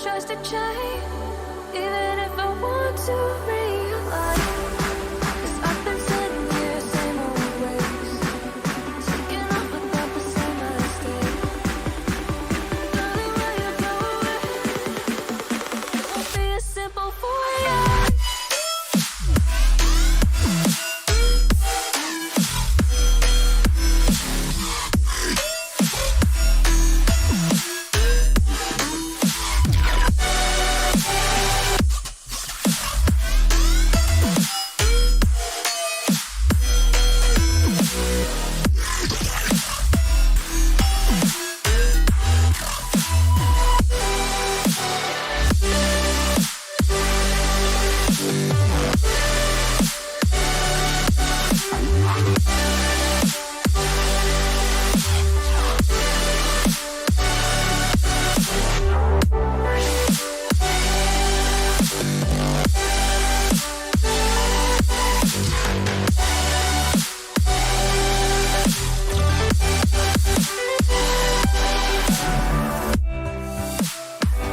tries to change, even if I want to realize. 'Cause I've been sitting here, same old ways, taking off without the same mistake. Darling, where you going? It won't be as simple for you.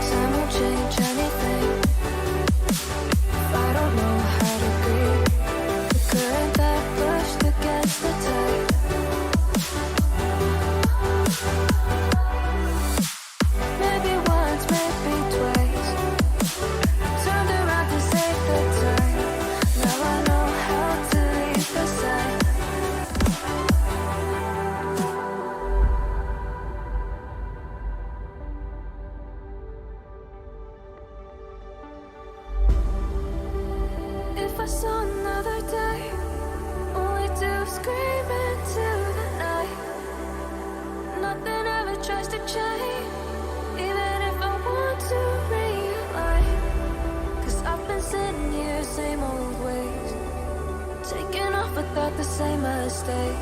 Time won't change anything if I don't know how to breathe. The current that pushed against the tide. Maybe once, maybe twice, turned around to save the time. Now I know how to leave the side. If I saw another day, only to scream into the night. Nothing ever tries to change, even if I want to realize. 'Cause I've been sitting here, same old ways, taking off without the same mistake.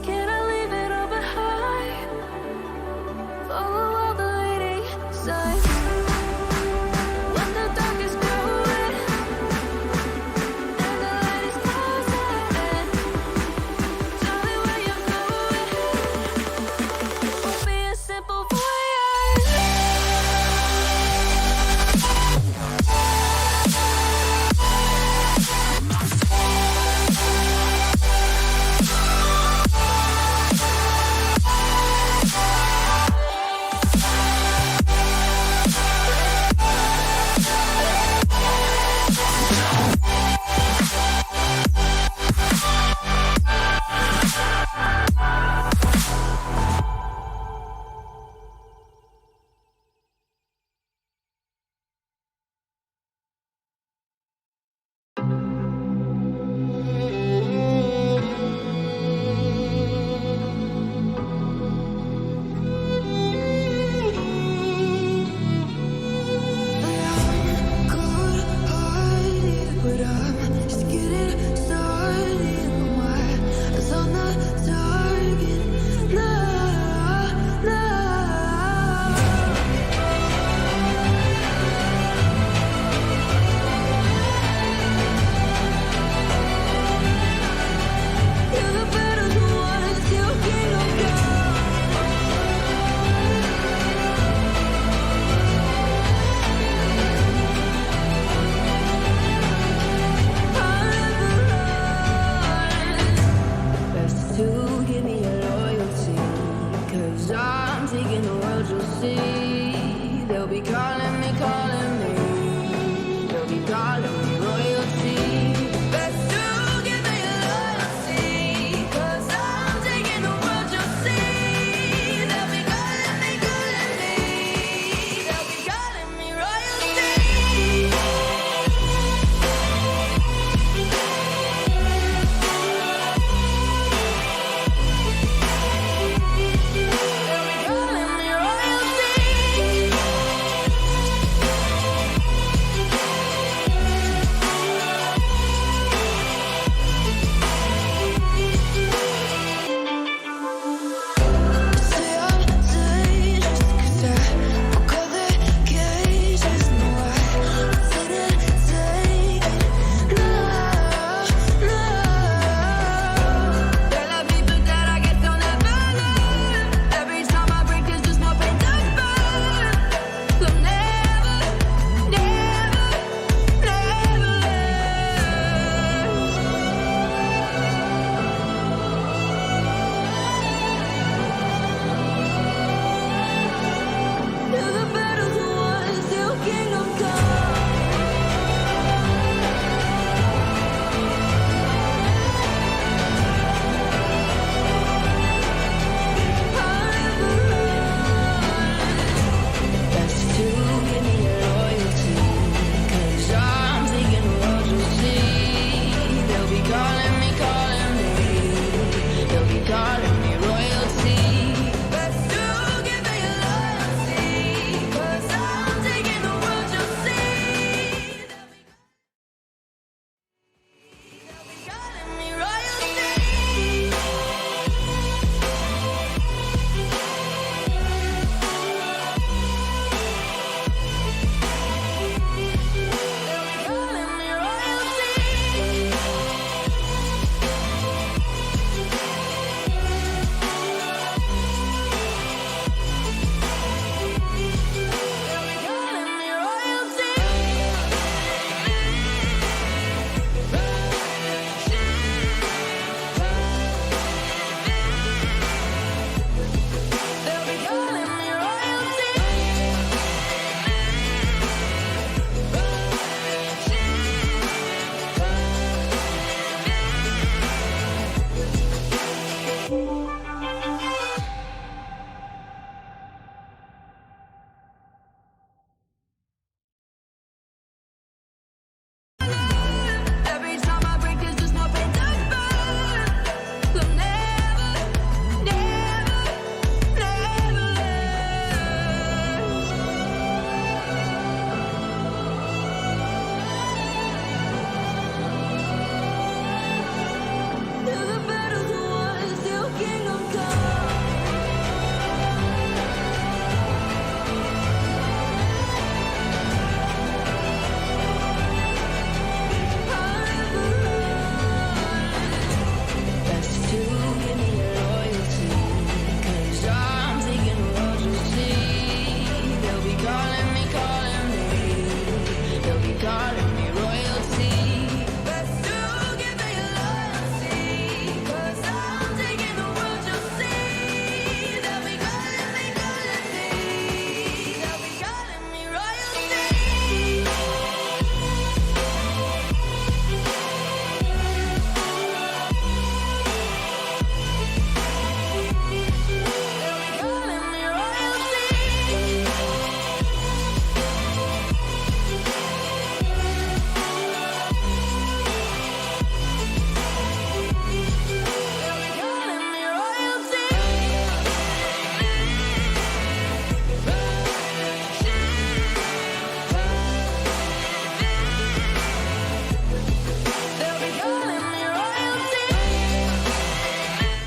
Can I leave it all behind? Follow all the leading signs. When the dark is growing and the light is closing in, tell me where you're going. It won't be as simple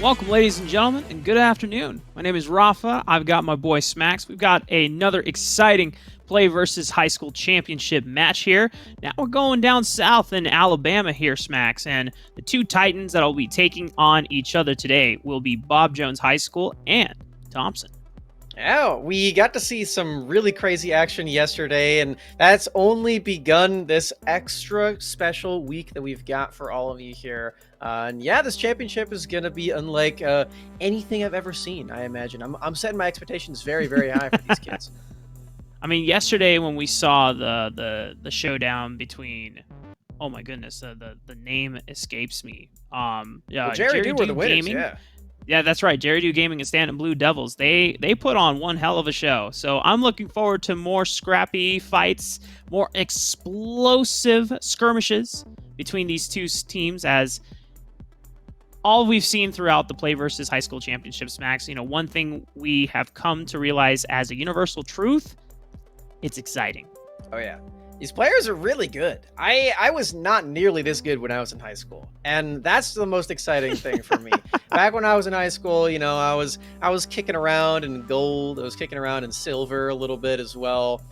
Welcome, ladies and gentlemen, and good afternoon. My name is Rafa. I've got my boy Smacks. We've got another exciting Play versus High School Championship match here. Now we're going down south in Alabama here, Smacks, and the two Titans that will be taking on each other today will be Bob Jones High School and Thompson. Yeah, we got to see some really crazy action yesterday, and that's only begun this extra special week that we've got for all of you here. And yeah, this championship is going to be unlike anything I've ever seen, I imagine. I'm setting my expectations very, very high for these kids. I mean, yesterday when we saw the showdown between, oh my goodness, the name escapes me. Jerry Do were the winners, Gaming. yeah. Yeah, that's right. Jerry Do Gaming and Stand and Blue Devils. They put on one hell of a show. So I'm looking forward to more scrappy fights, more explosive skirmishes between these two teams, as all we've seen throughout the Play versus High School Championships, Max. You know, one thing we have come to realize as a universal truth, it's exciting. Oh, yeah. These players are really good. I was not nearly this good when I was in high school, and that's the most exciting thing for me. Back when I was in high school, you know, I was kicking around in gold. I was kicking around in silver a little bit as well.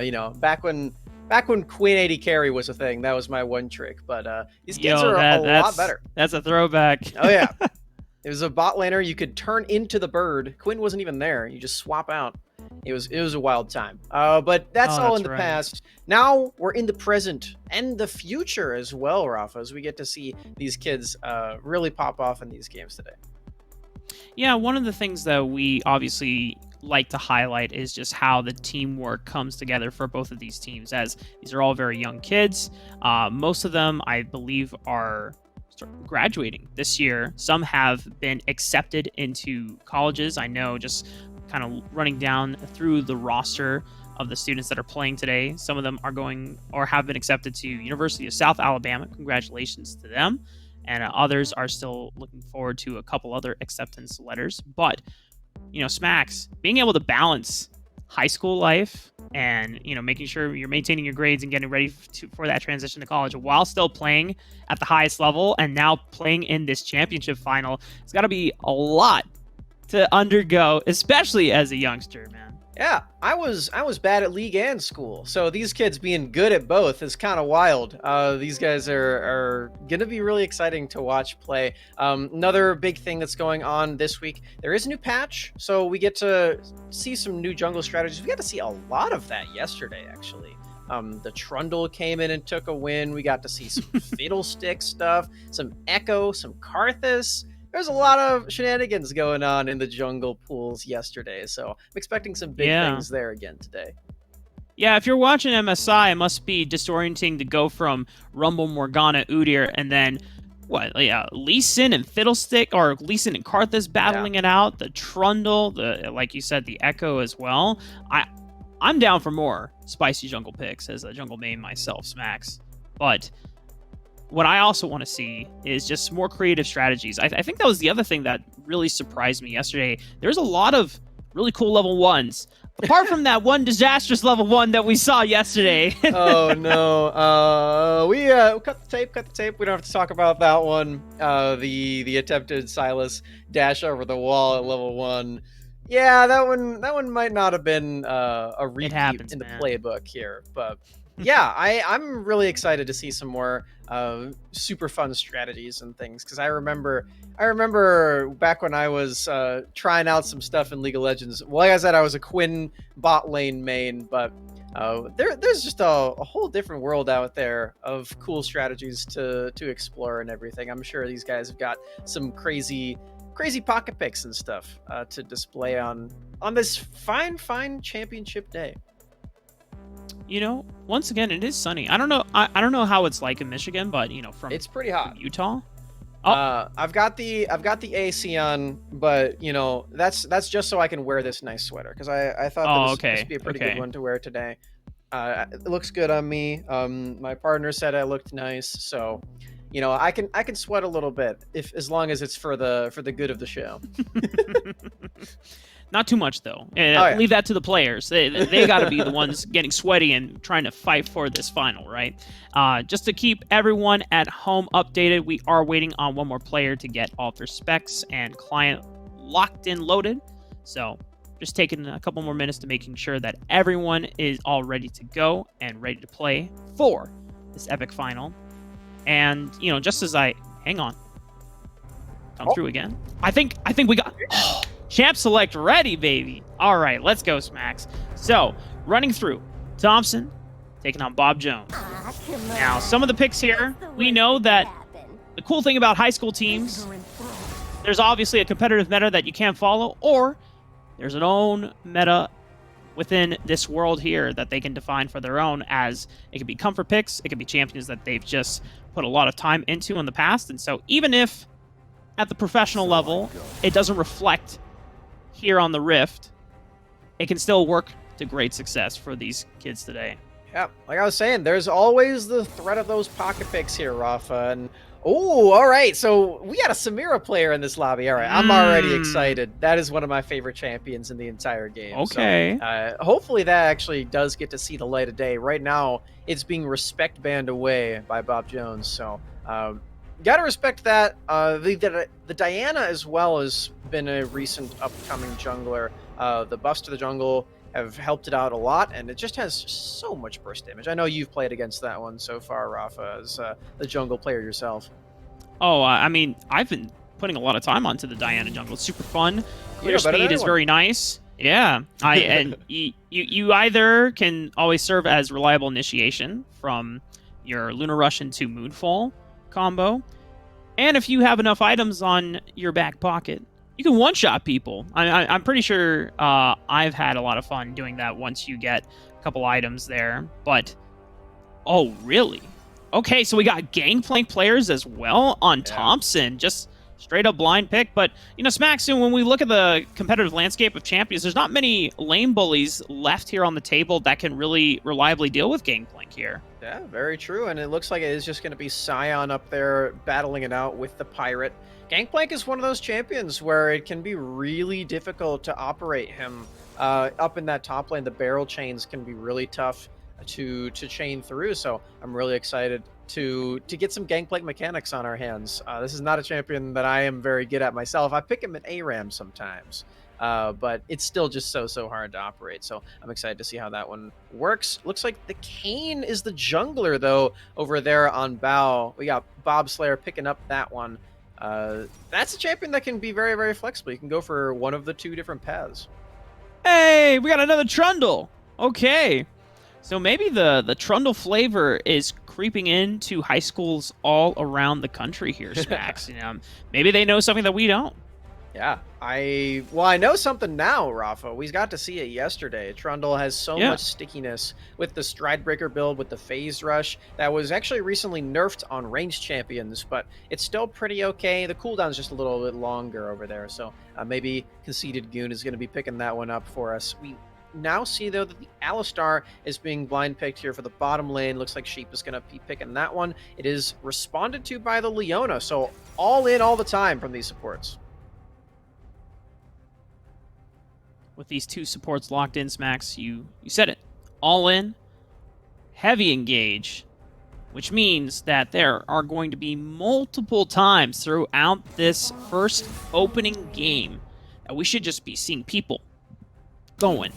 You know, back when Queen 80 carry was a thing, that was my one trick. But these kids are a lot better. That's a throwback. Oh yeah, it was a bot laner. You could turn into the bird. Quinn wasn't even there. You just swap out. It was a wild time. But that's all in the past. Now we're in the present and the future as well, Rafa, as we get to see these kids really pop off in these games today. Yeah, one of the things that we obviously like to highlight is just how the teamwork comes together for both of these teams, as these are all very young kids. Most of them, I believe, are graduating this year. Some have been accepted into colleges. I know, just kind of running down through the roster of the students that are playing today, some of them are going or have been accepted to University of South Alabama. Congratulations to them. And others are still looking forward to a couple other acceptance letters. But, you know, Smacks, being able to balance high school life and, you know, making sure you're maintaining your grades and getting ready for that transition to college while still playing at the highest level and now playing in this championship final, it's got to be a lot to undergo, especially as a youngster, man. Yeah, I was bad at league and school, so these kids being good at both is kind of wild. These guys are gonna be really exciting to watch play. Another big thing that's going on this week, there is a new patch, so we get to see some new jungle strategies. We got to see a lot of that yesterday, actually. The Trundle came in and took a win. We got to see some Fiddlestick stuff, some Echo, some Karthus. There's a lot of shenanigans going on in the jungle pools yesterday, so I'm expecting some big things there again today. Yeah, if you're watching MSI, it must be disorienting to go from Rumble, Morgana, Udyr, and then Lee Sin and Fiddlestick, or Lee Sin and Karthus battling it out. The Trundle, like you said, the Echo as well. I'm down for more spicy jungle picks as a jungle main myself, Smacks. But what I also want to see is just more creative strategies. I think that was the other thing that really surprised me yesterday. There's a lot of really cool level 1s. Apart from that one disastrous level 1 that we saw yesterday. Oh, no. We cut the tape. We don't have to talk about that one. The attempted Silas dash over the wall at level 1. Yeah, that one might not have been a repeat in the playbook here, but yeah, I'm really excited to see some more super fun strategies and things, because I remember back when I was trying out some stuff in League of Legends. Well, like I said, I was a Quinn bot lane main, but there's just a whole different world out there of cool strategies to explore and everything. I'm sure these guys have got some crazy pocket picks and stuff to display on this fine championship day. You know, once again, it is sunny. I don't know how it's like in Michigan, but you know, it's pretty hot. Utah. Oh. I've got the AC on, but you know, that's just so I can wear this nice sweater, because I thought this would be a pretty good one to wear today. It looks good on me. My partner said I looked nice, so you know, I can sweat a little bit as long as it's for the good of the show. Not too much, though. yeah. Leave that to the players. They got to be the ones getting sweaty and trying to fight for this final, right? Just to keep everyone at home updated, we are waiting on one more player to get all their specs and client locked in loaded. So just taking a couple more minutes to making sure that everyone is all ready to go and ready to play for this epic final. And, just as I... Hang on. Come through again. I think we got... Champ Select ready, baby. All right, let's go, Smacks. So, running through. Thompson taking on Bob Jones. Now, some of the picks here, we know that the cool thing about high school teams, there's obviously a competitive meta that you can't follow, or there's an own meta within this world here that they can define for their own, as it could be comfort picks, it could be champions that they've just put a lot of time into in the past. And so even if at the professional level it doesn't reflect here on the Rift, it can still work to great success for these kids today. Yeah, like I was saying, there's always the threat of those pocket picks here, Rafa. And all right, so we got a Samira player in this lobby. All right, I'm already excited. That is one of my favorite champions in the entire game. Okay. So, hopefully that actually does get to see the light of day. Right now, it's being respect banned away by Bob Jones. So, gotta respect that. The Diana as well has been a recent upcoming jungler. The buffs to the jungle have helped it out a lot, and it just has so much burst damage. I know you've played against that one so far, Rafa, as the jungle player yourself. Oh, I mean, I've been putting a lot of time onto the Diana jungle. It's super fun. Clear speed is very nice. Yeah, and you either can always serve as reliable initiation from your Lunar Rush into Moonfall combo, and if you have enough items on your back pocket, you can one-shot people. I'm pretty sure I've had a lot of fun doing that once you get a couple items there. But, oh, really? Okay, so we got Gangplank players as well on Thompson. Just straight up blind pick. But, Smacks, when we look at the competitive landscape of champions, there's not many lane bullies left here on the table that can really reliably deal with Gangplank here. Yeah, very true. And it looks like it is just going to be Scion up there battling it out with the Pirate. Gangplank is one of those champions where it can be really difficult to operate him up in that top lane. The barrel chains can be really tough to chain through. So I'm really excited to get some Gangplank mechanics on our hands. This is not a champion that I am very good at myself. I pick him at ARAM sometimes, but it's still just so hard to operate. So I'm excited to see how that one works. Looks like the Kane is the jungler, though, over there on Bow. We got Bob Slayer picking up that one. That's a champion that can be very flexible. You can go for one of the two different paths. Hey, we got another Trundle. Okay. So maybe the Trundle flavor is creeping into high schools all around the country here, Smacks. Maybe they know something that we don't. Yeah, I know something now, Rafa. We got to see it yesterday. Trundle has so much stickiness with the Stridebreaker build, with the Phase Rush, that was actually recently nerfed on ranged champions, but it's still pretty okay. The cooldown's just a little bit longer over there, so maybe Conceited Goon is going to be picking that one up for us. We now see, though, that the Alistar is being blind picked here for the bottom lane. Looks like Sheep is going to be picking that one. It is responded to by the Leona, so all in all the time from these supports. With these two supports locked in, Smacks, you said it. All in, heavy engage, which means that there are going to be multiple times throughout this first opening game that we should just be seeing people going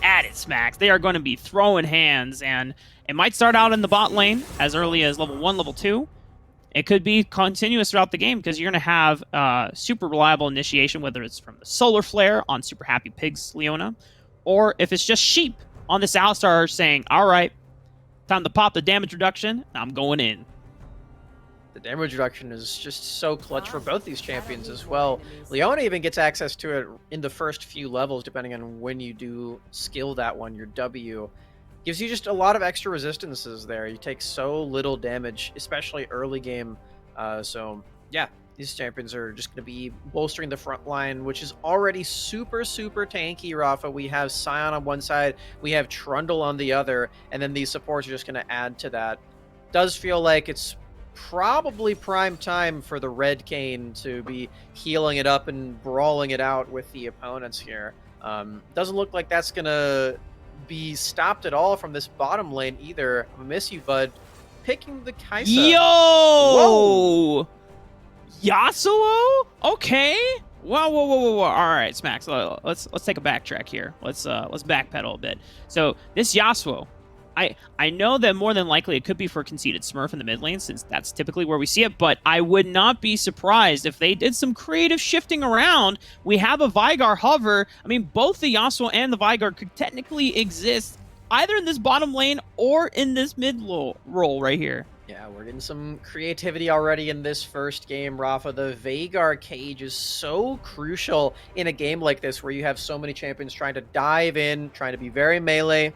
at it, Smacks. They are going to be throwing hands, and it might start out in the bot lane as early as level 1, level 2. It could be continuous throughout the game because you're going to have super reliable initiation, whether it's from the Solar Flare on Super Happy Pigs Leona, or if it's just Sheep on this Alistar saying, all right, time to pop the damage reduction, I'm going in. The damage reduction is just so clutch for both these champions as well. Leona even gets access to it in the first few levels, depending on when you do skill that one, your W. Gives you just a lot of extra resistances there. You take so little damage, especially early game. So, yeah, these champions are just going to be bolstering the front line, which is already super tanky, Rafa. We have Scion on one side, we have Trundle on the other, and then these supports are just going to add to that. Does feel like it's probably prime time for the Red Cane to be healing it up and brawling it out with the opponents here. Doesn't look like that's going to be stopped at all from this bottom lane either. I miss you, bud. Picking the Kaisa. Yo! Whoa! Yasuo? Okay. Whoa. All right, Smacks. Let's take a backtrack here. Let's backpedal a bit. So this Yasuo, I know that more than likely it could be for conceded Smurf in the mid lane, since that's typically where we see it, but I would not be surprised if they did some creative shifting around. We have a Veigar hover. I mean, both the Yasuo and the Veigar could technically exist either in this bottom lane or in this mid role right here. Yeah, we're getting some creativity already in this first game, Rafa. The Veigar cage is so crucial in a game like this where you have so many champions trying to dive in, trying to be very melee.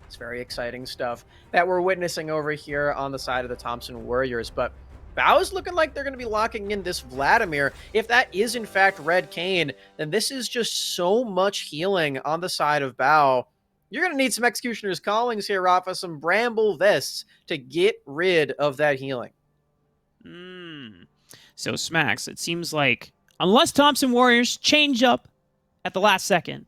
It's very exciting stuff that we're witnessing over here on the side of the Thompson Warriors. But Bao's looking like they're going to be locking in this Vladimir. If that is in fact Red Cane, then this is just so much healing on the side of Bao. You're going to need some Executioner's Callings here, Rafa, some Bramble Vests to get rid of that healing. So, Smacks, it seems like, unless Thompson Warriors change up at the last second,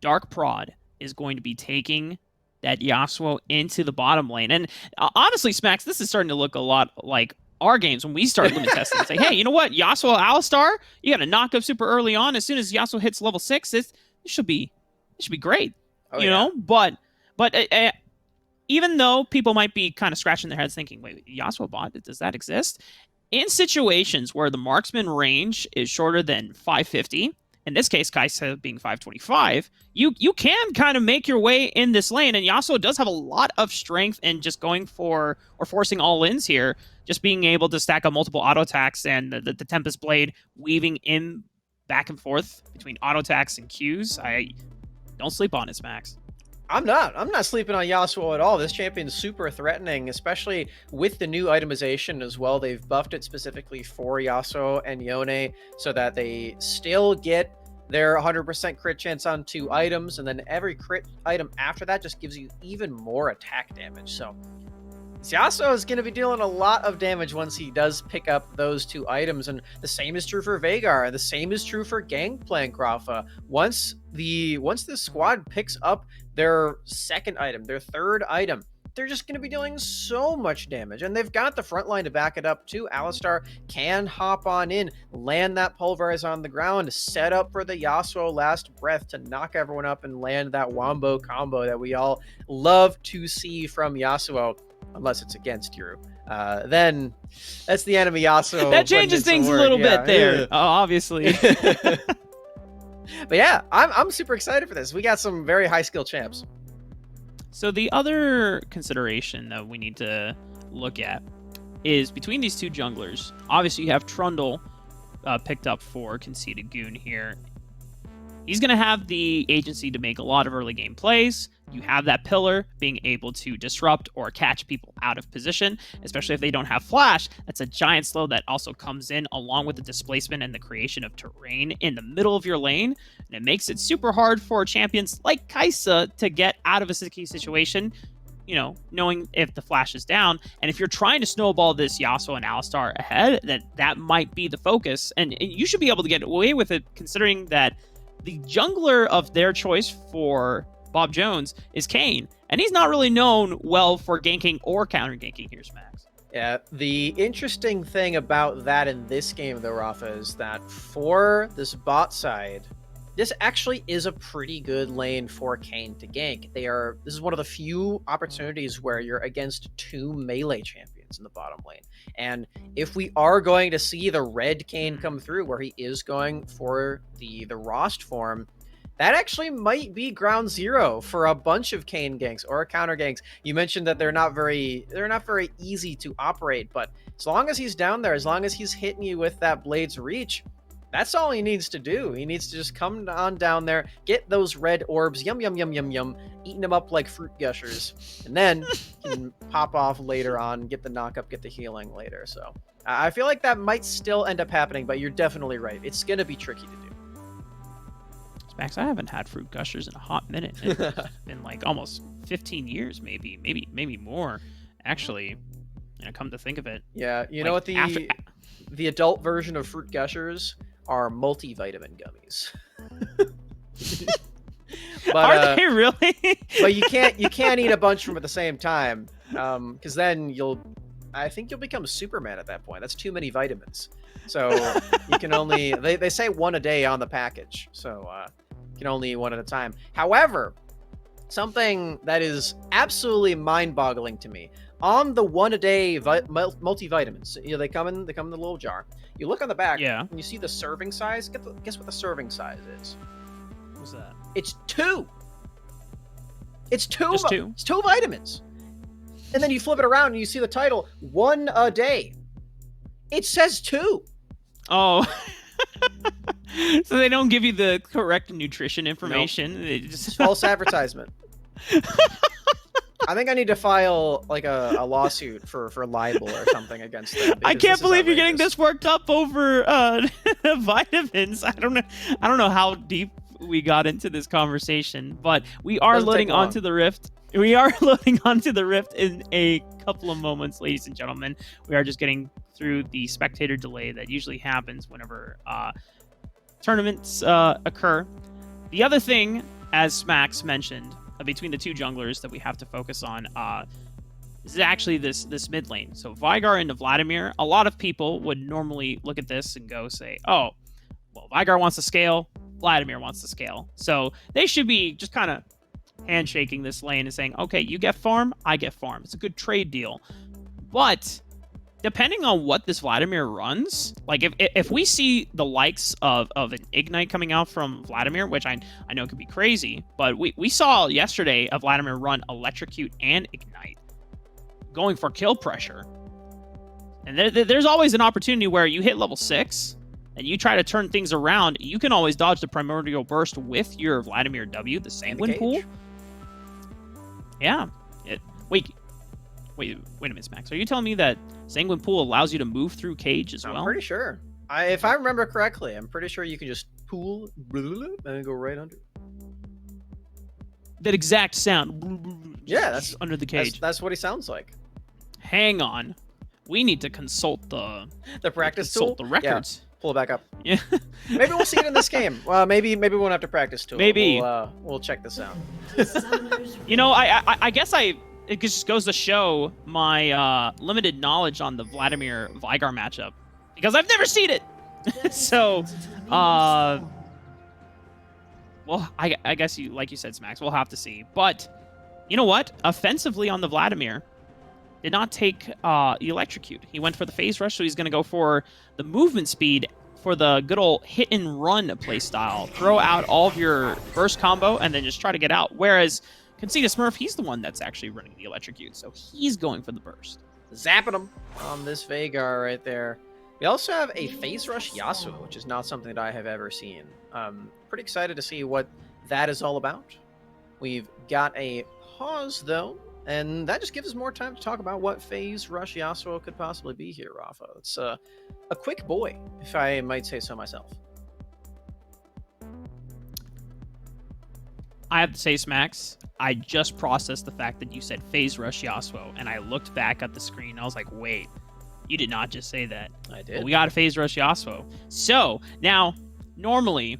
Dark Prod is going to be taking that Yasuo into the bottom lane. And honestly, Smacks, this is starting to look a lot like our games when we start limit testing. It's like, hey, you know what? Yasuo Alistar, you got to knock up super early on. As soon as Yasuo hits level 6, it should be great. You know, but even though people might be kind of scratching their heads thinking, wait, Yasuo bot, does that exist? In situations where the marksman range is shorter than 550, in this case, Kaisa being 525, you can kind of make your way in this lane, and Yasuo does have a lot of strength in just going for or forcing all-ins here, just being able to stack up multiple auto attacks and the Tempest Blade weaving in back and forth between auto attacks and Qs. Don't sleep on it, Max. I'm not sleeping on Yasuo at all. This champion's super threatening, especially with the new itemization as well. They've buffed it specifically for Yasuo and Yone so that they still get their 100% crit chance on 2 items, and then every crit item after that just gives you even more attack damage. So Yasuo is going to be dealing a lot of damage once he does pick up those 2 items, and the same is true for Veigar, and the same is true for Gangplank, Rafa. Once the squad picks up their second item, their third item, they're just going to be dealing so much damage, and they've got the front line to back it up too. Alistar can hop on in, land that Pulverize on the ground, set up for the Yasuo last breath to knock everyone up and land that Wombo combo that we all love to see from Yasuo. Unless it's against you, then that's the enemy Yasuo. That changes things a little bit there, obviously. But yeah, I'm super excited for this. We got some very high skill champs. So the other consideration that we need to look at is between these 2 junglers. Obviously, you have Trundle picked up for Conceited Goon here. He's going to have the agency to make a lot of early game plays. You have that pillar being able to disrupt or catch people out of position, especially if they don't have flash. That's a giant slow that also comes in along with the displacement and the creation of terrain in the middle of your lane. And it makes it super hard for champions like Kaisa to get out of a sticky situation, you know, knowing if the flash is down. And if you're trying to snowball this Yasuo and Alistar ahead, that might be the focus. And you should be able to get away with it, considering that the jungler of their choice for Bob Jones is Kayn, and he's not really known well for ganking or counter ganking here, Smax. Yeah, the interesting thing about that in this game, though, Rafa, is that for this bot side, this actually is a pretty good lane for Kayn to gank. This is one of the few opportunities where you're against 2 melee champions in the bottom lane. And if we are going to see the red Kayn come through, where he is going for the Rost form, that actually might be ground zero for a bunch of Kayn ganks or counter ganks. You mentioned that they're not very easy to operate, but as long as he's down there, as long as he's hitting you with that Blade's Reach, that's all he needs to do. He needs to just come on down there, get those red orbs, yum, yum, yum, yum, yum, eating them up like fruit gushers, and then he can pop off later on, get the knock-up, get the healing later. So I feel like that might still end up happening, but you're definitely right. It's going to be tricky to do. Max, I haven't had fruit gushers in a hot minute. It's been like almost 15 years, maybe more, actually. Come to think of it. Yeah, you Like, know what after- the adult version of Fruit Gushers are multivitamin gummies. But Are they really? but you can't eat a bunch from at the same time, because then I think you'll become Superman at that point. That's too many vitamins. So you can only they say one a day on the package, so you can only eat one at a time. However, something that is absolutely mind-boggling to me, on the one a day multivitamins, they come in the little jar. You look on the back, Yeah. and you see the serving size. Guess what the serving size is? What's that? It's 2. It's 2. Just 2? It's 2 vitamins. And then you flip it around and you see the title, 1 a day. It says 2. Oh. So they don't give you the correct nutrition information. Nope. They just... It's false advertisement. I think I need to file like a lawsuit for libel or something against them. I can't believe you're getting this worked up over vitamins. I don't know how deep we got into this conversation, but we are loading onto the Rift. We are loading onto the Rift in a couple of moments, ladies and gentlemen. We are just getting through the spectator delay that usually happens whenever tournaments occur. The other thing, as Max mentioned, between the two junglers that we have to focus on, is actually this mid lane. So Veigar into Vladimir. A lot of people would normally look at this and say, oh, well, Veigar wants to scale, Vladimir wants to scale. So they should be just kind of handshaking this lane and saying, okay, you get farm, I get farm. It's a good trade deal. But depending on what this Vladimir runs, like if we see the likes of an Ignite coming out from Vladimir, which I know could be crazy, but we saw yesterday a Vladimir run Electrocute and Ignite, going for kill pressure. And there's always an opportunity where you hit level 6, and you try to turn things around. You can always dodge the Primordial Burst with your Vladimir W, the Sanguine Pool. Yeah. Wait a minute, Max. Are you telling me that Sanguine Pool allows you to move through cage as well? I'm pretty sure. If I remember correctly, I'm pretty sure you can just pool and go right under. That exact sound. Yeah, that's under the cage. That's what he sounds like. Hang on. We need to consult the practice tool. Consult the records. Yeah. Pull it back up. Yeah. Maybe we'll see it in this game. Well, maybe we won't have to practice tool. Maybe we'll check this out. I guess it just goes to show my limited knowledge on the Vladimir Veigar matchup, because I've never seen it. So, well, I guess like you said, Smax, we'll have to see. But you know what? Offensively on the Vladimir, did not take Electrocute. He went for the phase rush, so he's going to go for the movement speed for the good old hit and run playstyle. Throw out all of your burst combo and then just try to get out. Whereas Conceit Smurf, he's the one that's actually running the Electrocute, so he's going for the burst. Zapping him on this Veigar right there. We also have a phase rush Yasuo, which is not something that I have ever seen. Pretty excited to see what that is all about. We've got a pause, though. And that just gives us more time to talk about what phase rush Yasuo could possibly be here, Rafa. It's a quick boy, if I might say so myself. I have to say, Smax, I just processed the fact that you said phase rush Yasuo, and I looked back at the screen. I was like, wait, you did not just say that. I did. But we got a phase rush Yasuo. So, now, normally,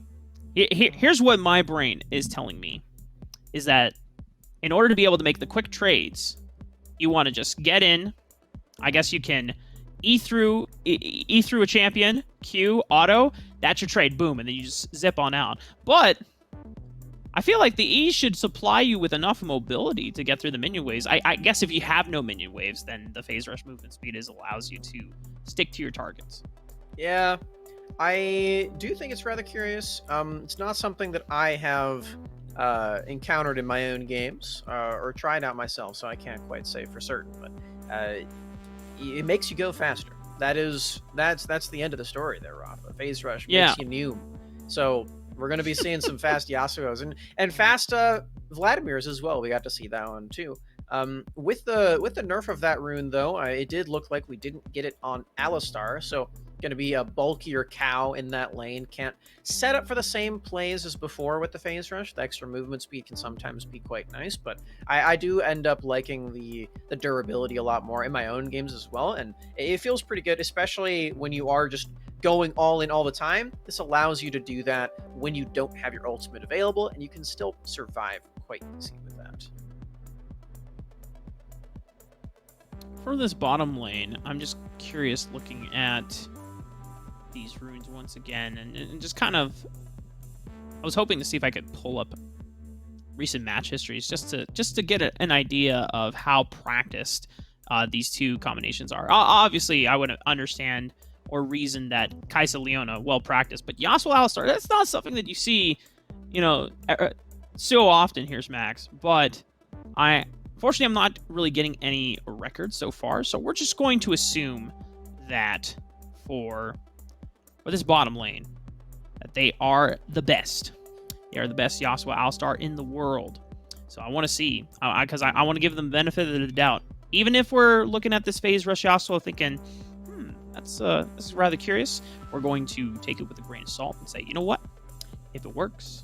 here's what my brain is telling me, is that in order to be able to make the quick trades, you want to just get in. I guess you can E through a champion, Q, auto. That's your trade, boom, and then you just zip on out. But I feel like the E should supply you with enough mobility to get through the minion waves. I guess if you have no minion waves, then the phase rush movement speed allows you to stick to your targets. Yeah, I do think it's rather curious. It's not something that I have encountered in my own games or tried out myself, so I can't quite say for certain, but it makes you go faster. That's the end of the story there, Rafa. Phase rush makes you new. So we're going to be seeing some fast Yasuos and fast Vladimirs as well. We got to see that one too. With the nerf of that rune, though, it did look like we didn't get it on Alistar, so going to be a bulkier cow in that lane. Can't set up for the same plays as before with the phase rush. The extra movement speed can sometimes be quite nice, but I do end up liking the durability a lot more in my own games as well, and it feels pretty good, especially when you are just going all in all the time. This allows you to do that when you don't have your ultimate available, and you can still survive quite easy with that. For this bottom lane, I'm just curious looking at these runes once again, and just kind of, I was hoping to see if I could pull up recent match histories just to get an idea of how practiced these two combinations are. Obviously, I would understand or reason that Kai'Sa Leona well practiced, but Yasuo Alistar, that's not something that you see, so often here, Max. But unfortunately, I'm not really getting any records so far, so we're just going to assume that for this bottom lane, that they are the best. They are the best Yasuo Alistar in the world. So I want to see, because I want to give them the benefit of the doubt. Even if we're looking at this phase rush Yasuo thinking, this is rather curious, we're going to take it with a grain of salt and say, you know what? If it works,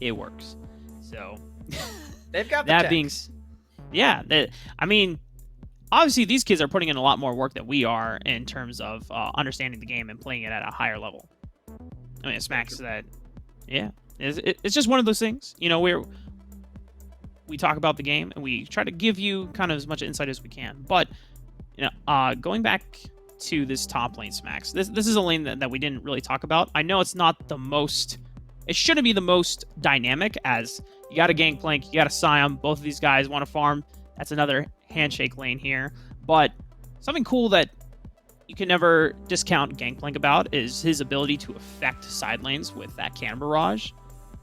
it works. So they've got the that tech. being, yeah, I mean, obviously these kids are putting in a lot more work than we are in terms of understanding the game and playing it at a higher level. I mean, it smacks that, yeah, it's just one of those things. We talk about the game and we try to give you kind of as much insight as we can. But going back to this top lane, Smacks, this is a lane that we didn't really talk about. I know it's not the most, it shouldn't be the most dynamic, as you got a Gangplank, you got a Scion, both of these guys want to farm. That's another handshake lane here. But something cool that you can never discount Gangplank about is his ability to affect side lanes with that Cannon Barrage.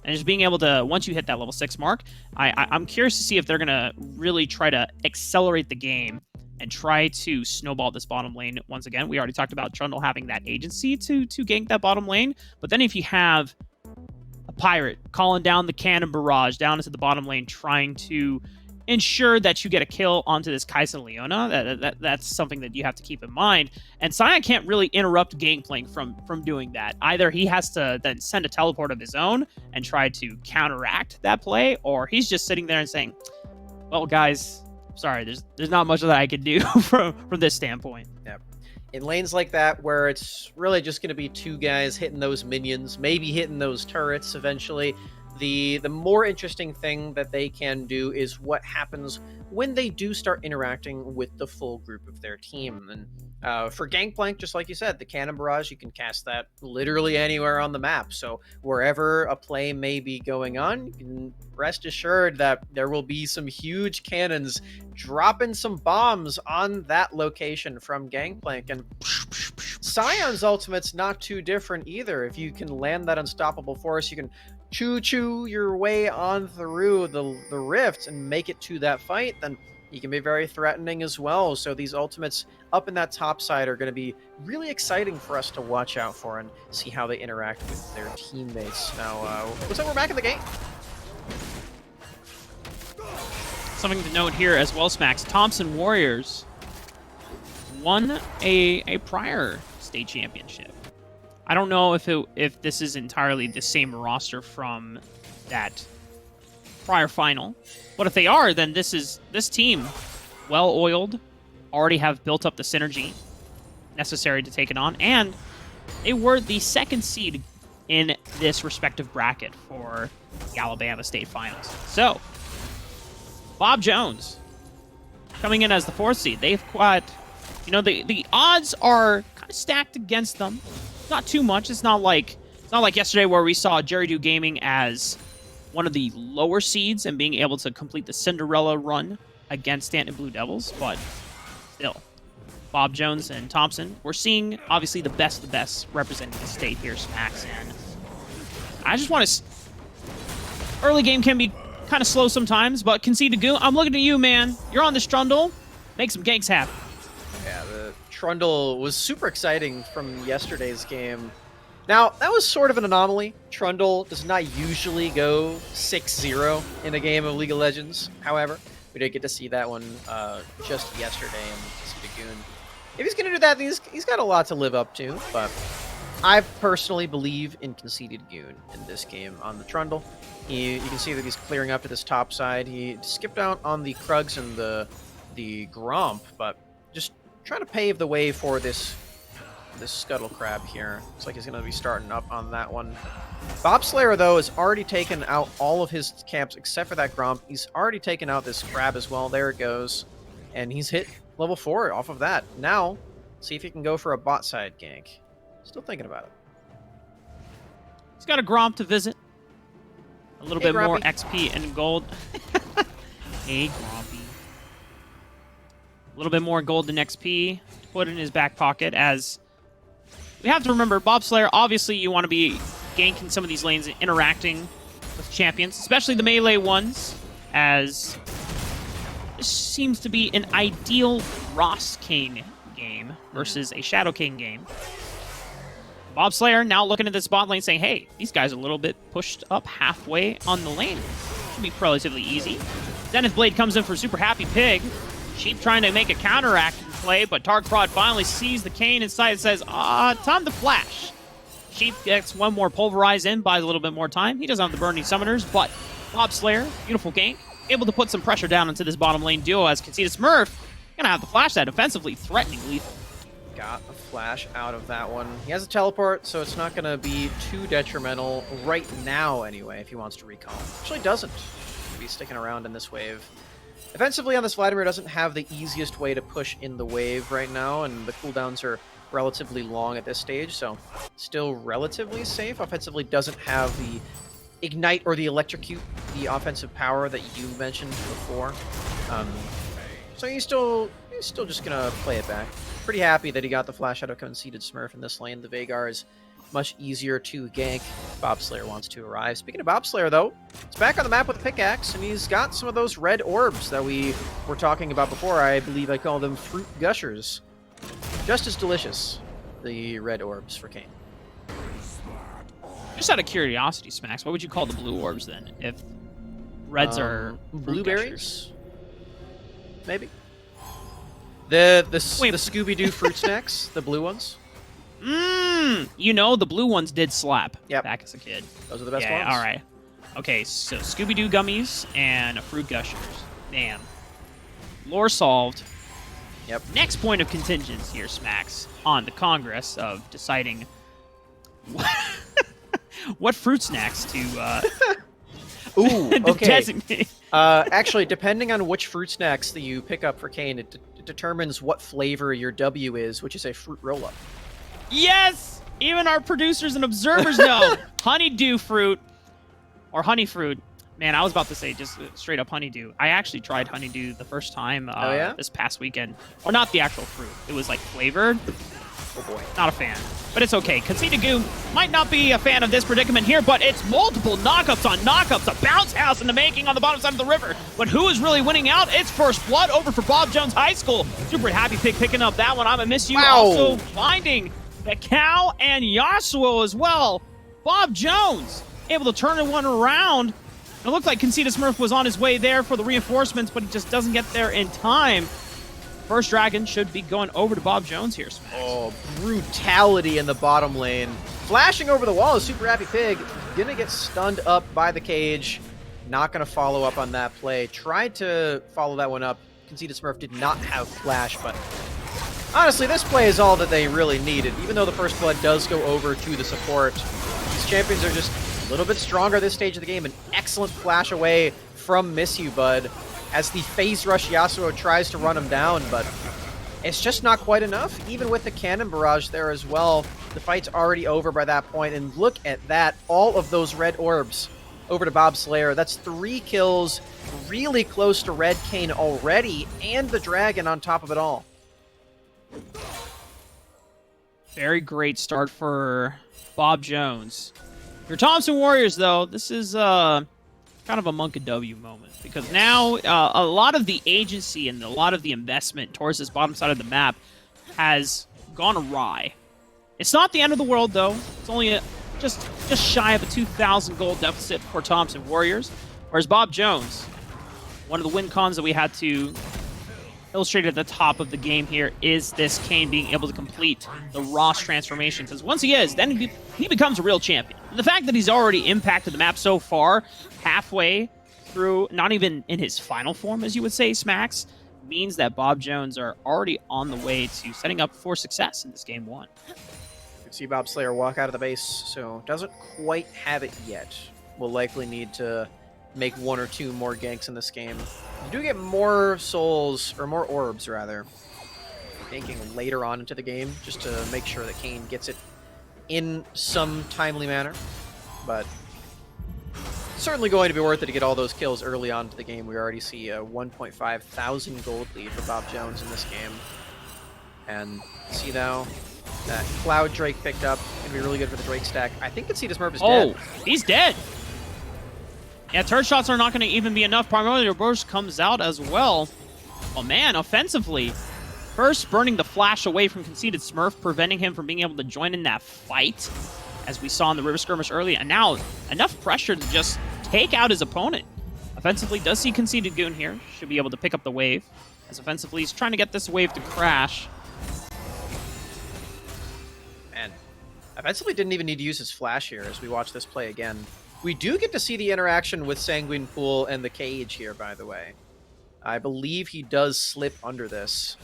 And just being able to, once you hit that level 6 mark, I'm curious to see if they're going to really try to accelerate the game and try to snowball this bottom lane once again. We already talked about Trundle having that agency to gank that bottom lane. But then if you have a Pirate calling down the Cannon Barrage down into the bottom lane, trying to ensure that you get a kill onto this Kai'Sa Leona, that's something that you have to keep in mind. And Scion can't really interrupt Gangplank from doing that. Either he has to then send a teleport of his own and try to counteract that play, or he's just sitting there and saying, well, guys, sorry, there's not much that I can do from this standpoint. Yeah. In lanes like that, where it's really just going to be two guys hitting those minions, maybe hitting those turrets eventually, the more interesting thing that they can do is what happens when they do start interacting with the full group of their team. And for Gangplank, just like you said, the Cannon Barrage, you can cast that literally anywhere on the map. So wherever a play may be going on, you can rest assured that there will be some huge cannons dropping some bombs on that location from Gangplank. And Scion's ultimate's not too different either. If you can land that unstoppable force, you can choo-choo your way on through the rift and make it to that fight, then you can be very threatening as well. So these ultimates up in that top side are going to be really exciting for us to watch out for and see how they interact with their teammates. Now, looks like we're back in the game. Something to note here as well, Smacks, Thompson Warriors won a prior state championship. I don't know if this is entirely the same roster from that prior final, but if they are, then this team, well-oiled, already have built up the synergy necessary to take it on, and they were the second seed in this respective bracket for the Alabama State Finals. So, Bob Jones coming in as the fourth seed. They've got, the odds are kind of stacked against them. Not too much. It's not like yesterday where we saw Jerry Do Gaming as one of the lower seeds and being able to complete the Cinderella run against Stanton Blue Devils, but still, Bob Jones and Thompson, we're seeing obviously the best of the best representing the state here, Smacks, and I just want to. Early game can be kind of slow sometimes, but Concede to Goo, I'm looking at you, man. You're on this Trundle. Make some ganks happen. Yeah, the Trundle was super exciting from yesterday's game. Now, that was sort of an anomaly. Trundle does not usually go 6-0 in a game of League of Legends. However, We did get to see that one just yesterday in Conceited Goon. If he's going to do that, he's got a lot to live up to, but I personally believe in Conceited Goon in this game on the Trundle. You can see that he's clearing up to this top side. He skipped out on the Krugs and the Gromp, but just trying to pave the way for this Scuttle Crab here. Looks like he's going to be starting up on that one. Bobslayer, though, has already taken out all of his camps except for that Gromp. He's already taken out this Crab as well. There it goes. And he's hit level 4 off of that. Now, see if he can go for a bot side gank. Still thinking about it. He's got a Gromp to visit. A little bit Grompy. more XP and gold. Hey, Grompy. A little bit more gold and XP to put in his back pocket, as we have to remember, Bobslayer, obviously you want to be ganking some of these lanes and interacting with champions, especially the melee ones, as this seems to be an ideal Ross Kane game versus a Shadow King game. Bobslayer now looking at this bot lane saying, hey, these guys are a little bit pushed up halfway on the lane. Should be relatively easy. Zenith Blade comes in for Super Happy Pig. Sheep trying to make a counteract in play, but Tark Prod finally sees the Kane inside and says, time to flash. Sheep gets one more Pulverize in, buys a little bit more time. He doesn't have the burning summoners, but Bobslayer, beautiful gank, able to put some pressure down into this bottom lane duo as Conceited Smurf gonna have to flash that offensively, threatening lethal. Got a flash out of that one. He has a teleport, so it's not going to be too detrimental right now anyway if he wants to recall. Actually doesn't. Maybe he's sticking around in this wave. Offensively on this Vladimir doesn't have the easiest way to push in the wave right now, and the cooldowns are relatively long at this stage, so still relatively safe. Offensively doesn't have the ignite or the electrocute, the offensive power that you mentioned before. So he's still just going to play it back. Pretty happy that he got the flash out of Conceited Smurf in this lane. The Veigar is much easier to gank. Bobslayer wants to arrive. Speaking of Bobslayer, though, it's back on the map with a pickaxe, and he's got some of those red orbs that we were talking about before. I believe I call them fruit gushers. Just as delicious, the red orbs for Kane. Just out of curiosity, Smacks, what would you call the blue orbs then? If reds are blueberries, maybe. The Scooby-Doo fruit snacks, the blue ones. You know, the blue ones did slap Yep. back as a kid. Those are the best Yeah, ones. all right. Okay, so Scooby-Doo gummies and fruit gushers. Damn. Lore solved. Yep. Next point of contingence here, Smacks, on the Congress of deciding what fruit snacks to Ooh, to okay. designate. Actually, depending on which fruit snacks that you pick up for Kane, it determines what flavor your W is, which is a fruit roll-up. Yes! Even our producers and observers know. Honeydew fruit or honey fruit. Man, I was about to say just straight up honeydew. I actually tried honeydew the first time this past weekend. Or not the actual fruit. It was like flavored. Oh boy. Not a fan. But it's okay. Conceited Goon might not be a fan of this predicament here, but it's multiple knockups on knockups. A bounce house in the making on the bottom side of the river. But who is really winning out? It's First Blood over for Bob Jones High School. Super Happy Pig picking up that one. I'm gonna miss you. Wow. Also finding the cow and Yasuo as well. Bob Jones able to turn one around. It looked like Conceited Smurf was on his way there for the reinforcements, but he just doesn't get there in time. First Dragon should be going over to Bob Jones here, Smacks. Oh, brutality in the bottom lane. Flashing over the wall is Super Happy Pig. Gonna get stunned up by the cage. Not gonna follow up on that play. Tried to follow that one up. Conceited Smurf did not have flash, but honestly, this play is all that they really needed. Even though the First Blood does go over to the support, these champions are just a little bit stronger this stage of the game. An excellent flash away from Miss You, Bud, as the phase rush Yasuo tries to run him down, but it's just not quite enough. Even with the cannon barrage there as well, the fight's already over by that point, and look at that. All of those red orbs over to Bobslayer. That's 3 kills, really close to Red Kane already, and the dragon on top of it all. Very great start for Bob Jones. Your Thompson Warriors, though, this is kind of a Monka W moment, because now a lot of the agency and a lot of the investment towards this bottom side of the map has gone awry. It's not the end of the world, though. It's only just shy of a 2,000 gold deficit for Thompson Warriors, whereas Bob Jones one of the win cons that we had to illustrate at the top of the game here is this Kayn being able to complete the Ross transformation. Because once he is, then he becomes a real champion. The fact that he's already impacted the map so far, halfway through, not even in his final form, as you would say, Smacks, means that Bob Jones are already on the way to setting up for success in this game 1. You can see Bob Slayer walk out of the base, so doesn't quite have it yet. Will likely need to make 1 or 2 more ganks in this game. You do get more souls, or more orbs rather, ganking later on into the game, just to make sure that Kayn gets it in some timely manner. But certainly going to be worth it to get all those kills early on into the game. We already see a 1.5 thousand gold lead for Bob Jones in this game. And see now that Cloud Drake picked up. Gonna be really good for the Drake stack. I think Conceited Smurf is dead. Oh, he's dead. Yeah, turret shots are not going to even be enough. Primarily, your burst comes out as well. Oh man, offensively. First, burning the flash away from Conceited Smurf, preventing him from being able to join in that fight, as we saw in the River Skirmish earlier. And now, enough pressure to just take out his opponent. Offensively, does see Conceited Goon here. Should be able to pick up the wave. As offensively, he's trying to get this wave to crash. Man, offensively didn't even need to use his flash here as we watch this play again. We do get to see the interaction with Sanguine Pool and the cage here, by the way. I believe he does slip under this.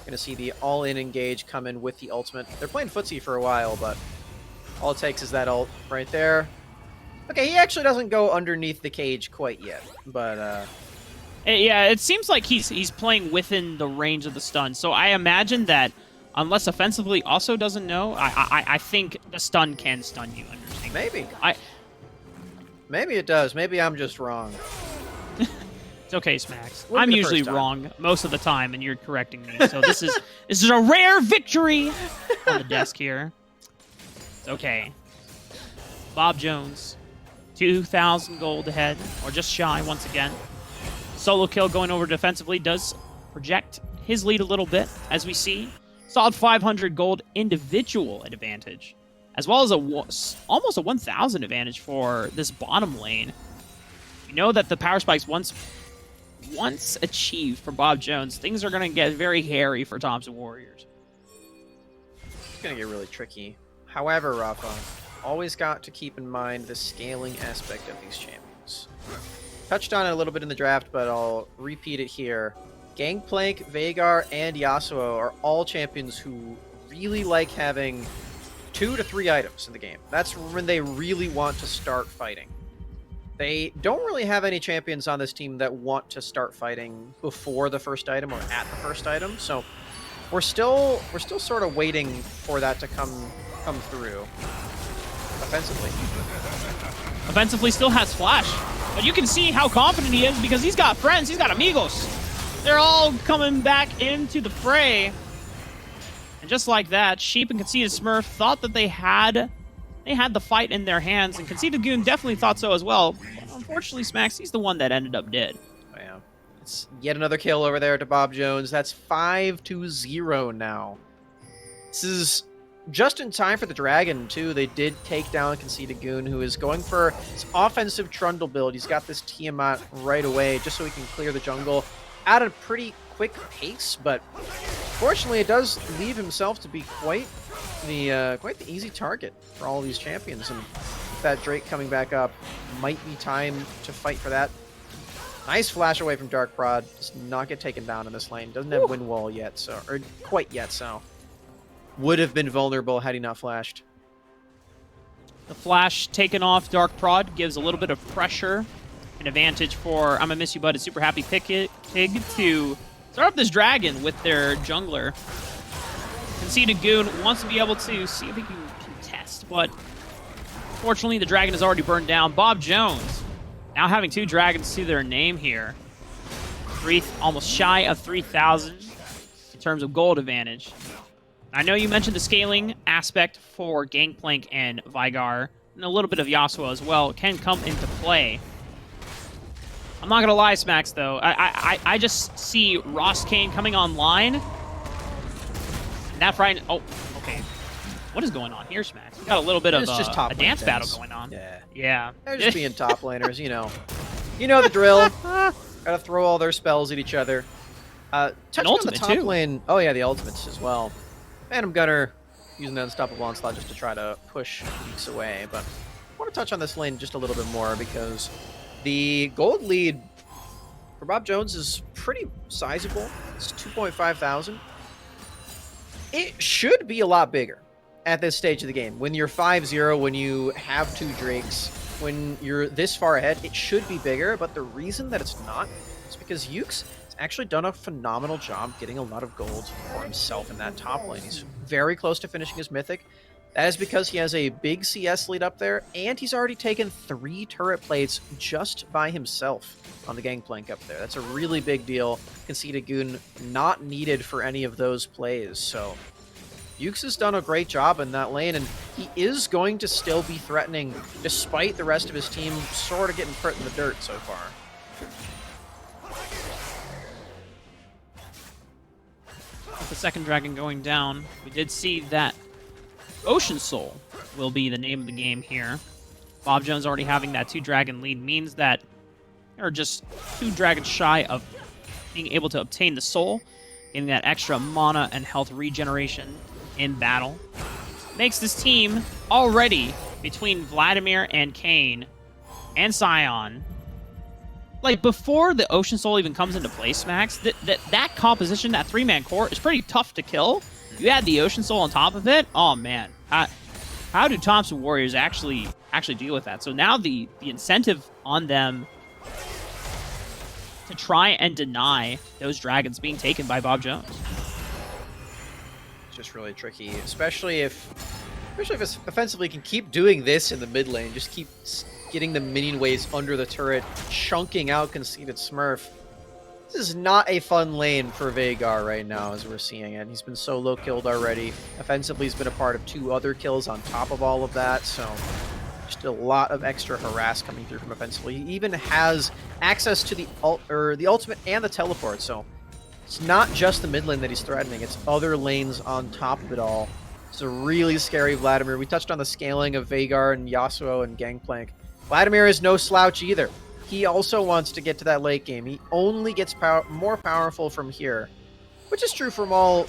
Gonna see the all-in engage come in with the ultimate. They're playing footsie for a while, but all it takes is that ult right there. Okay, he actually doesn't go underneath the cage quite yet, but yeah, it seems like he's playing within the range of the stun. So I imagine that unless offensively also doesn't know, I think the stun can stun you. Maybe. Maybe it does. Maybe I'm just wrong. It's okay, Smacks. Wouldn't I'm be the usually first time. wrong most of the time, and you're correcting me. So this is a rare victory on the desk here. It's okay. Bob Jones, 2,000 gold ahead, or just shy once again. Solo kill going over defensively does project his lead a little bit, as we see. Solid 500 gold individual advantage, as well as almost a 1,000 advantage for this bottom lane. You know that the power spikes once achieved for Bob Jones, things are going to get very hairy for Thompson Warriors. It's going to get really tricky. However, Rafa, always got to keep in mind the scaling aspect of these champions. Touched on it a little bit in the draft, but I'll repeat it here. Gangplank, Veigar, and Yasuo are all champions who really like having 2 to 3 items in the game. That's when they really want to start fighting. They don't really have any champions on this team that want to start fighting before the first item or at the first item, so we're still sort of waiting for that to come through. Offensively. Offensively still has flash, but you can see how confident he is because he's got friends, he's got amigos. They're all coming back into the fray. And just like that, Sheep and Conceited Smurf thought that they had the fight in their hands, and Conceited Goon definitely thought so as well. But unfortunately, Smacks, he's the one that ended up dead. Oh, yeah. It's yet another kill over there to Bob Jones. That's 5-0 now. This is just in time for the Dragon, too. They did take down Conceited Goon, who is going for his offensive Trundle build. He's got this Tiamat right away, just so he can clear the jungle at a pretty quick pace, but fortunately it does leave himself to be quite the easy target for all of these champions, and with that Drake coming back up, might be time to fight for that. Nice flash away from Dark Prod, does not get taken down in this lane, doesn't have wind wall yet, so, or quite yet, so would have been vulnerable had he not flashed. The flash taken off Dark Prod gives a little bit of pressure. An advantage for I'ma Miss You Bud. Super Happy Pig to start up this Dragon with their jungler. Conceited Goon wants to be able to see if he can contest, but fortunately the Dragon is already burned down. Bob Jones now having 2 Dragons to their name here. Almost shy of 3,000 in terms of gold advantage. I know you mentioned the scaling aspect for Gangplank and Veigar, and a little bit of Yasuo as well can come into play. I'm not gonna lie, Smacks, though. I just see Ross Kayn coming online. And that frightened. Oh, okay. What is going on here, Smacks? We got a little bit of just top a dance lane battle things. going on. Yeah. Yeah. They're just being top laners, you know. You know the drill. Gotta throw all their spells at each other. Touching on the ultimate, top too. lane. Oh yeah, the ultimates as well. Phantom Gunner using the Unstoppable Onslaught just to try to push Yuke's away. But I want to touch on this lane just a little bit more because the gold lead for Bob Jones is pretty sizable. It's 2.5 thousand. It should be a lot bigger at this stage of the game. When you're 5-0, when you have 2 Drakes, when you're this far ahead, it should be bigger. But the reason that it's not is because Yuke's has actually done a phenomenal job getting a lot of gold for himself in that top lane. He's very close to finishing his Mythic. That is because he has a big CS lead up there, and he's already taken 3 turret plates just by himself on the Gangplank up there. That's a really big deal. Conceded Goon not needed for any of those plays, so Yuke's has done a great job in that lane, and he is going to still be threatening despite the rest of his team sort of getting put in the dirt so far. With the second dragon going down, we did see that Ocean Soul will be the name of the game here. Bob Jones already having that 2-dragon lead means that they're just 2 dragons shy of being able to obtain the soul, getting that extra mana and health regeneration in battle. Makes this team already between Vladimir and Kayn and Sion. Like, before the Ocean Soul even comes into play, Smacks, that composition, that 3-man core, is pretty tough to kill. You add the Ocean Soul on top of it, oh man. How do Thompson Warriors actually deal with that? So now the incentive on them to try and deny those dragons being taken by Bob Jones. It's just really tricky, especially if offensively can keep doing this in the mid lane, just keep getting the minion waves under the turret, chunking out Conceited Smurf. This is not a fun lane for Veigar right now, as we're seeing it. He's been solo killed already. Offensively, he's been a part of 2 other kills on top of all of that, so just a lot of extra harass coming through from offensively. He even has access to the ultimate and the teleport, so it's not just the mid lane that he's threatening, it's other lanes on top of it all. It's a really scary Vladimir. We touched on the scaling of Veigar and Yasuo and Gangplank. Vladimir is no slouch either. He also wants to get to that late game. He only gets more powerful from here, which is true from all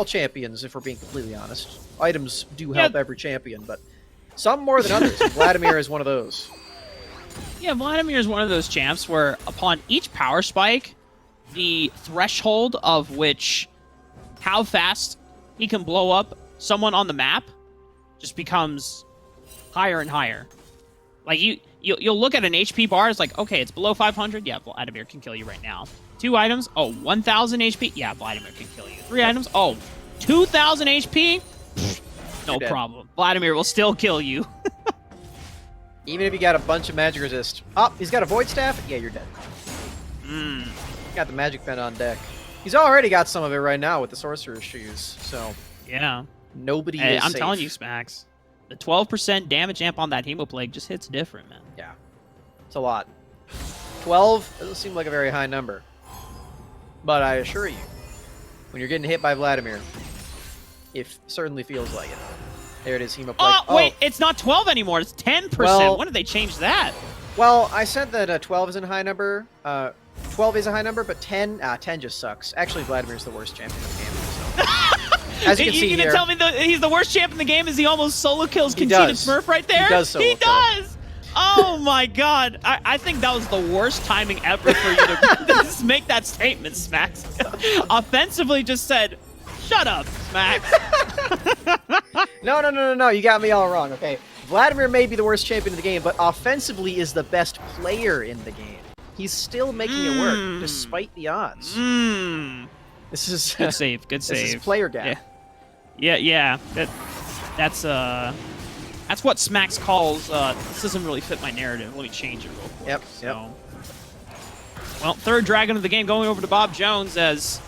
champions, if we're being completely honest. Items do help every champion, but some more than others. Vladimir is one of those. Yeah, Vladimir is one of those champs where upon each power spike, the threshold of which how fast he can blow up someone on the map just becomes higher and higher. Like, you'll look at an HP bar, it's like, okay, it's below 500, yeah, Vladimir can kill you right now. 2 items, oh, 1,000 HP, yeah, Vladimir can kill you. 3 items, oh, 2,000 HP, no problem. Vladimir will still kill you. Even if you got a bunch of magic resist. Oh, he's got a void staff? Yeah, you're dead. Got the magic pen on deck. He's already got some of it right now with the sorcerer's shoes, so Yeah. nobody Hey, is I'm safe. telling you, Smacks, the 12% damage amp on that Hemoplague just hits different, man. Yeah, it's a lot. 12 doesn't seem like a very high number. But I assure you, when you're getting hit by Vladimir, it certainly feels like it. There it is, Hemoplague. Oh, wait, it's not 12 anymore, it's 10%. Well, when did they change that? Well, I said that 12 isn't a high number. 12 is a high number, but 10 just sucks. Actually, Vladimir's the worst champion in the game. So. As you can see You're here, gonna tell me that he's the worst champ in the game? Is he almost solo kills Conceited does. Smurf right there? He does solo kill. does! Oh my god. I think that was the worst timing ever for you to just make that statement, Smacks. Offensively just said, shut up, Smacks. No. You got me all wrong, okay? Vladimir may be the worst champion in the game, but offensively is the best player in the game. He's still making it work, despite the odds. This is Good save, good save. This is player gap. Yeah. That's what Smacks calls, this doesn't really fit my narrative. Let me change it real quick. Yep. Well, 3rd dragon of the game going over to Bob Jones as,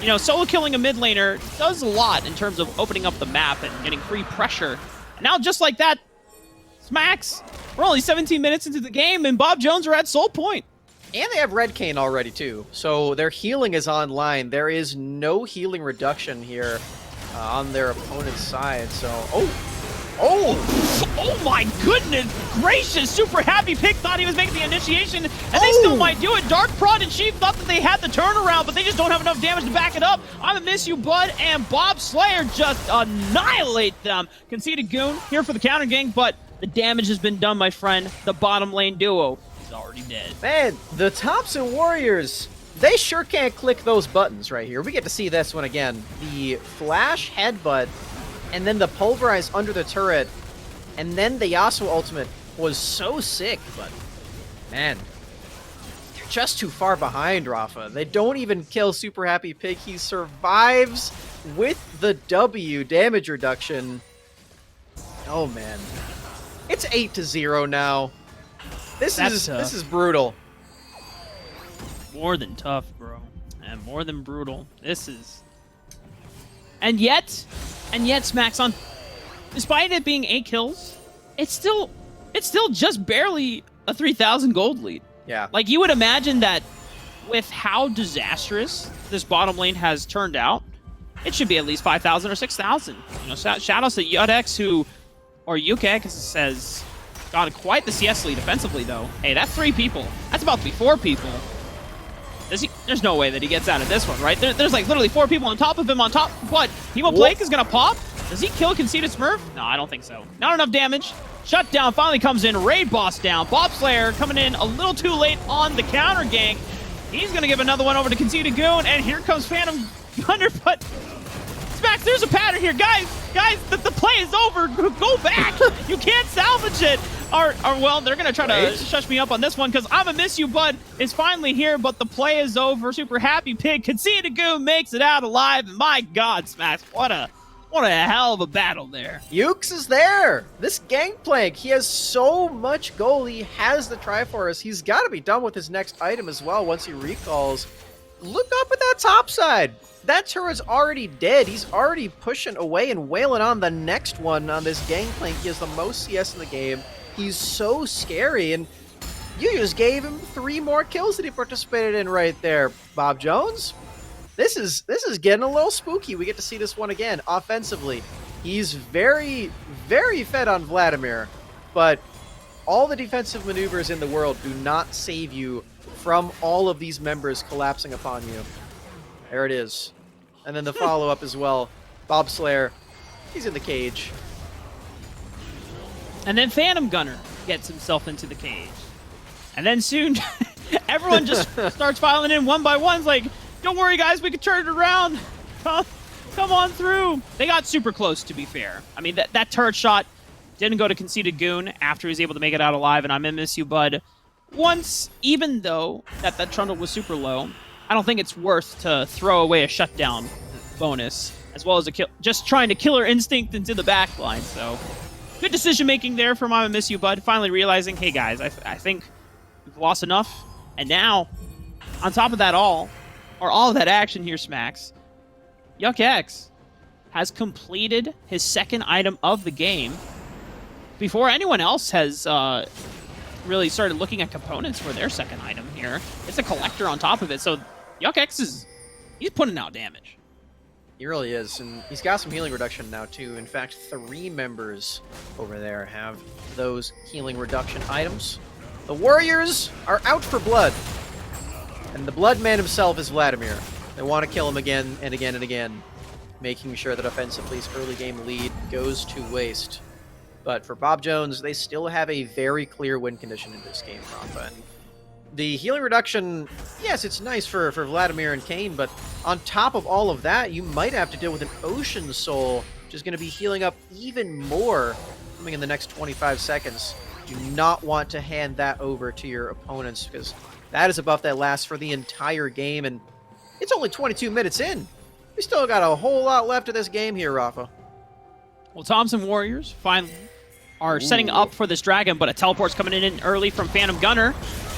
you know, solo killing a mid laner does a lot in terms of opening up the map and getting free pressure. And now, just like that, Smacks, we're only 17 minutes into the game, and Bob Jones are at soul point. And they have Red Cane already, too. So their healing is online. There is no healing reduction here on their opponent's side. So, oh! Oh my goodness gracious, Super Happy Pig thought he was making the initiation, and they still might do it. Dark Prod and Chief thought that they had the turnaround, but they just don't have enough damage to back it up. I'ma miss you, Bud, and Bob Slayer just annihilate them. Conceded Goon here for the counter gang, but the damage has been done, my friend. The bottom lane duo is already dead. Man, the Thompson Warriors, they sure can't click those buttons right here. We get to see this one again. The flash headbutt, and then the pulverize under the turret, and then the Yasuo ultimate was so sick, but man, they're just too far behind, Rafa. They don't even kill Super Happy Pig. He survives with the W damage reduction. Oh man. It's 8-0 now. This is brutal. More than tough, bro. And more than brutal. This is... And yet, Smacks, on, despite it being 8 kills, it's still just barely a 3,000 gold lead. Yeah. Like, you would imagine that with how disastrous this bottom lane has turned out, it should be at least 5,000 or 6,000. You know, shout outs to Yudex, or UK, because it says, got quite the CS lead defensively, though. Hey, that's 3 people. That's about to be 4 people. There's no way that he gets out of this one, right? There's like literally 4 people on top of him on top. What? Teemo Blake is going to pop? Does he kill Conceited Smurf? No, I don't think so. Not enough damage. Shutdown finally comes in. Raid boss down. Bob Slayer coming in a little too late on the counter gank. He's going to give another one over to Conceited Goon, and here comes Phantom Gunner, but... Smacks, there's a pattern here. Guys, the play is over. Go back. You can't salvage it. Well, they're going to try to shush me up on this one because I'ma miss you, Bud is finally here, but the play is over. Super Happy Pig, Conceited Goon makes it out alive. And my God, Smacks, what a hell of a battle there. Ukes is there. This Gangplank, he has so much gold. He has the Triforce. He's got to be done with his next item as well once he recalls. Look up at that top side. That turret's already dead. He's already pushing away and wailing on the next one on this Gangplank. He has the most CS in the game. He's so scary, and you just gave him 3 more kills that he participated in right there, Bob Jones. This is getting a little spooky. We get to see this one again offensively. He's very, very fed on Vladimir, but all the defensive maneuvers in the world do not save you from all of these members collapsing upon you. There it is. And then the follow-up as well. Bob Slayer, he's in the cage. And then Phantom Gunner gets himself into the cage. And then soon, everyone just starts filing in one by one. It's like, don't worry, guys, we can turn it around. Come on through. They got super close, to be fair. I mean, that turret shot didn't go to Conceited Goon after he was able to make it out alive, and I'm in miss you, Bud. Once, even though that trundle was super low, I don't think it's worth to throw away a shutdown bonus, as well as just trying to killer instinct into the back line. So, good decision-making there from I'ma miss you, Bud. Finally realizing, hey, guys, I think we've lost enough. And now, on top of that all of that action here, Smacks, YuckX has completed his second item of the game before anyone else has really started looking at components for their second item here. It's a collector on top of it, so YuckX he's putting out damage. He really is, and he's got some healing reduction now too. In fact, 3 members over there have those healing reduction items. The Warriors are out for blood, and the blood man himself is Vladimir. They want to kill him again and again and again, making sure that offensively his early game lead goes to waste. But for Bob Jones, they still have a very clear win condition in this game, Rafa. And the healing reduction, yes, it's nice for Vladimir and Kane, but on top of all of that, you might have to deal with an Ocean Soul, which is going to be healing up even more coming in the next 25 seconds. Do not want to hand that over to your opponents, because that is a buff that lasts for the entire game, and it's only 22 minutes in. We still got a whole lot left of this game here, Rafa. Well, Thompson Warriors finally are setting up for this dragon, but a teleport's coming in early from Phantom Gunner.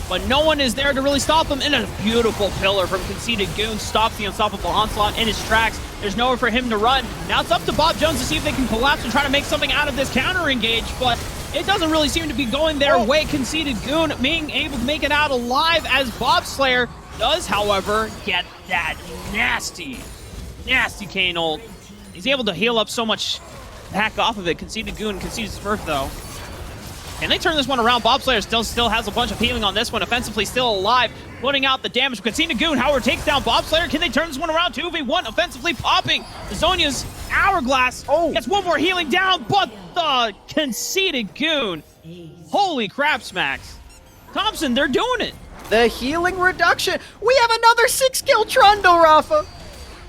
But no one is there to really stop him. And a beautiful pillar from Conceited Goon stops the unstoppable onslaught in his tracks. There's nowhere for him to run. Now it's up to Bob Jones to see if they can collapse and try to make something out of this counter engage, but it doesn't really seem to be going their way. Conceited Goon being able to make it out alive as Bob Slayer does, however, get that nasty Kane ult. He's able to heal up so much back off of it. Conceited Goon, Conceited Smurf, though. Can they turn this one around? Bobslayer still has a bunch of healing on this one. Offensively still alive, putting out the damage. We can see Nagoon. Howard takes down Bobslayer. Can they turn this one around? 2v1 offensively popping. Zonia's Hourglass gets one more healing down, but the conceded Goon. Holy crap, Smacks. Thompson, they're doing it. The healing reduction. We have another 6-kill Trundle, Rafa.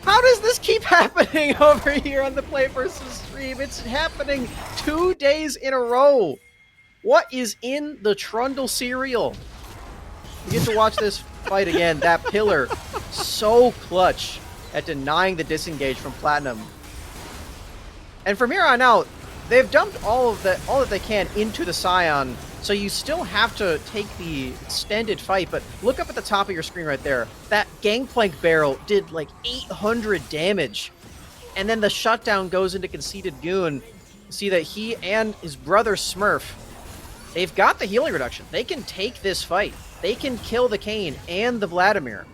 How does this keep happening over here on the PlayVS stream? It's happening 2 days in a row. What is in the Trundle cereal? You get to watch this fight again. That pillar, so clutch at denying the disengage from Platinum. And from here on out, they've dumped all that they can into the Scion, so you still have to take the extended fight. But look up at the top of your screen right there. That Gangplank barrel did like 800 damage. And then the shutdown goes into Conceited Goon. See that he and his brother Smurf, they've got the healing reduction. They can take this fight. They can kill the Kane and the Vladimir.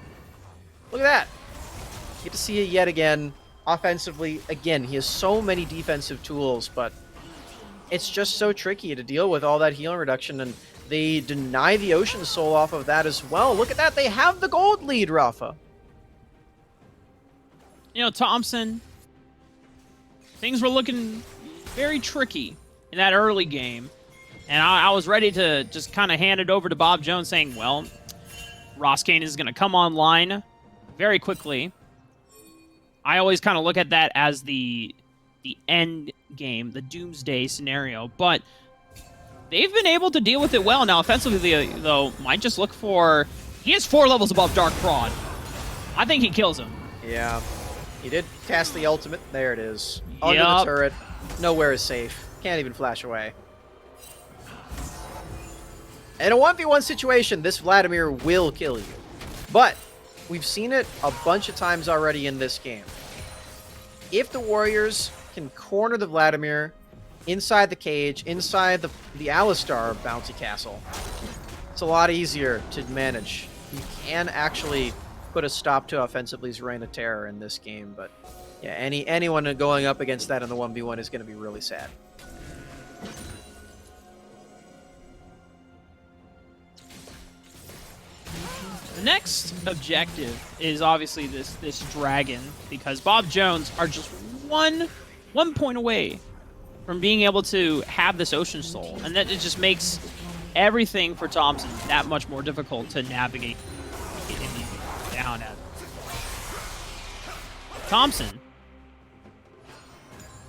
Look at that. You get to see it yet again. Offensively, again, he has so many defensive tools, but it's just so tricky to deal with all that healing reduction, and they deny the Ocean Soul off of that as well. Look at that. They have the gold lead, Rafa. You know, Thompson, things were looking very tricky in that early game. And I was ready to just kind of hand it over to Bob Jones saying, well, Ross Kane is going to come online very quickly. I always kind of look at that as the end game, the doomsday scenario. But they've been able to deal with it well. Now, offensively, though, might just look for... He is 4 levels above Dark Prod. I think he kills him. Yeah. He did cast the ultimate. There it is. Under the turret. Nowhere is safe. Can't even flash away. In a 1v1 situation, this Vladimir will kill you. But we've seen it a bunch of times already in this game. If the Warriors can corner the Vladimir inside the cage, inside the Alistar bouncy castle, it's a lot easier to manage. You can actually put a stop to Offensively's Reign of Terror in this game, but yeah, anyone going up against that in the 1v1 is going to be really sad. The next objective is obviously this dragon, because Bob Jones are just one point away from being able to have this Ocean Soul, and that it just makes everything for Thompson that much more difficult to navigate down at. Thompson,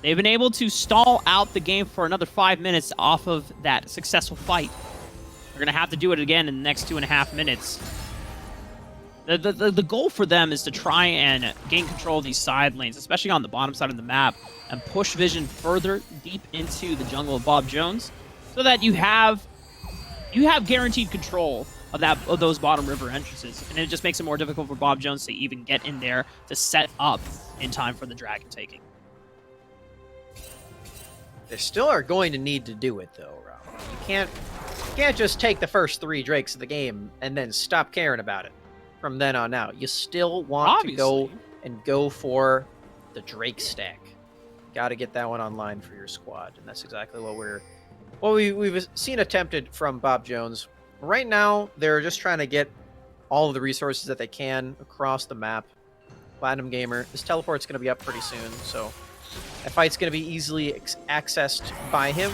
they've been able to stall out the game for another 5 minutes off of that successful fight. They're going to have to do it again in the next 2.5 minutes. The goal for them is to try and gain control of these side lanes, especially on the bottom side of the map, and push Vision further deep into the jungle of Bob Jones, so that you have guaranteed control of those bottom river entrances, and it just makes it more difficult for Bob Jones to even get in there to set up in time for the dragon taking. They still are going to need to do it, though, Rob. You can't just take the first 3 Drakes of the game and then stop caring about it from then on out. You still want to go for the Drake stack. Got to get that one online for your squad, and that's exactly what we've seen attempted from Bob Jones. Right now, they're just trying to get all of the resources that they can across the map. Platinum Gamer, his teleport's going to be up pretty soon, so that fight's going to be easily accessed by him.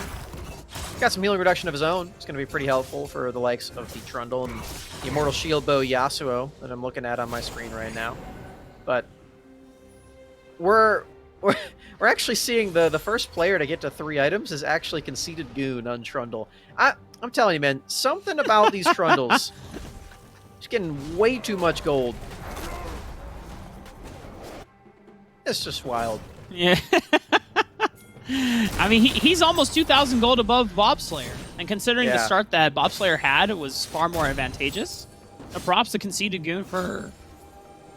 He's got some healing reduction of his own. It's going to be pretty helpful for the likes of the Trundle and the Immortal Shield Bow Yasuo that I'm looking at on my screen right now. But we're actually seeing the first player to get to 3 items is actually Conceited Goon on Trundle. I'm telling you, man, something about these Trundles. Just getting way too much gold. It's just wild. Yeah. I mean, he's almost 2,000 gold above Bobslayer. And considering the start that Bobslayer had was far more advantageous, props to Conceited Goon for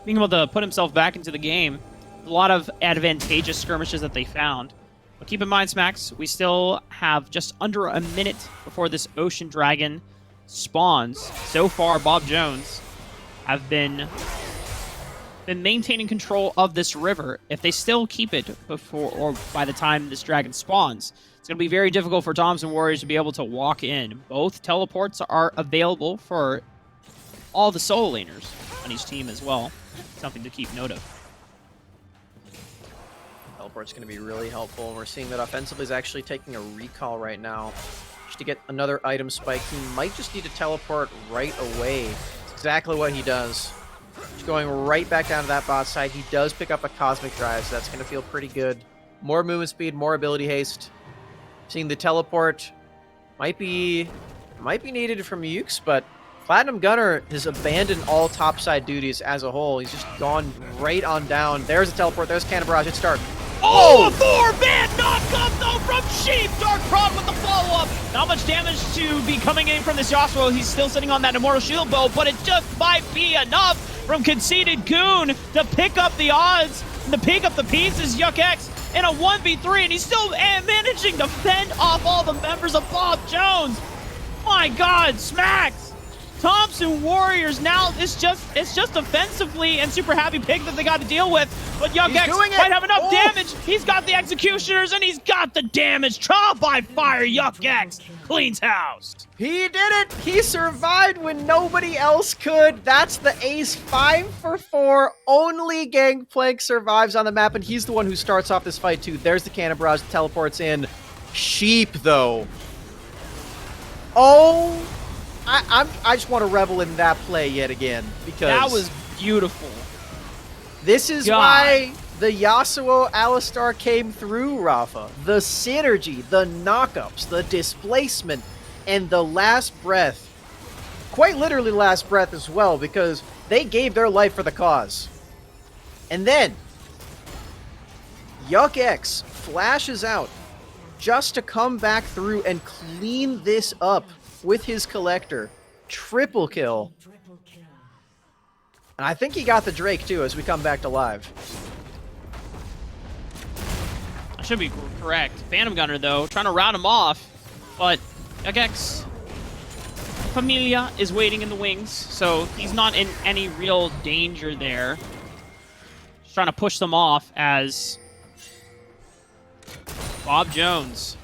being able to put himself back into the game. A lot of advantageous skirmishes that they found. But keep in mind, Smacks, we still have just under a minute before this Ocean Dragon spawns. So far, Bob Jones have been been maintaining control of this river. If they still keep it before or by the time this dragon spawns, it's going to be very difficult for Thompson Warriors to be able to walk in. Both teleports are available for all the solo laners on each team as well. Something to keep note of. Teleport's going to be really helpful. We're seeing that offensively is actually taking a recall right now. Just to get another item spike, he might just need to teleport right away. That's exactly what he does. Just going right back down to that bot side. He does pick up a Cosmic Drive, so that's going to feel pretty good. More movement speed, more ability haste. Seeing the teleport might be needed from Ukes, but Platinum Gunner has abandoned all topside duties as a whole. He's just gone right on down. There's a teleport. There's Cannon Barrage. It's Dark. Oh, a 4-man knock-up, though, from Sheep! Dark Prod with the follow-up. Not much damage to be coming in from this Yasuo. He's still sitting on that Immortal Shield bow, but it just might be enough from Conceited Goon to pick up the odds, to pick up the pieces. YuckX in a 1v3, and he's still managing to fend off all the members of Bob Jones. My God, smacks! Thompson Warriors now, it's just offensively and super happy pick that they got to deal with, but YuckX might have enough damage. He's got the executioners and he's got the damage. Trial by fire, YuckX cleans house. He did it! He survived when nobody else could. That's the ace. 5 for 4. Only Gangplank survives on the map, and he's the one who starts off this fight too. There's the Cannon Barrage, teleports in. Sheep, though. Oh, I just want to revel in that play yet again, because that was beautiful. This is why the Yasuo Alistar came through, Rafa. The synergy, the knockups, the displacement, and the last breath. Quite literally last breath as well, because they gave their life for the cause. And then YuckX flashes out just to come back through and clean this up with his collector. Triple kill. And I think he got the Drake too as we come back to live. I should be correct. Phantom Gunner though, trying to rout him off, but YuckX Familia is waiting in the wings, so he's not in any real danger there. Just trying to push them off as Bob Jones.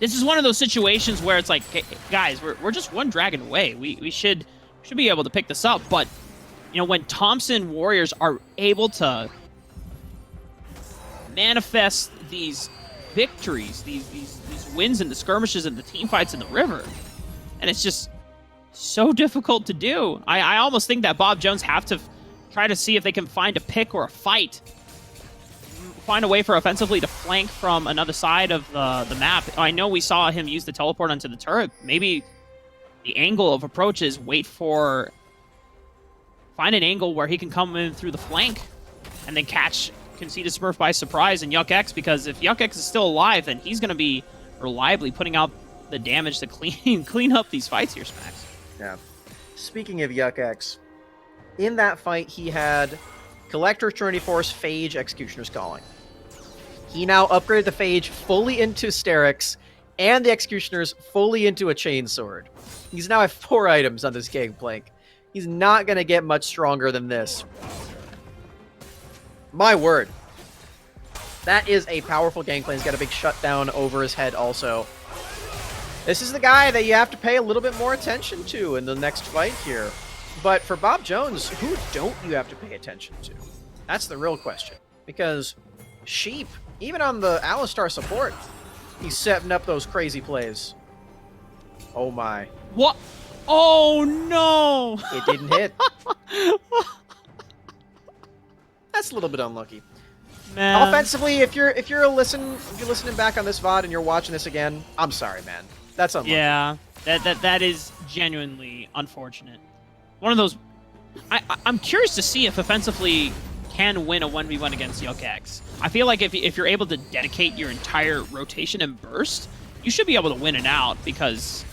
This is one of those situations where it's like, guys, we're just one dragon away. We should be able to pick this up. But you know, when Thompson Warriors are able to manifest these victories, these wins in the skirmishes and the team fights in the river, and it's just so difficult to do. I almost think that Bob Jones have to try to see if they can find a pick or a fight. Find a way for offensively to flank from another side of the map. I know we saw him use the teleport onto the turret. Maybe the angle of approach is find an angle where he can come in through the flank and then catch Conceited Smurf by surprise and YuckX, because if YuckX is still alive, then he's going to be reliably putting out the damage to clean up these fights here, Smacks. Yeah. Speaking of YuckX, in that fight he had Collector, Trinity Force, Phage, Executioner's Calling. He now upgraded the Phage fully into Sterix, and the Executioner's fully into a Chainsword. He's now at 4 items on this Gangplank. He's not going to get much stronger than this. My word. That is a powerful Gangplank. He's got a big shutdown over his head also. This is the guy that you have to pay a little bit more attention to in the next fight here. But for Bob Jones, who don't you have to pay attention to? That's the real question. Because Sheep, even on the Alistar support, he's setting up those crazy plays. Oh my. What? Oh no! It didn't hit. That's a little bit unlucky. Man. Offensively, if you're listening back on this VOD and you're watching this again, I'm sorry, man. That's unlucky. Yeah, that is genuinely unfortunate. One of those. I'm curious to see if offensively can win a 1v1 against YuckX. I feel like if you're able to dedicate your entire rotation and burst, you should be able to win it out, because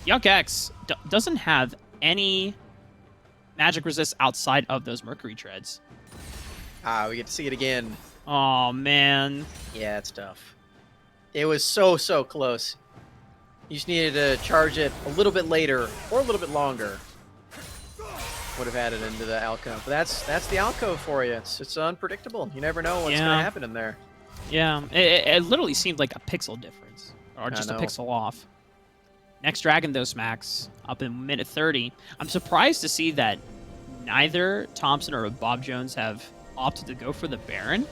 YuckX doesn't have any magic resist outside of those Mercury Treads. We get to see it again. Oh man. Yeah, it's tough. It was so close. You just needed to charge it a little bit later or a little bit longer. would have added into the alcove. But that's the alcove for you. It's unpredictable. You never know what's gonna happen in there. Yeah, it literally seemed like a pixel difference, or just a pixel off. Next dragon, though, smacks up in minute 30. I'm surprised to see that neither Thompson or Bob Jones have opted to go for the Baron.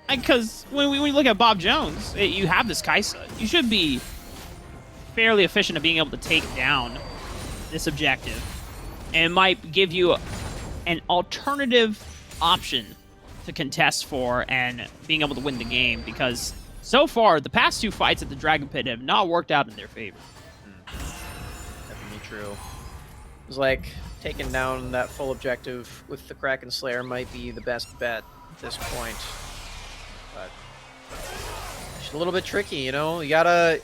Because when we look at Bob Jones, you have this Kaisa. You should be fairly efficient at being able to take down this objective. And it might give you an alternative option to contest for and being able to win the game, because so far the past 2 fights at the Dragon Pit have not worked out in their favor. Definitely true. It was like taking down that full objective with the Kraken Slayer might be the best bet at this point. But it's a little bit tricky, you know? You gotta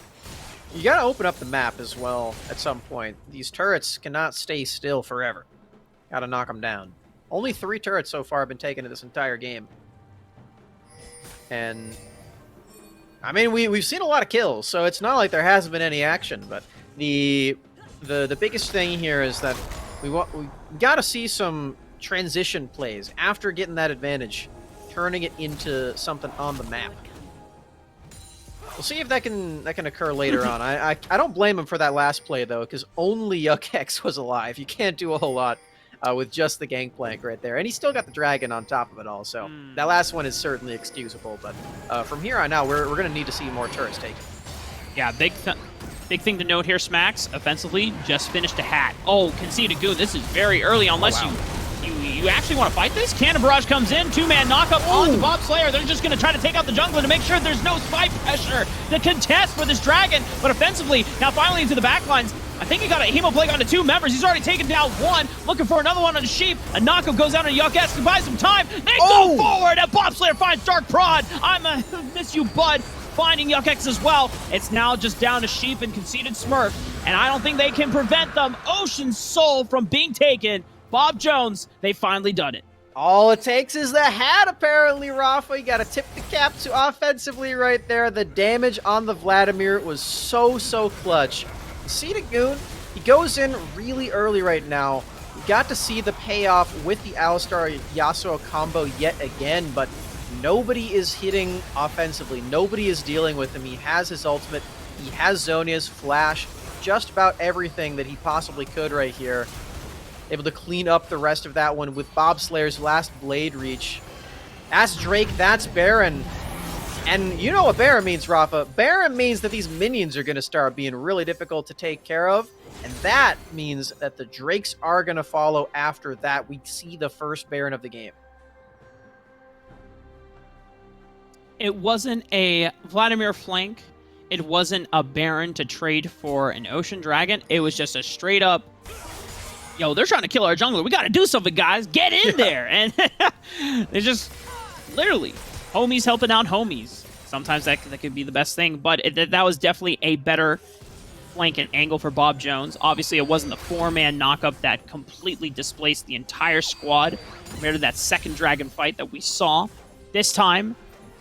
open up the map as well at some point. These turrets cannot stay still forever. Gotta knock them down. Only 3 turrets so far have been taken in this entire game. And I mean, we've seen a lot of kills, so it's not like there hasn't been any action, but the biggest thing here is that we got to see some transition plays after getting that advantage, turning it into something on the map. We'll see if that can occur later on. I don't blame him for that last play though, because only Yuck was alive. You can't do a whole lot with just the Gangplank right there, and he still got the dragon on top of it all. So that last one is certainly excusable. But from here on out, we're gonna need to see more turrets taken. Yeah, big thing to note here, Smacks. Offensively, just finished a hat. Oh, conceded goon. This is very early, unless you actually want to fight this. Cannon Barrage comes in, 2-man knockup onto Bob Slayer. They're just going to try to take out the jungler to make sure there's no spy pressure to contest for this dragon. But offensively, now finally into the backlines. I think he got a Hemo Plague onto 2 members. He's already taken down 1, looking for another one on the Sheep. A knockup goes out on Yuck to buy some time. They go forward, and Bob Slayer finds Dark Prod. I'm miss you, bud. Finding Yuck as well. It's now just down to Sheep and conceded Smurf, and I don't think they can prevent them. Ocean Soul from being taken. Bob Jones, they finally done it. All it takes is the hat, apparently, Rafa. You got to tip the cap to offensively right there. The damage on the Vladimir was so clutch. See the goon? He goes in really early right now. We got to see the payoff with the Alistar Yasuo combo yet again, but nobody is hitting offensively. Nobody is dealing with him. He has his ultimate. He has Zhonya's flash. Just about everything that he possibly could right here. Able to clean up the rest of that one with Bob Slayer's last blade reach. That's Drake, that's Baron. And you know what Baron means, Rafa. Baron means that these minions are going to start being really difficult to take care of. And that means that the Drakes are going to follow after that. We see the first Baron of the game. It wasn't a Vladimir flank. It wasn't a Baron to trade for an Ocean Dragon. It was just a straight up, yo, they're trying to kill our jungler. We got to do something, guys. Get in there. And they're just literally homies helping out homies. Sometimes that could be the best thing, but that was definitely a better flank and angle for Bob Jones. Obviously, it wasn't the 4-man knockup that completely displaced the entire squad compared to that second dragon fight that we saw. This time,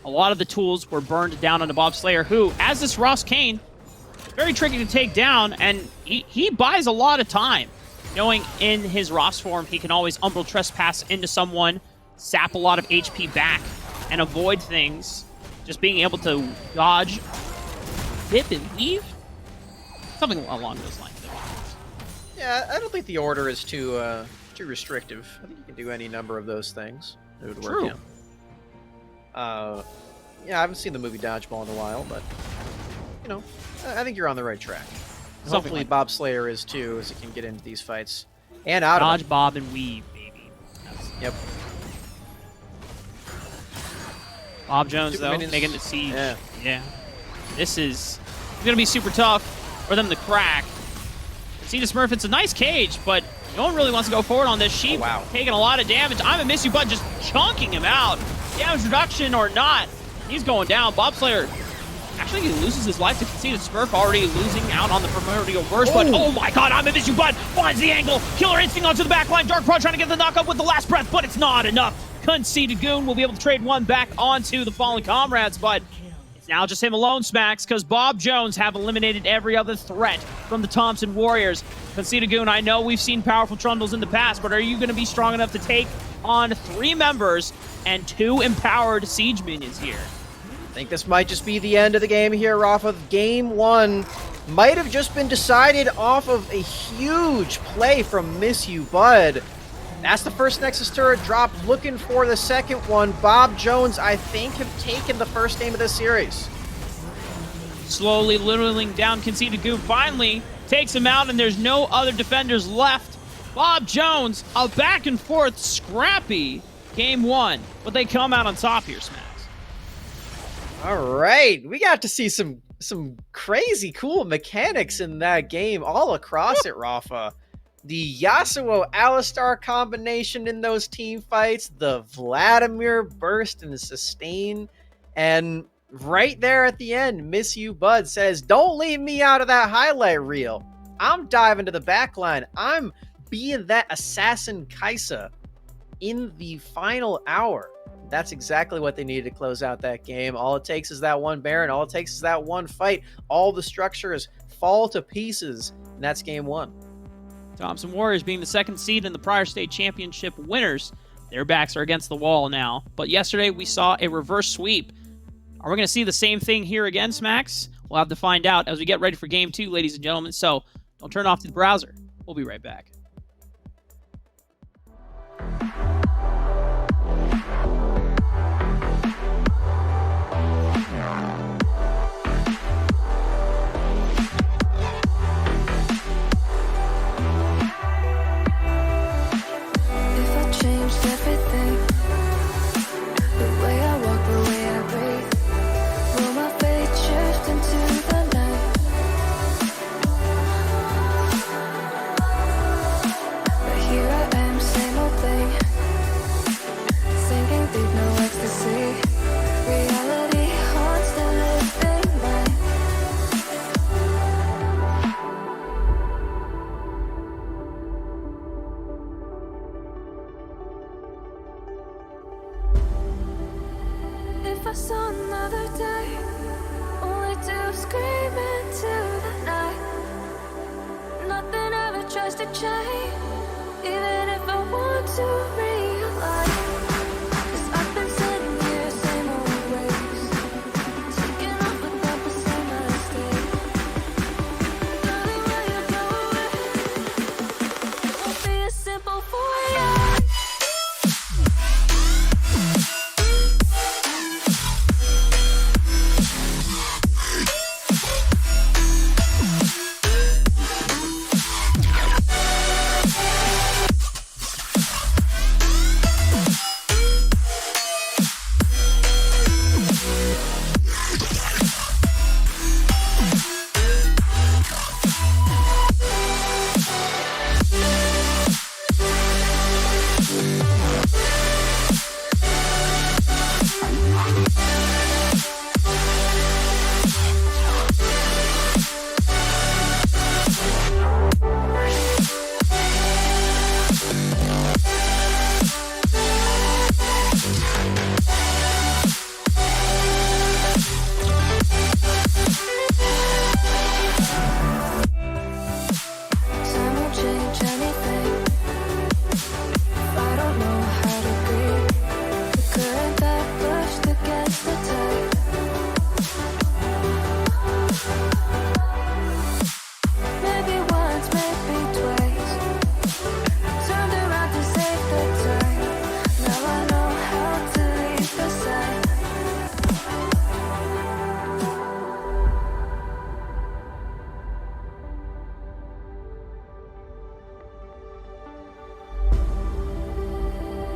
a lot of the tools were burned down onto Bob Slayer, who, as this Ross Kane, very tricky to take down, and he buys a lot of time. Knowing in his Ross form, he can always Umbral Trespass into someone, sap a lot of HP back, and avoid things. Just being able to dodge, dip, and weave? Something along those lines. Yeah, I don't think the order is too restrictive. I think you can do any number of those things. It would work. True. Yeah, I haven't seen the movie Dodgeball in a while, but, you know, I think you're on the right track. Hopefully like Bob Slayer is too, as he can get into these fights. And out Dodge, of bob, and weave, baby. Yep. Bob Jones, Super though, minions. making the siege. Yeah. This is going to be super tough for them to crack. See the Smurf, it's a nice cage, but no one really wants to go forward on this. Sheep taking a lot of damage. I'm a miss you, bud, just chunking him out. Damage reduction or not, he's going down. Bob Slayer actually he loses his life to concede. Smurf already losing out on the primordial burst, but oh my god, I'm a miss you, bud, finds the angle. Killer Instinct onto the back line. Dark Prod trying to get the knockup with the last breath, but it's not enough. Conceded Goon will be able to trade one back onto the fallen comrades, but It's now just him alone, Smacks, because Bob Jones have eliminated every other threat from the Thompson Warriors. Concita Goon, I know we've seen powerful Trundles in the past, but are you going to be strong enough to take on 3 members and 2 empowered siege minions here? I think this might just be the end of the game here, Rafa. Game 1 might have just been decided off of a huge play from Miss You Bud. That's the first Nexus turret drop. Looking for the second one. Bob Jones, I think, have taken the first game of this series. Slowly littling down Concita Goon. Finally takes him out, and there's no other defenders left. Bob Jones, a back and forth scrappy game 1, but they come out on top here, Smacks. All right, we got to see some crazy cool mechanics in that game all across it, Rafa. The Yasuo Alistar combination in those team fights, the Vladimir burst and sustain, and right there at the end, Miss You Bud says, "Don't leave me out of that highlight reel. I'm diving to the back line. I'm being that assassin Kaisa in the final hour." That's exactly what they needed to close out that game. All it takes is that one Baron. All it takes is that one fight. All the structures fall to pieces, and that's game 1. Thompson Warriors being the 2nd seed in the prior state championship winners. Their backs are against the wall now. But yesterday we saw a reverse sweep. Are we going to see the same thing here again, Smacks? We'll have to find out as we get ready for game 2, ladies and gentlemen. So don't turn off the browser. We'll be right back. If I saw another day, only to scream into the night. Nothing ever tries to change, even if I want to realize. 'Cause I've been sitting here, same old ways, taking off without the same mistake. Darling, where you going? It won't be as simple for you.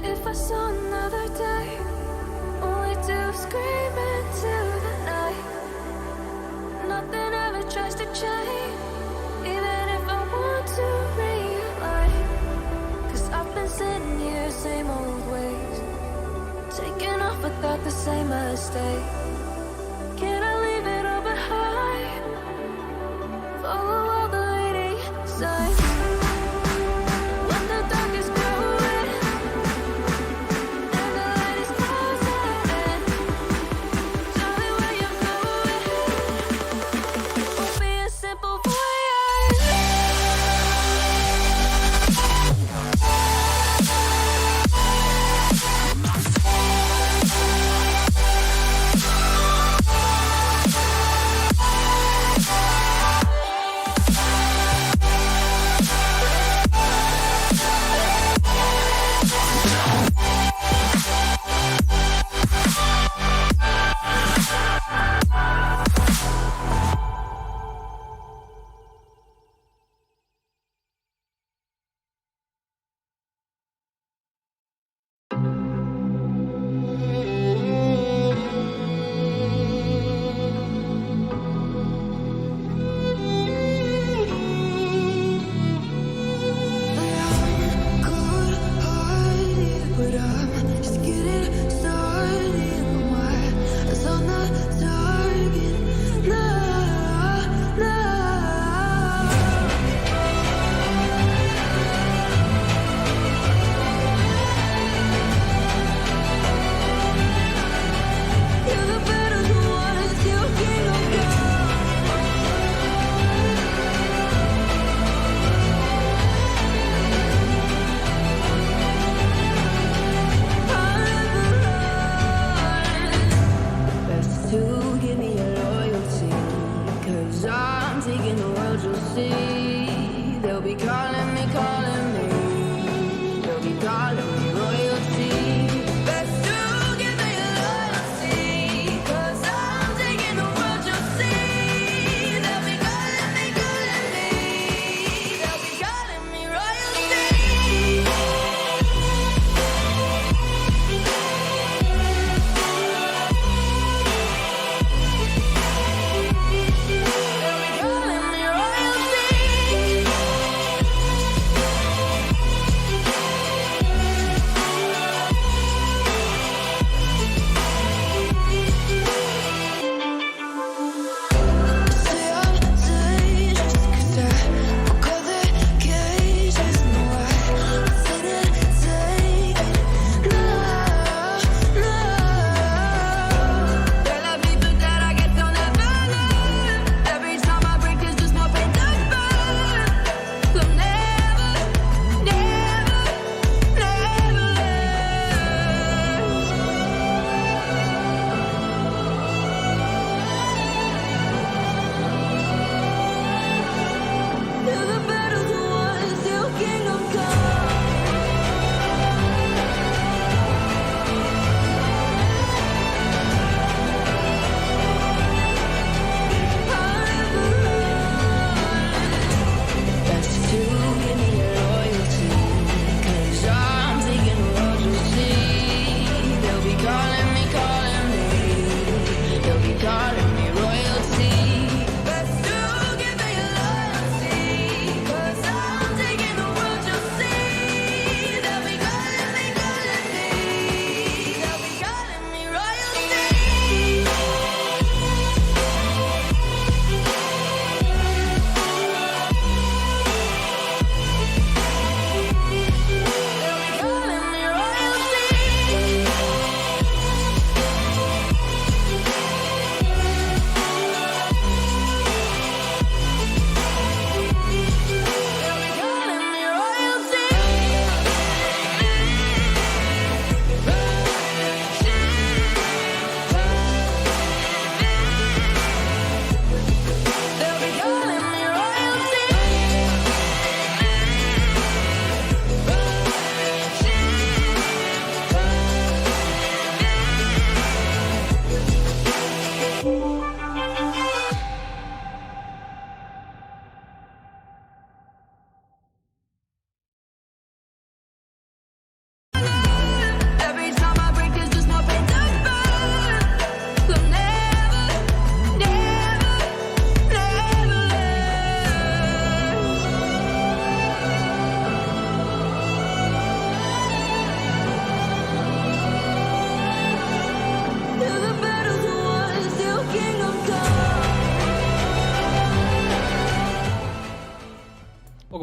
If I saw another day, only to scream into the night. Nothing ever tries to change, even if I want to realize. 'Cause I've been sitting here, same old ways, taking off without the same mistake. Can I leave it all behind? Follow all the leading signs. When the dark is growing and the light is closing in, tell me where you're going.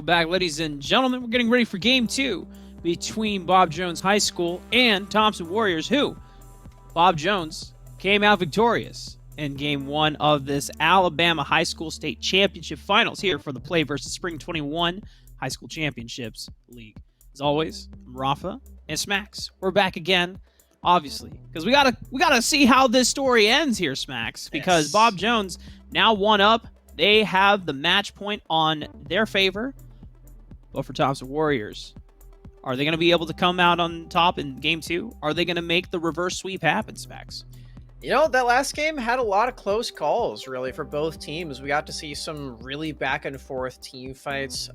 back, ladies and gentlemen. We're getting ready for Game 2 between Bob Jones High School and Thompson Warriors, who Bob Jones came out victorious in Game 1 of this Alabama High School State Championship Finals here for the PlayVS Spring 21 High School Championships League. As always, I'm Rafa and Smacks. We're back again, obviously, because we gotta see how this story ends here, Smacks, because Bob Jones now 1-up. They have the match point on their favor. But for Thompson Warriors, are they going to be able to come out on top in Game 2? Are they going to make the reverse sweep happen, Smacks? You know, that last game had a lot of close calls, really, for both teams. We got to see some really back-and-forth team fights.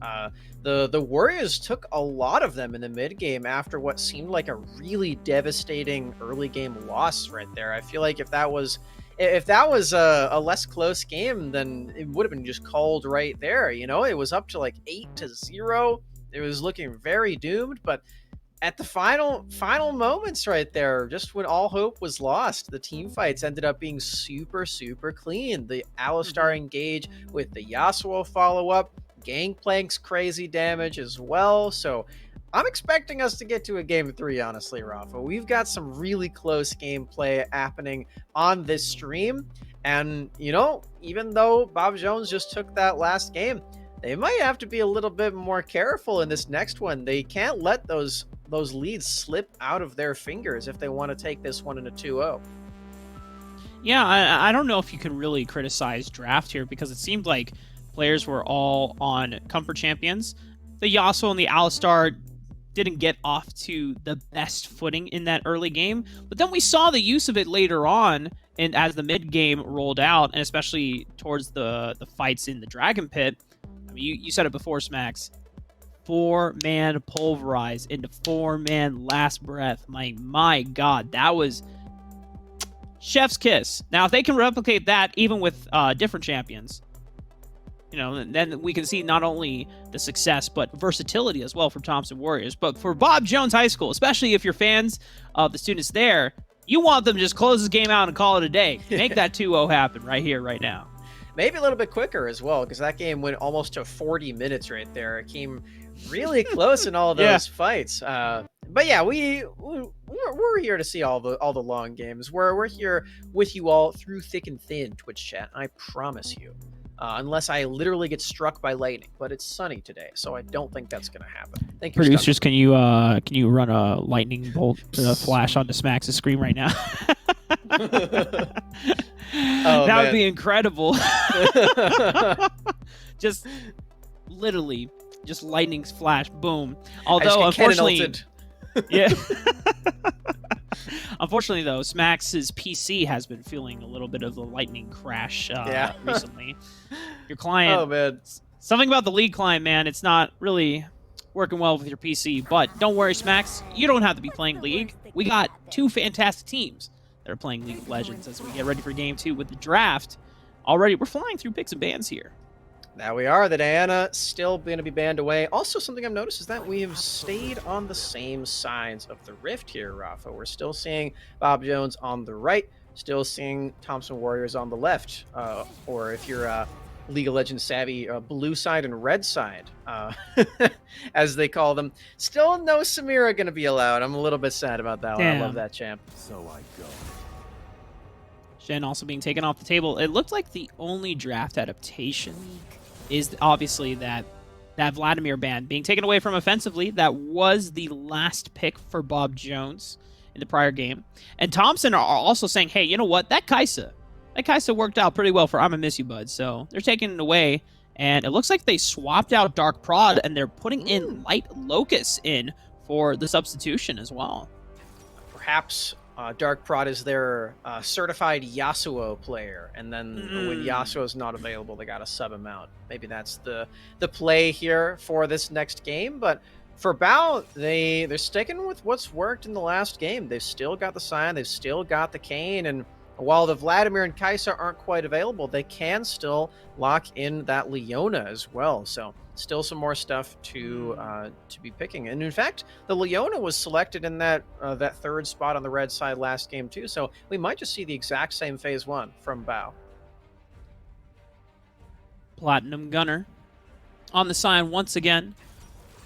The Warriors took a lot of them in the mid-game after what seemed like a really devastating early-game loss right there. I feel like if that was a less close game, then it would have been just called right there. You know, it was up to like 8-0. It was looking very doomed, but at the final moments right there, just when all hope was lost, the team fights ended up being super, super clean. The AHSAA engage with the Yasuo follow-up, Gangplank's crazy damage as well. So I'm expecting us to get to a Game 3, honestly, Rafa. We've got some really close gameplay happening on this stream. And, you know, even though Bob Jones just took that last game, they might have to be a little bit more careful in this next one. They can't let those leads slip out of their fingers if they want to take this one in a 2-0. Yeah, I don't know if you can really criticize draft here, because it seemed like players were all on comfort champions. The Yasuo and the AHSAA didn't get off to the best footing in that early game, but then we saw the use of it later on, and as the mid game rolled out, and especially towards the fights in the Dragon Pit. I mean, you said it before, Smacks. 4-man pulverize into 4-man last breath. My God, that was chef's kiss. Now, if they can replicate that even with different champions, you know, then we can see not only the success, but versatility as well for Thompson Warriors. But for Bob Jones High School, especially if you're fans of the students there, you want them to just close this game out and call it a day. Make that 2-0 happen right here, right now. Maybe a little bit quicker as well, because that game went almost to 40 minutes right there. It came really close in all those fights. But yeah, we're here to see all the long games. We're here with you all through thick and thin, Twitch chat. I promise you. Unless I literally get struck by lightning, but it's sunny today, so I don't think that's going to happen. Thank you, producers. Can you run a lightning bolt flash onto Smacks' screen right now? That would be incredible. Just literally, just lightning flash, boom. Although unfortunately, yeah. Unfortunately, though, Smacks' PC has been feeling a little bit of a lightning crash recently. Your client, oh man, something about the League client, man, it's not really working well with your PC. But don't worry, Smacks, you don't have to be playing League. We got 2 fantastic teams that are playing League of Legends as we get ready for Game 2 with the draft. Already, we're flying through picks and bans here. Now we are. The Diana still going to be banned away. Also, something I've noticed is that we have stayed on the same sides of the rift here, Rafa. We're still seeing Bob Jones on the right, still seeing Thompson Warriors on the left. Or if you're League of Legends savvy, blue side and red side, as they call them. Still no Samira going to be allowed. I'm a little bit sad about that one. I love that champ. So I go. Shen also being taken off the table. It looked like the only draft adaptation is obviously that Vladimir ban being taken away from offensively. That was the last pick for Bob Jones in the prior game. And Thompson are also saying, hey, you know what? That Kaisa worked out pretty well for I'ma Miss You, Bud. So they're taking it away. And it looks like they swapped out Dark Prod, and they're putting in Light Locust in for the substitution as well. Perhaps Dark Prod is their certified Yasuo player, and then when Yasuo is not available, they gotta sub him out. Maybe that's the play here for this next game. But for Bao, they're sticking with what's worked in the last game. They've still got the Sion, they've still got the Kayn, and while the Vladimir and Kaisa aren't quite available, they can still lock in that Leona as well. So still some more stuff to be picking. And in fact, the Leona was selected in that third spot on the red side last game too. So we might just see the exact same phase 1 from Bao. Platinum Gunner on the sign once again.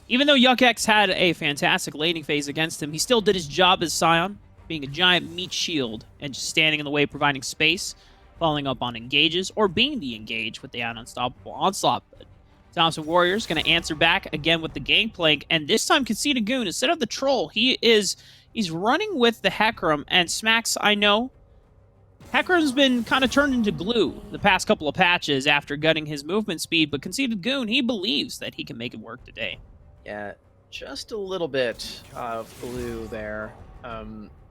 Even though YuckX had a fantastic laning phase against him, he still did his job as Scion, being a giant meat shield and just standing in the way, providing space, following up on engages, or being the engage with the unstoppable onslaught. But Thompson Warriors going to answer back again with the Gangplank, and this time Conceited Goon, instead of the Troll, he's running with the Hecarim, and Smacks, I know, Hecarim's been kind of turned into glue the past couple of patches after gutting his movement speed, but Conceited Goon, he believes that he can make it work today. Yeah, just a little bit of glue there.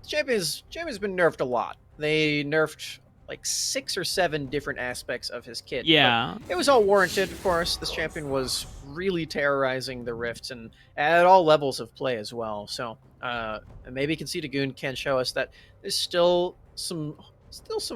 Champion's been nerfed a lot. They nerfed like 6 or 7 different aspects of his kit. Yeah. It was all warranted, of course. This champion was really terrorizing the rifts and at all levels of play as well. So maybe Conceited Goon can show us that there's still some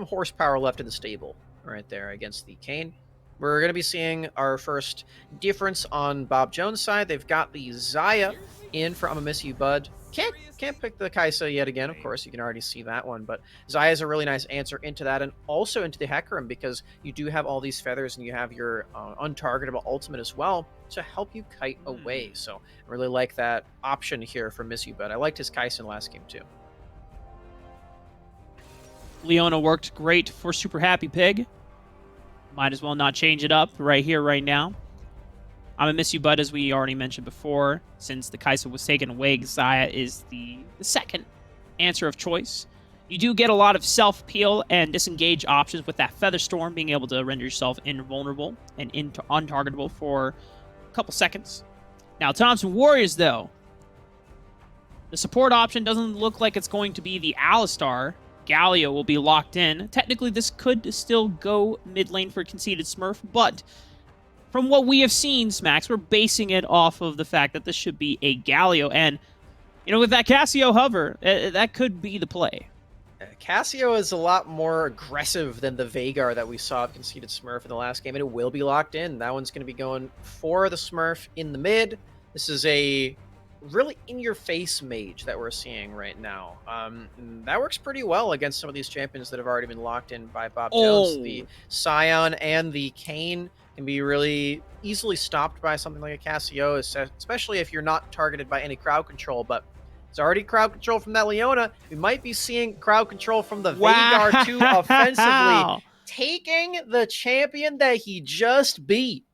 horsepower left in the stable right there against the Kayn. We're going to be seeing our first difference on Bob Jones' side. They've got the Xayah in for I'ma Miss You Bud. Can't pick the Kai'Sa yet again, of course. You can already see that one. But Xayah is a really nice answer into that and also into the Hecarim because you do have all these feathers and you have your untargetable ultimate as well to help you kite away. So I really like that option here for Miss You Bud. I liked his Kai'Sa in the last game too. Leona worked great for Super Happy Pig. Might as well not change it up right here, right now. I'm going to Miss You Bud, as we already mentioned before. Since the Kai'Sa was taken away, Xayah is the second answer of choice. You do get a lot of self-peel and disengage options with that Feather Storm, being able to render yourself invulnerable and untargetable for a couple seconds. Now, Thompson Warriors, though. The support option doesn't look like it's going to be the Alistar. Galio will be locked in. Technically, this could still go mid lane for Conceited Smurf, but from what we have seen, Smacks, we're basing it off of the fact that this should be a Galio, and, you know, with that Cassio hover, that could be the play. Cassio is a lot more aggressive than the Veigar that we saw of Conceited Smurf in the last game, and it will be locked in. That one's going to be going for the Smurf in the mid. This is a really in-your-face mage that we're seeing right now. That works pretty well against some of these champions that have already been locked in by Bob Jones. The Scion and the Kayn can be really easily stopped by something like a Cassio, especially if you're not targeted by any crowd control, but it's already crowd control from that Leona. We might be seeing crowd control from the Veigar too offensively, taking the champion that he just beat.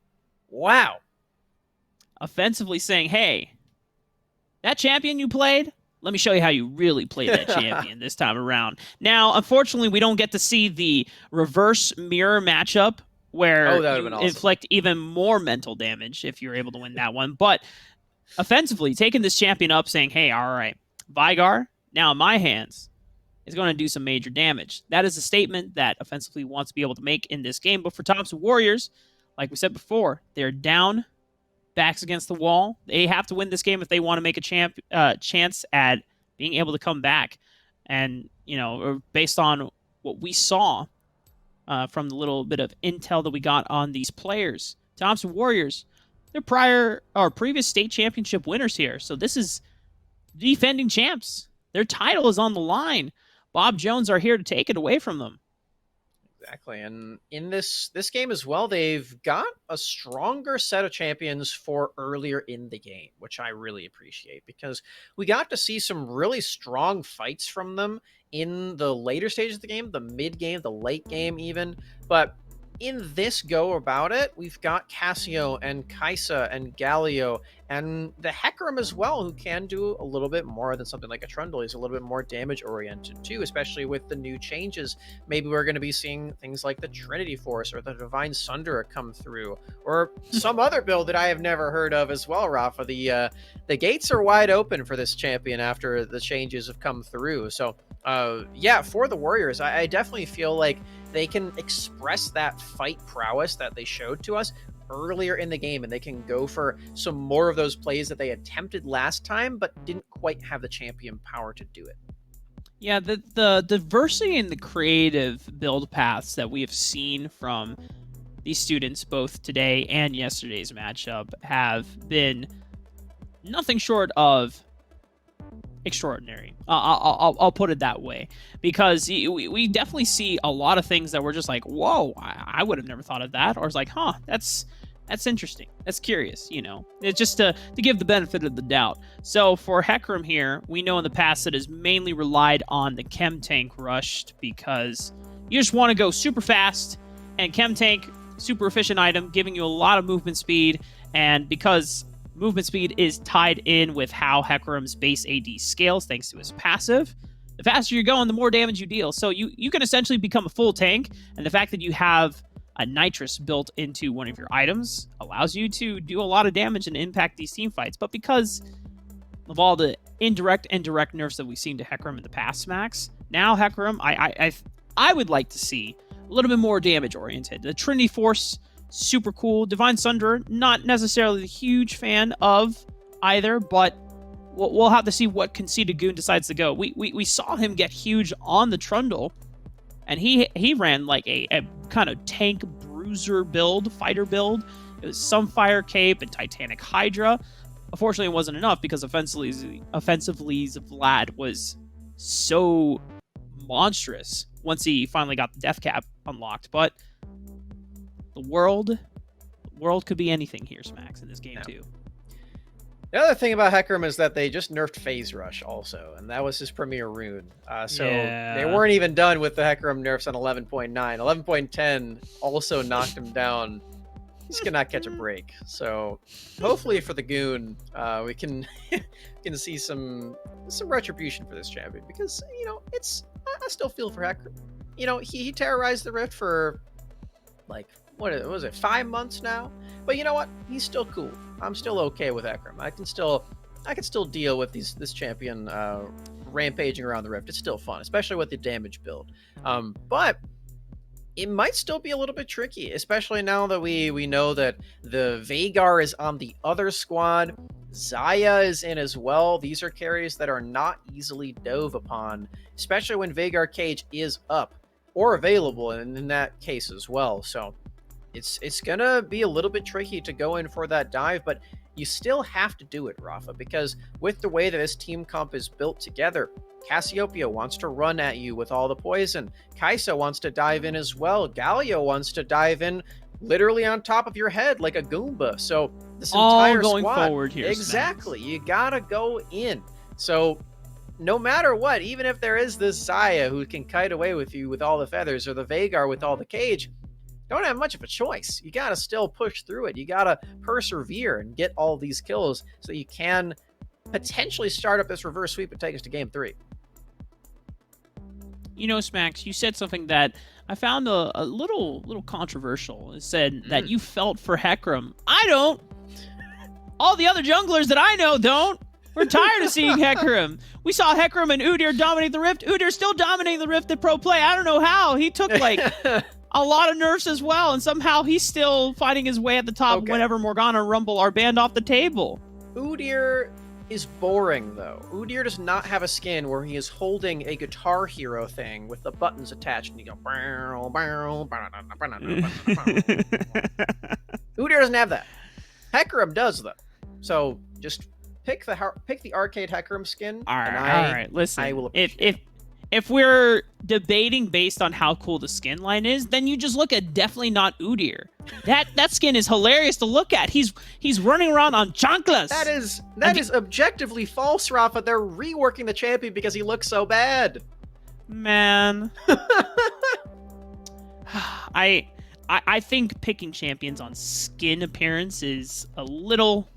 Wow. Offensively saying, hey, that champion you played, let me show you how you really play that champion this time around. Now, unfortunately, we don't get to see the reverse mirror matchup where you awesome. inflict even more mental damage if you're able to win that one. But offensively, taking this champion up, saying, hey, all right, Veigar, now in my hands, is going to do some major damage. That is a statement that offensively wants to be able to make in this game. But for Thompson Warriors, like we said before, they're down, backs against the wall. They have to win this game if they want to make a chance at being able to come back. And, you know, based on what we saw from the little bit of intel that we got on these players, Thompson Warriors, they're previous state championship winners here. So this is defending champs. Their title is on the line. Bob Jones are here to take it away from them. Exactly, and in this game as well, they've got a stronger set of champions for earlier in the game, which I really appreciate because we got to see some really strong fights from them in the later stages of the game, the mid game, the late game even, but in this go about it, we've got Cassio and Kai'Sa and Galio and the Hecarim as well, who can do a little bit more than something like a Trundle. He's a little bit more damage-oriented too, especially with the new changes. Maybe we're going to be seeing things like the Trinity Force or the Divine Sunder come through, or some other build that I have never heard of as well, Rafa. The gates are wide open for this champion after the changes have come through. So, yeah, for the Warriors, I definitely feel like they can express that fight prowess that they showed to us earlier in the game, and they can go for some more of those plays that they attempted last time but didn't quite have the champion power to do it. Yeah, the diversity in the creative build paths that we have seen from these students both today and yesterday's matchup have been nothing short of extraordinary. I'll put it that way, because we definitely see a lot of things that we're just like, whoa, I would have never thought of that, or it's like, huh, that's That's interesting. That's curious, It's just to give the benefit of the doubt. So for Hecarim here, we know in the past that has mainly relied on the Chem Tank rushed because you just want to go super fast, and Chem Tank, super efficient item, giving you a lot of movement speed, and because movement speed is tied in with how Hecarim's base AD scales thanks to his passive, the faster you're going, the more damage you deal. So you can essentially become a full tank, and the fact that you have a nitrous built into one of your items allows you to do a lot of damage and impact these team fights. But because of all the indirect and direct nerfs that we've seen to Hecarim in the past, Max, now Hecarim, I would like to see a little bit more damage oriented. The Trinity Force, super cool. Divine Sunder, not necessarily a huge fan of either, but we'll have to see what Conceited Goon decides to go. We saw him get huge on the Trundle, and he ran like a kind of tank bruiser build, fighter build. It was Sunfire Cape and Titanic Hydra. Unfortunately, it wasn't enough because offensively Vlad was so monstrous once he finally got the death cap unlocked. But the world could be anything here, Smacks, in this game too. The other thing about Hecarim is that they just nerfed Phase Rush also, and that was his premier rune. They weren't even done with the Hecarim nerfs on 11.9. 11.10 also knocked him down. He's gonna catch a break. So hopefully for the Goon, we can see some retribution for this champion, because I still feel for Hecarim. He terrorized the Rift for like, what was it, 5 months now? But you know what? He's still cool. I'm still okay with Hecarim. I can still deal with this champion rampaging around the Rift. It's still fun, especially with the damage build. But it might still be a little bit tricky, especially now that we know that the Veigar is on the other squad. Xayah is in as well. These are carries that are not easily dove upon, especially when Veigar Cage is up or available in that case as well. So it's gonna be a little bit tricky to go in for that dive, but you still have to do it, Rafa, because with the way that this team comp is built together, Cassiopeia wants to run at you with all the poison. Kai'Sa wants to dive in as well. Galio wants to dive in literally on top of your head like a Goomba. So this entire going squad, forward here. exactly. Smacks. You gotta go in. So no matter what, even if there is this Xayah who can kite away with you with all the feathers, or the Veigar with all the cage, don't have much of a choice. You gotta still push through it. You gotta persevere and get all these kills so you can potentially start up this reverse sweep and take us to game 3. Smacks, you said something that I found a little controversial. It said that you felt for Hecarim. I don't. All the other junglers that I know don't. We're tired of seeing Hecarim. We saw Hecarim and Udyr dominate the Rift. Udyr's still dominating the Rift at Pro Play. I don't know how. He took a lot of nerfs as well, and somehow he's still fighting his way at the top whenever Morgana and Rumble are banned off the table. Udyr is boring, though. Udyr does not have a skin where he is holding a Guitar Hero thing with the buttons attached, and you go... Udyr doesn't have that. Hecarim does, though. So just pick the arcade Hecarim skin. All right. Listen, I will appreciate if we're debating based on how cool the skin line is, then you just look at definitely not Udyr. That skin is hilarious to look at. He's running around on chanclas. That is objectively false, Rafa. They're reworking the champion because he looks so bad. Man. I think picking champions on skin appearance is a little...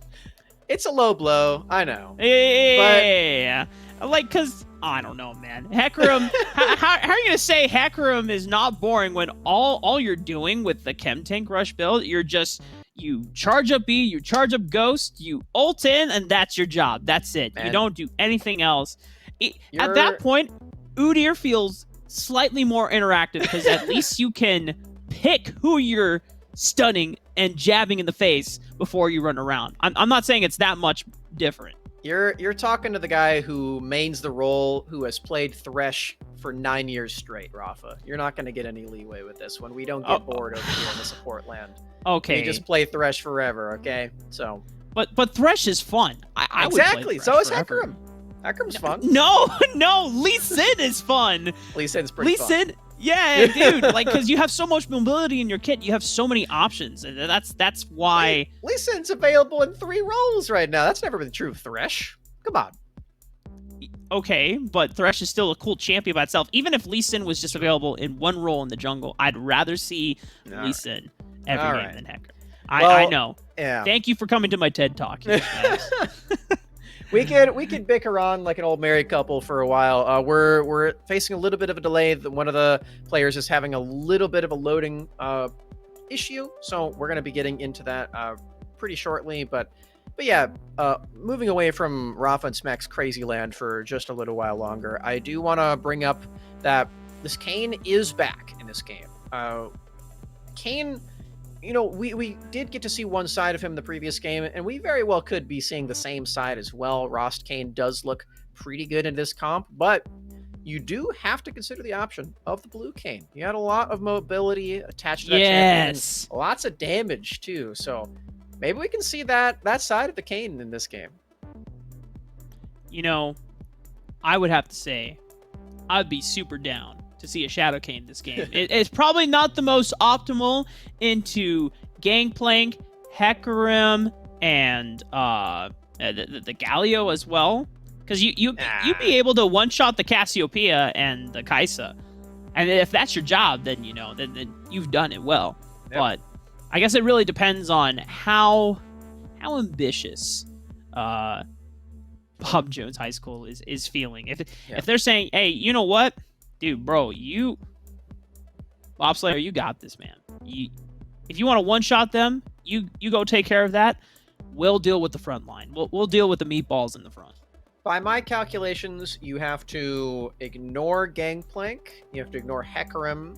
It's a low blow, I know. Yeah. Because... I don't know, man. Hecarim, how are you going to say Hecarim is not boring when all you're doing with the Chem Tank Rush build, you charge up E, you charge up Ghost, you ult in, and that's your job. That's it. Man. You don't do anything else. At that point, Udyr feels slightly more interactive because at least you can pick who you're stunning and jabbing in the face before you run around. I'm not saying it's that much different. You're talking to the guy who mains the role, who has played Thresh for 9 years straight, Rafa. You're not going to get any leeway with this one. We don't get bored over here in the support land. Okay. You just play Thresh forever, okay? So. But Thresh is fun. I exactly. Would play Thresh so is forever. Hecarim. Hecarim's fun. No, no, Lee Sin is fun. Lee Sin's pretty fun. Lee Sin, yeah, dude, like, because you have so much mobility in your kit, you have so many options, and that's why. Lee Sin's available in 3 roles right now. That's never been true of Thresh. Come on. Okay, but Thresh is still a cool champion by itself. Even if Lee Sin was just available in 1 role in the jungle, I'd rather see Lee Sin every game than Hecarim. I know. Yeah. Thank you for coming to my TED Talk. We could bicker on like an old married couple for a while. We're facing a little bit of a delay. One of the players is having a little bit of a loading issue, so we're gonna be getting into that pretty shortly. But yeah, moving away from Rafa and Smack's crazy land for just a little while longer, I do want to bring up that this Kayn is back in this game. Kayn, you know, we did get to see one side of him in the previous game, and we very well could be seeing the same side as well. Rost Kayn does look pretty good in this comp, but you do have to consider the option of the blue Kayn. You had a lot of mobility attached to that champion, lots of damage too, so maybe we can see that side of the Kayn in this game. You know, I would have to say, I'd be super down to see a Shadow Kayn in this game. It's probably not the most optimal into Gangplank, Hecarim, and the Galio as well. Because you'd be able to one-shot the Cassiopeia and the Kai'Sa. And if that's your job, then, you know, then you've done it well. Yep. But I guess it really depends on how ambitious Bob Jones High School is feeling. If they're saying, hey, you know what? Dude, bro, Bob Slayer, you got this, man. If you want to one-shot them, you go take care of that. We'll deal with the front line. We'll deal with the meatballs in the front. By my calculations, you have to ignore Gangplank. You have to ignore Hecarim.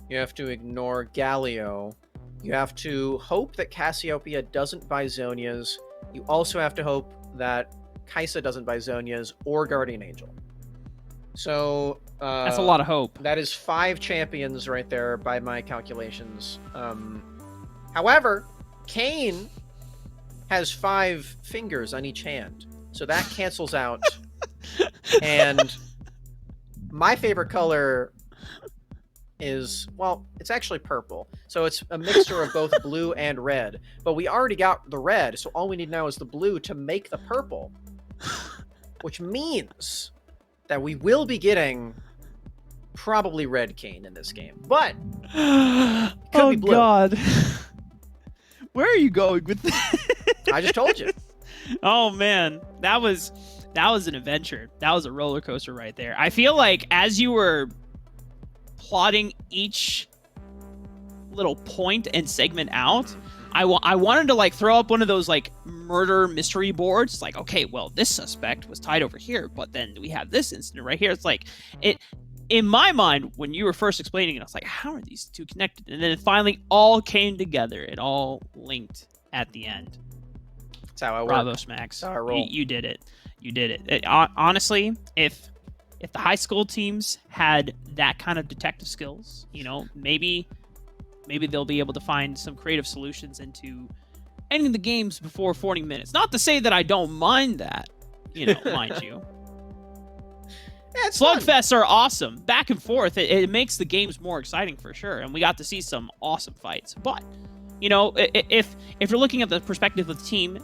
You have to ignore Galio. You have to hope that Cassiopeia doesn't buy Zhonya's. You also have to hope that Kai'Sa doesn't buy Zhonya's or Guardian Angel. So that's a lot of hope. That is 5 champions right there by my calculations. However, Kayn has 5 fingers on each hand, so that cancels out. And my favorite color is, well, it's actually purple. So it's a mixture of both blue and red. But we already got the red, so all we need now is the blue to make the purple. Which means that we will be getting probably red Kayn in this game. But it could be blue. God. Where are you going with that? I just told you. Oh man, that was an adventure. That was a roller coaster right there. I feel like as you were plotting each little point and segment out, I wanted to like throw up one of those like murder mystery boards. It's like, okay, well, this suspect was tied over here, but then we have this incident right here. It's like it in my mind when you were first explaining it, I was like, how are these two connected? And then it finally all came together. It all linked at the end. That's how I work. Bravo, Smacks. That's how I roll. You did it. You did it. Honestly, if the high school teams had that kind of detective skills, you know, maybe they'll be able to find some creative solutions into ending the games before 40 minutes. Not to say that I don't mind that, you know, mind you. Yeah, Slugfests are awesome. Back and forth, it makes the games more exciting for sure, and we got to see some awesome fights. But, you know, if you're looking at the perspective of the team,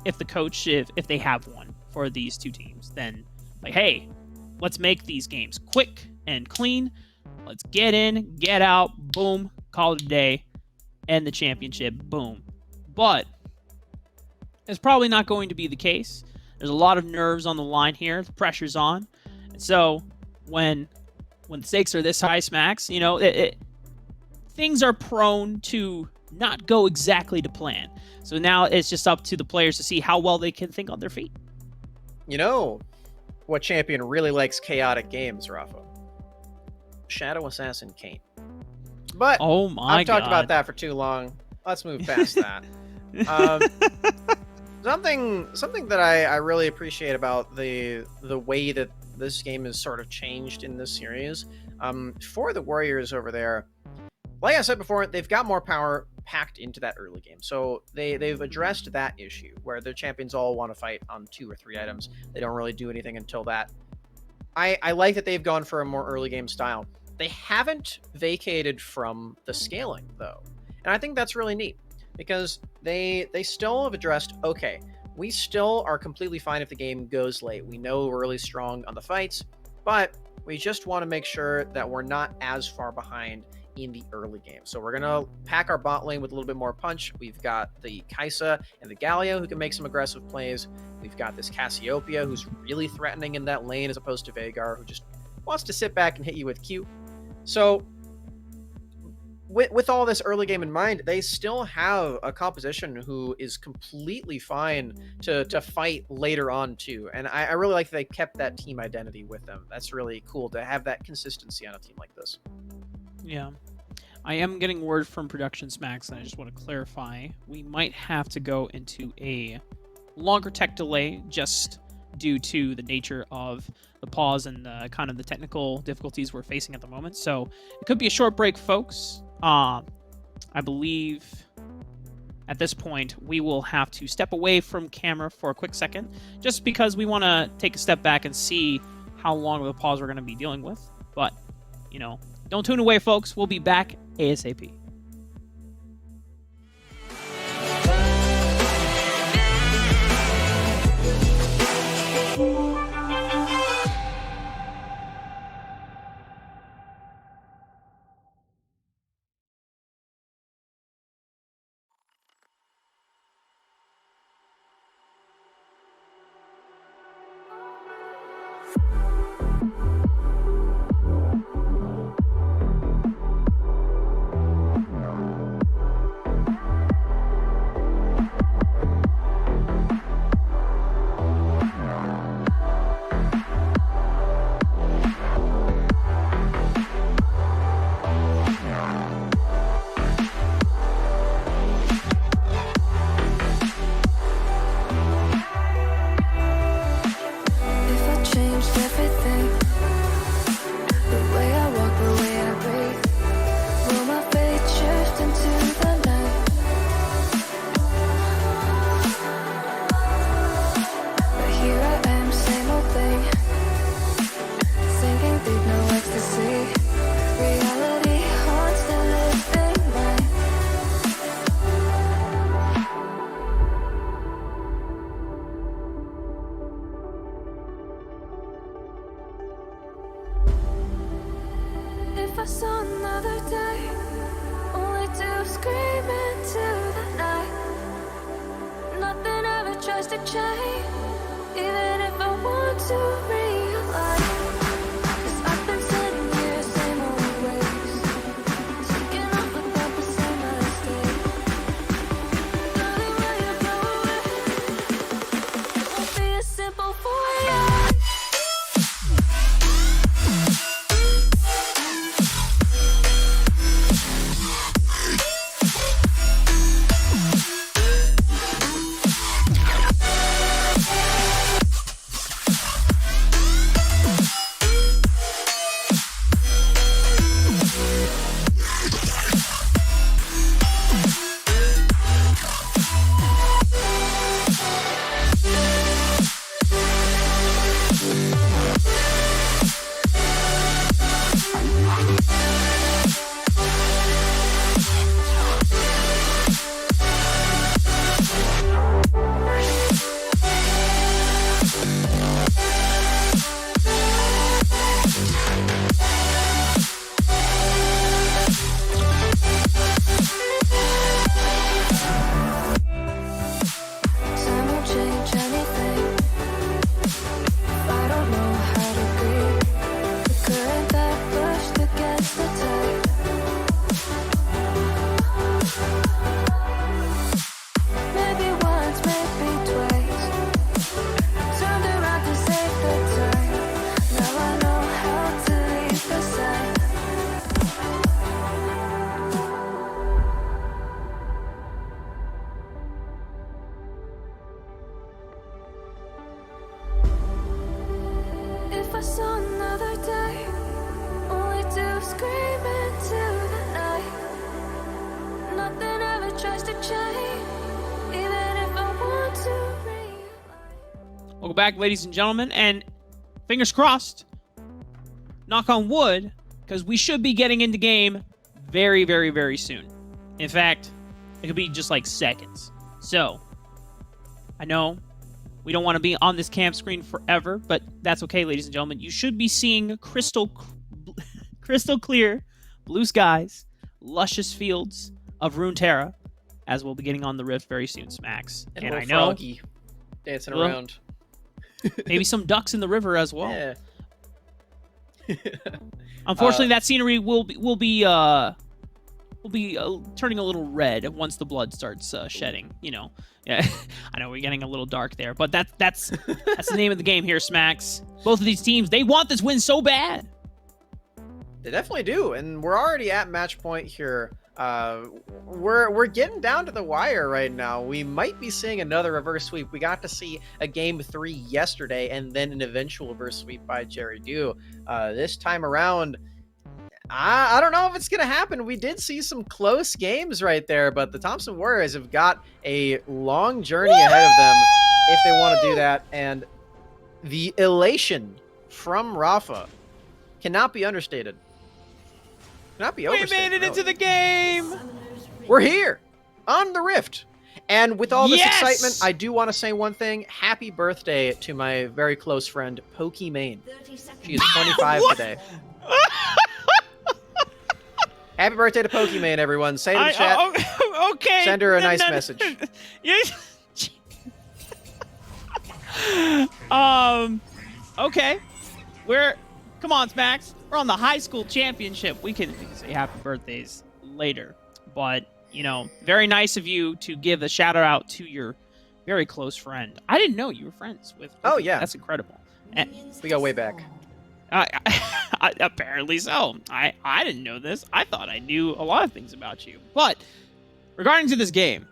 if the coach, if they have one for these two teams, then, like, hey, let's make these games quick and clean. Let's get in, get out, boom, call it a day, end the championship, boom. But it's probably not going to be the case. There's a lot of nerves on the line here. The pressure's on. And so when the stakes are this high, Smacks, you know, things are prone to not go exactly to plan. So now it's just up to the players to see how well they can think on their feet. You know what champion really likes chaotic games, Rafa? Shadow Assassin Kayn. But oh my I've talked about that for too long. Let's move past that. Something that I really appreciate about the way that this game is sort of changed in this series. For the Warriors over there, like I said before, they've got more power. packed into that early game. So they've addressed that issue where their champions all want to fight on 2 or 3 items. They don't really do anything until that. I like that they've gone for a more early game style. They haven't vacated from the scaling though, and I think that's really neat because they still have addressed, okay, we still are completely fine if the game goes late. We know we're really strong on the fights, but we just want to make sure that we're not as far behind in the early game. So we're going to pack our bot lane with a little bit more punch. We've got the Kai'Sa and the Galio who can make some aggressive plays. We've got this Cassiopeia who's really threatening in that lane as opposed to Veigar who just wants to sit back and hit you with Q. So with all this early game in mind, they still have a composition who is completely fine to fight later on too. And I really like that they kept that team identity with them. That's really cool to have that consistency on a team like this. Yeah. I am getting word from Productions Max, and I just want to clarify. We might have to go into a longer tech delay just due to the nature of the pause and kind of the technical difficulties we're facing at the moment. So it could be a short break, folks. I believe at this point we will have to step away from camera for a quick second just because we want to take a step back and see how long of a pause we're going to be dealing with. But, you know, don't tune away, folks. We'll be back ASAP. If I saw another day, only to scream into the night. Nothing ever tries to change, even if I want to realize. 'Cause I've been sitting here, same old ways, taking off without the same mistake. Darling, will you go away? It won't be as simple for you. If I saw another day, only to scream into the night. Nothing ever tries to change, even if I want to realize. Welcome back, ladies and gentlemen, and fingers crossed, knock on wood, because we should be getting into game very, very, very soon. In fact, it could be just like seconds. So, I know we don't want to be on this cam screen forever, but that's okay, ladies and gentlemen. You should be seeing crystal clear blue skies, luscious fields of Runeterra, as we'll be getting on the Rift very soon, Smacks. And I little know Froggy dancing around. maybe some ducks in the river as well. Yeah. Unfortunately, that scenery will be turning a little red once the blood starts shedding. You know, yeah. I know we're getting a little dark there, but that's the name of the game here, Smacks. Both of these teams, they want this win so bad. They definitely do, and we're already at match point here. We're getting down to the wire right now. We might be seeing another reverse sweep. We got to see a game 3 yesterday, and then an eventual reverse sweep by Jerry Dew. This time around, I don't know if it's gonna happen. We did see some close games right there, but the Thompson Warriors have got a long journey ahead of them if they want to do that. And the elation from Rafa cannot be understated. Cannot be overstated. We made it really. into the game. We're here on the Rift. And with all this Yes! excitement, I do want to say one thing. Happy birthday to my very close friend, Pokimane. She is 25 What? today. Happy birthday to Pokimane, everyone. Say it in the chat. Okay. Send her a nice message. Okay. Come on, Smacks. We're on the high school championship. We can say happy birthdays later. But, you know, very nice of you to give a shout out to your very close friend. I didn't know you were friends with. Oh, yeah. That's incredible. And, We go way back. apparently so. I didn't know this. I thought I knew a lot of things about you. But regarding to this game,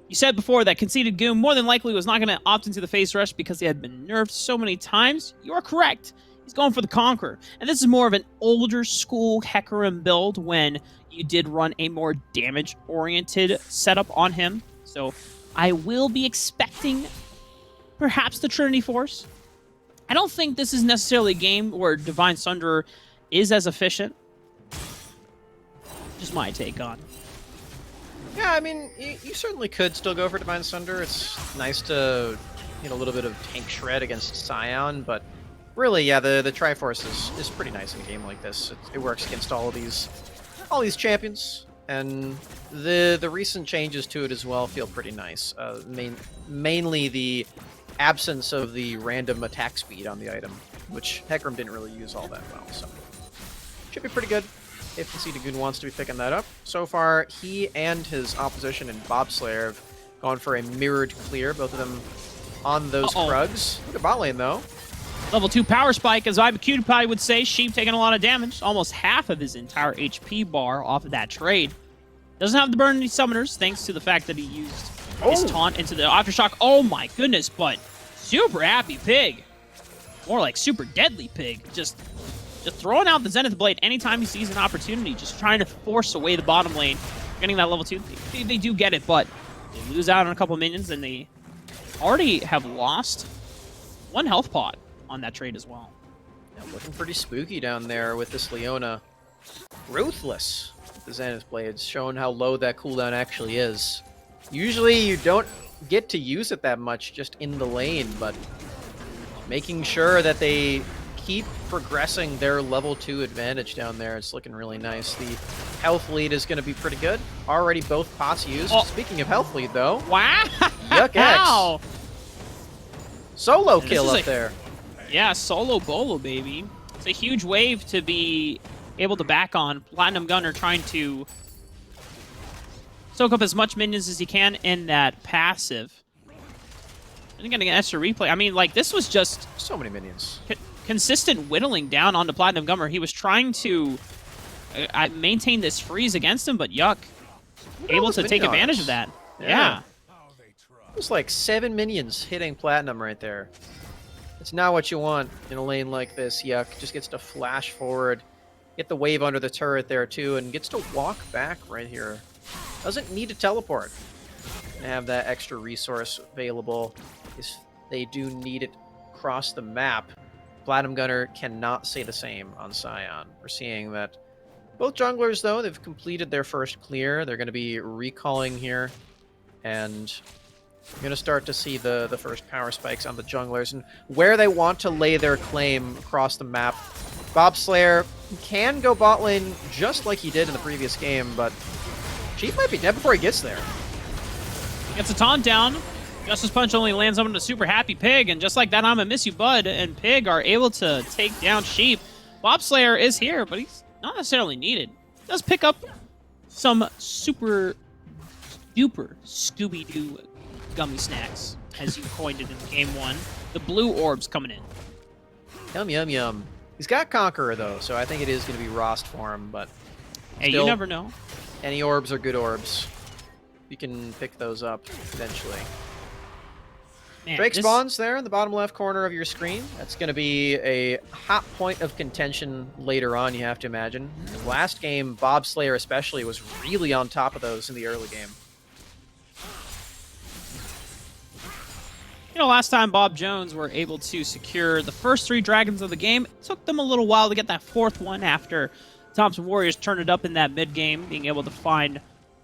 you said before that Conceited Goon more than likely was not going to opt into the face rush because he had been nerfed so many times. You are correct. He's going for the Conqueror. And this is more of an older school Hecarim build when you did run a more damage-oriented setup on him. So I will be expecting perhaps the Trinity Force. I don't think this is necessarily a game where Divine Sunder is as efficient. Just my take on. Yeah, I mean, you certainly could still go for Divine Sunder. It's nice to get a little bit of tank shred against Scion, but really, yeah, the Triforce is pretty nice in a game like this. It works against all these champions, and the recent changes to it as well feel pretty nice. Mainly the absence of the random attack speed on the item, which Hecarim didn't really use all that well, so should be pretty good if Conceited Goon wants to be picking that up. So far, he and his opposition in Bobslayer have gone for a mirrored clear, both of them on those Krugs. Look at bot lane, though. Level 2 power spike, as Ibucutie would say. Sheep taking a lot of damage. Almost half of his entire HP bar off of that trade. Doesn't have the burn any summoners, thanks to the fact that he used his taunt into the Aftershock. Oh my goodness, but super happy pig. More like super deadly pig. Just throwing out the Zenith Blade anytime he sees an opportunity, just trying to force away the bottom lane. Getting that level 2. They do get it, but they lose out on a couple minions, and they already have lost 1 health pot on that trade as well. Yeah, looking pretty spooky down there with this Leona. Ruthless with the Zenith Blades, showing how low that cooldown actually is. Usually you don't get to use it that much just in the lane, but making sure that they keep progressing their level 2 advantage down there. It's looking really nice. The health lead is going to be pretty good. Already both pots used. Speaking of health lead, though. Wow! Yuck X. Solo kill up there. Yeah, solo bolo, baby. It's a huge wave to be able to back on. Platinum Gunner trying to soak up as much minions as he can in that passive. And getting an extra replay. I mean, like, this was just so many minions. Consistent whittling down onto Platinum Gunner. He was trying to maintain this freeze against him, but Yuck, able to take advantage of that. Yeah. It was like 7 minions hitting Platinum right there. It's not what you want in a lane like this. Yuck just gets to flash forward, get the wave under the turret there too, and gets to walk back right here. doesn't need to teleport and have that extra resource available if they do need it across the map. Platinum Gunner cannot say the same on Scion. We're seeing that both junglers, though, they've completed their first clear. They're going to be recalling here, and you're going to start to see the first power spikes on the junglers and where they want to lay their claim across the map. Bobslayer can go bot lane just like he did in the previous game, but Chief might be dead before he gets there. Gets a taunt down. Justice Punch only lands on a super happy Pig, and just like that, I'ma miss you, bud, and Pig are able to take down Sheep. Bobslayer is here, but he's not necessarily needed. Does pick up some super duper Scooby-Doo gummy snacks, as you coined it in Game 1. The blue orbs coming in. Yum, yum, yum. He's got Conqueror, though, so I think it is going to be Rost for him, but Hey, still, you never know. any orbs are good orbs. You can pick those up eventually. Man, Drake this- spawns there in the bottom left corner of your screen. That's going to be a hot point of contention later on, you have to imagine. Last game, Bobslayer especially was really on top of those in the early game. You know, last time Bob Jones were able to secure the first 3 dragons of the game, it took them a little while to get that 4th one after Thompson Warriors turned it up in that mid-game, being able to find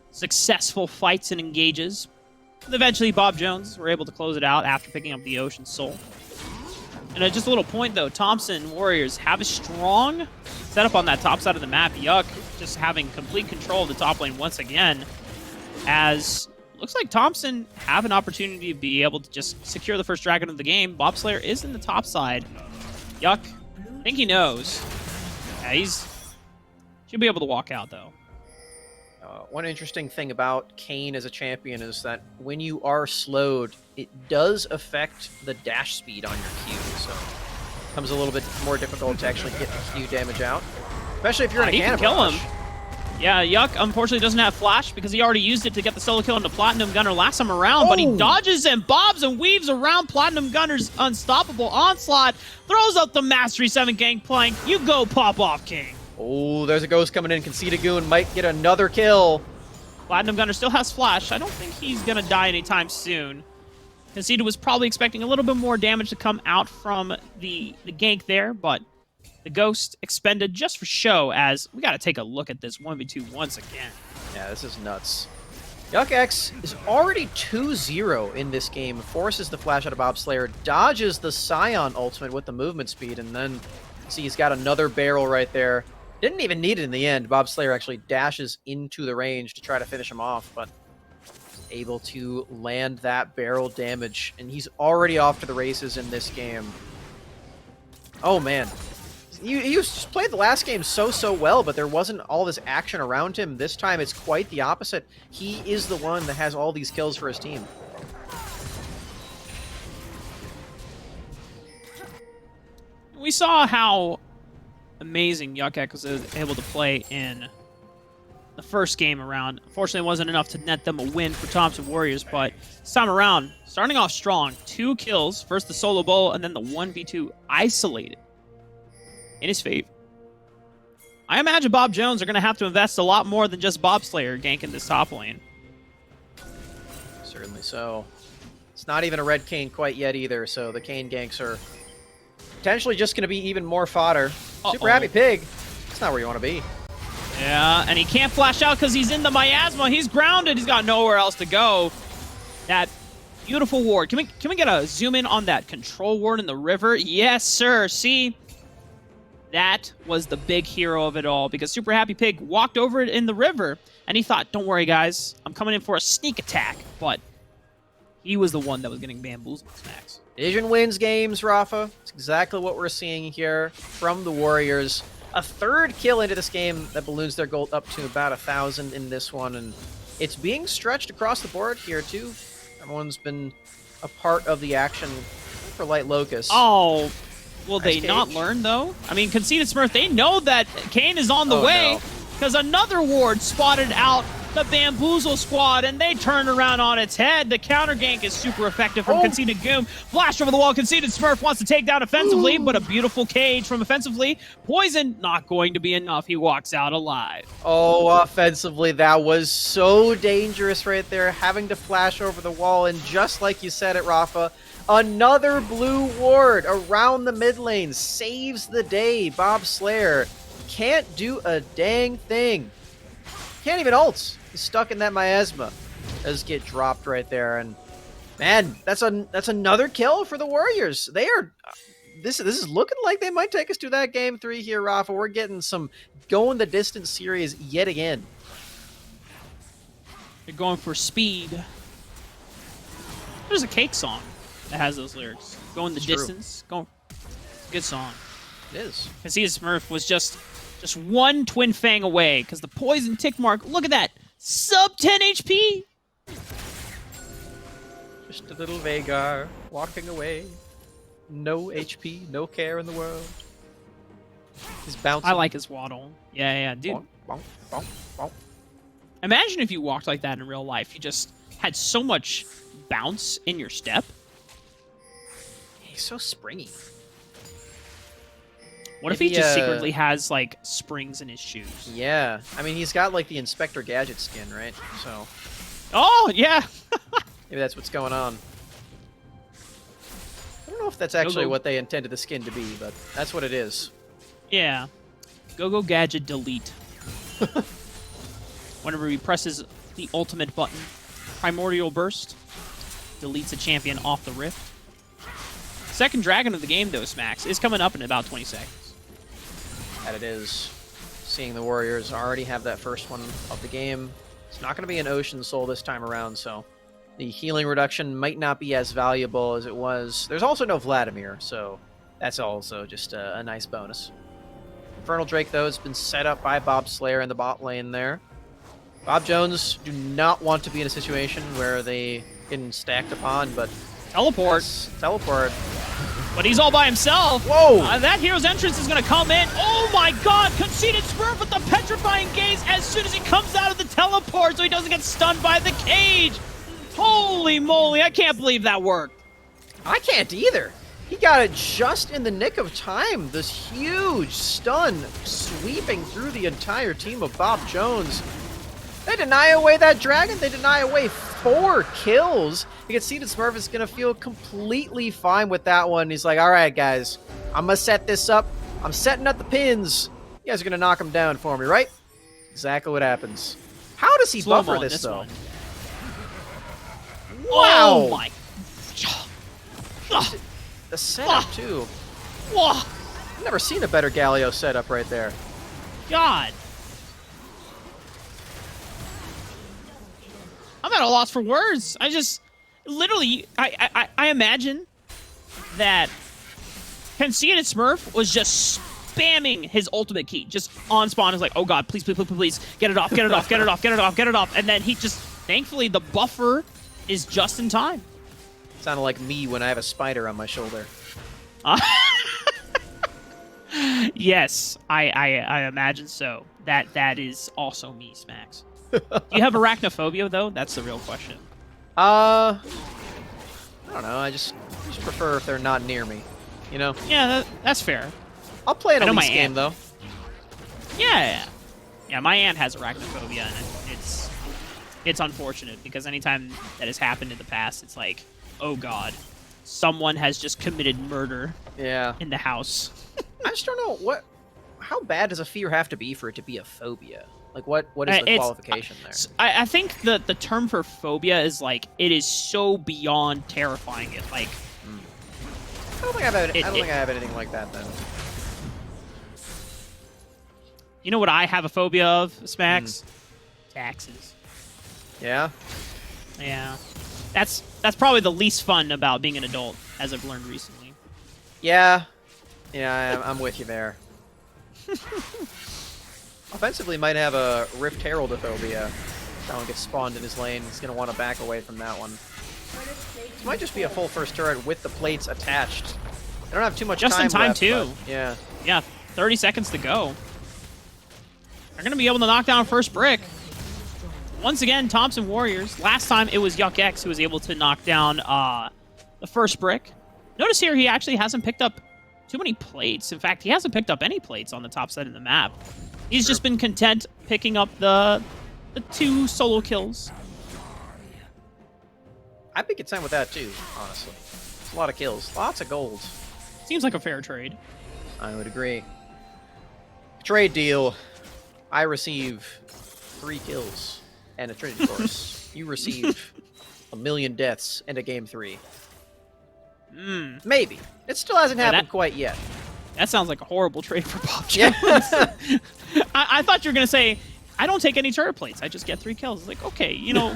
successful fights and engages. And eventually, Bob Jones were able to close it out after picking up the Ocean Soul. And just a little point, though, Thompson Warriors have a strong setup on that top side of the map. Yuck, just having complete control of the top lane once again, as looks like Thompson have an opportunity to be able to just secure the first dragon of the game. Bobslayer is in the top side. Yuck, I think he knows. Yeah, he's should be able to walk out, though. One interesting thing about Kayn as a champion is that when you are slowed, it does affect the dash speed on your Q, so it becomes a little bit more difficult to actually get the Q damage out, especially if you're in a He can cannon kill rush. him. Yeah, Yuck unfortunately doesn't have flash because he already used it to get the solo kill into Platinum Gunner last time around, but he dodges and bobs and weaves around Platinum Gunner's unstoppable onslaught, throws up the Mastery 7 Gangplank. You go pop off, King. Oh, there's a ghost coming in. Conceited Goon might get another kill. Platinum Gunner still has flash. I don't think he's going to die anytime soon. Conceited was probably expecting a little bit more damage to come out from the gank there, but the ghost expended just for show, as we got to take a look at this 1v2 once again. Yeah, this is nuts. Yuck X is already 2-0 in this game, forces the flash out of Bobslayer, dodges the Scion ultimate with the movement speed, and then see he's got another barrel right there. Didn't even need it in the end. Bobslayer actually dashes into the range to try to finish him off, but able to land that barrel damage, and he's already off to the races in this game. Oh man. He was played the last game so well, but there wasn't all this action around him. This time it's quite the opposite. He is the one that has all these kills for his team. We saw how amazing Yuck X was able to play in the first game around. Unfortunately, it wasn't enough to net them a win for Thompson Warriors, but this time around, starting off strong. 2 kills, first the solo bowl, and then the 1v2 isolated in his favor. I imagine Bob Jones are going to have to invest a lot more than just Bobslayer ganking this top lane. Certainly so. It's not even a red Kayn quite yet either, so the Kayn ganks are potentially just going to be even more fodder. Super happy Pig. That's not where you want to be. Yeah, and he can't flash out because he's in the miasma. He's grounded. He's got nowhere else to go. That beautiful ward. Can we get a zoom in on that control ward in the river? Yes, sir. See? That was the big hero of it all, because Super Happy Pig walked over it in the river, and he thought, don't worry, guys. I'm coming in for a sneak attack. But he was the one that was getting bamboozled snacks. Vision wins games, Rafa. It's exactly what we're seeing here from the Warriors. A 3rd kill into this game that balloons their gold up to about 1,000 in this one, and it's being stretched across the board here, too. Everyone's been a part of the action for Light Locust. Oh, will Nice they not cage. learn, though? I mean, Conceited Smurf, they know that Kayn is on the way, no. because another ward spotted out the Bamboozle Squad, and they turn around on its head. The counter gank is super effective from Conceited Goom. Flash over the wall. Conceited Smurf wants to take down offensively, but a beautiful cage from offensively. Poison not going to be enough. He walks out alive. Oh, offensively, that was so dangerous right there, having to flash over the wall, and just like you said it, Rafa, another blue ward around the mid lane saves the day. Bob Slayer can't do a dang thing. Can't even ult. He's stuck in that miasma. Does get dropped right there, and man, that's another kill for the Warriors. They are this is looking like they might take us to that game 3 here, Rafa. We're getting some going the distance series yet again. They're going for speed. There's a Cake song that has those lyrics. Going the distance. Going. Good song. It is. Conceited Smurf was just one Twin Fang away, because the poison tick mark, look at that, sub 10 HP. Just a little Vagar walking away. No HP, no care in the world. He's bouncing. I like his waddle. Yeah, dude. Bonk, bonk, bonk, bonk. Imagine if you walked like that in real life. You just had so much bounce in your step. He's so springy. What if he just secretly has, like, springs in his shoes? Yeah. I mean, he's got, like, the Inspector Gadget skin, right? So Oh, yeah. maybe that's what's going on. I don't know if that's actually Go-Go. what they intended the skin to be, but that's what it is. Yeah. Go Gadget delete. Whenever he presses the ultimate button, Primordial Burst deletes a champion off the rift. Second dragon of the game, though, Smacks, is coming up in about 20 seconds. That it is. Seeing the Warriors already have that first one of the game. It's not going to be an Ocean Soul this time around, so the healing reduction might not be as valuable as it was. There's also no Vladimir, so that's also just a nice bonus. Infernal Drake, though, has been set up by Bob Slayer in the bot lane there. Bob Jones do not want to be in a situation where they get stacked upon, but Teleport. Teleport. But he's all by himself. Whoa! That hero's entrance is going to come in. Oh my god! Conceited Smurf with the petrifying gaze as soon as he comes out of the teleport so he doesn't get stunned by the cage. Holy moly, I can't believe that worked. I can't either. He got it just in the nick of time. This huge stun sweeping through the entire team of Bob Jones. They deny away that dragon. They deny away 4 kills. The Conceited Smurf is going to feel completely fine with that one. He's like, all right, guys, I'm going to set this up. I'm setting up the pins. You guys are going to knock them down for me, right? Exactly what happens. How does he buffer this, though? One. Wow. Oh, my. The setup, too. Whoa. I've never seen a better Galio setup right there. God. I'm at a loss for words. I just, literally, I imagine that Conceited Smurf was just spamming his ultimate key. Just on spawn is like, oh god, please, please, please, please, get it off, get it off, get it off, get it off, get it off. And then he just, thankfully, the buffer is just in time. Sounded like me when I have a spider on my shoulder. Yes, I imagine so. That is also me, Smacks. Do you have arachnophobia, though? That's the real question. I don't know. I just prefer if they're not near me, you know? Yeah, that's fair. I'll play an I know Elise my game, aunt. though. Yeah. My aunt has arachnophobia, and it's unfortunate, because anytime that has happened in the past, it's like, oh god, someone has just committed murder Yeah. in the house. I just don't know, how bad does a fear have to be for it to be a phobia? Like, what is the qualification there? I think the term for phobia is like, it is so beyond terrifying. It like, I don't think I have anything like that, then. you know what I have a phobia of, Smacks? Taxes. Yeah? Yeah. That's probably the least fun about being an adult, as I've learned recently. Yeah. Yeah, I'm with you there. Offensively, might have a Rift Heraldophobia. Someone gets spawned in his lane. He's going to want to back away from that one. This might just be a full first turret with the plates attached. They don't have too much time Just in time, left, too. but yeah. Yeah, 30 seconds to go. They're going to be able to knock down first brick. once again, Thompson Warriors. Last time it was Yuck X who was able to knock down the first brick. Notice here he actually hasn't picked up too many plates. In fact, he hasn't picked up any plates on the top side of the map. He's just been content picking up the 2 solo kills. I'd be content with that too, honestly. It's a lot of kills, lots of gold. Seems like a fair trade. I would agree. Trade deal. I receive 3 kills and a Trinity course. You receive 1,000,000 deaths and a game 3. Maybe. It still hasn't happened quite yet. That sounds like a horrible trade for Bob Jones. Yeah. I thought you were going to say, I don't take any turret plates. I just get 3 kills. It's like, okay, you know,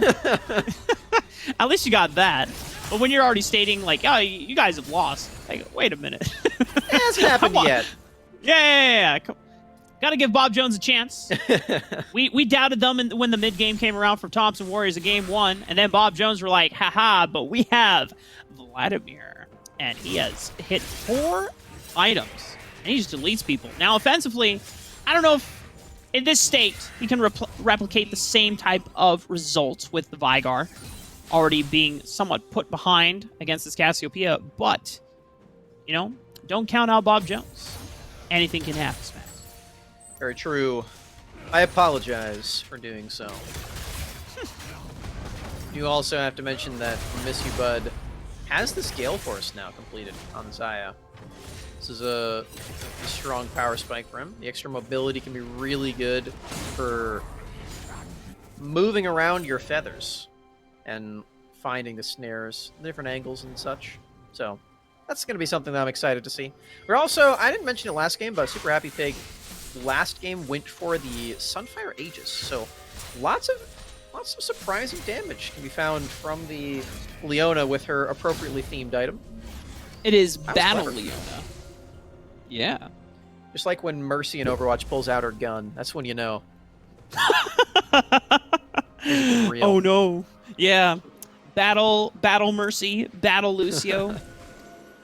at least you got that. But when you're already stating, like, oh, you guys have lost. Like, wait a minute. It hasn't happened yet. Yeah. Got to give Bob Jones a chance. we doubted them when the mid-game came around from Thompson Warriors in Game 1. And then Bob Jones were like, haha, but we have Vladimir. And he has hit 4 items. And he just deletes people. Now, offensively, I don't know if in this state he can replicate the same type of results with the Vigar already being somewhat put behind against this Cassiopeia. But, you know, don't count out Bob Jones. Anything can happen, Smash. Very true. I apologize for doing so. You also have to mention that Miss You Bud has the Scale Force now completed on Xayah. This is a strong power spike for him. The extra mobility can be really good for moving around your feathers and finding the snares, different angles and such. So that's going to be something that I'm excited to see. We're also, I didn't mention it last game, but Super Happy Pig last game went for the Sunfire Aegis. So lots of surprising damage can be found from the Leona with her appropriately themed item. It is Battle Leona. Yeah. Just like when Mercy in Overwatch pulls out her gun. That's when you know. Oh no. Yeah. Battle Mercy, Battle Lucio.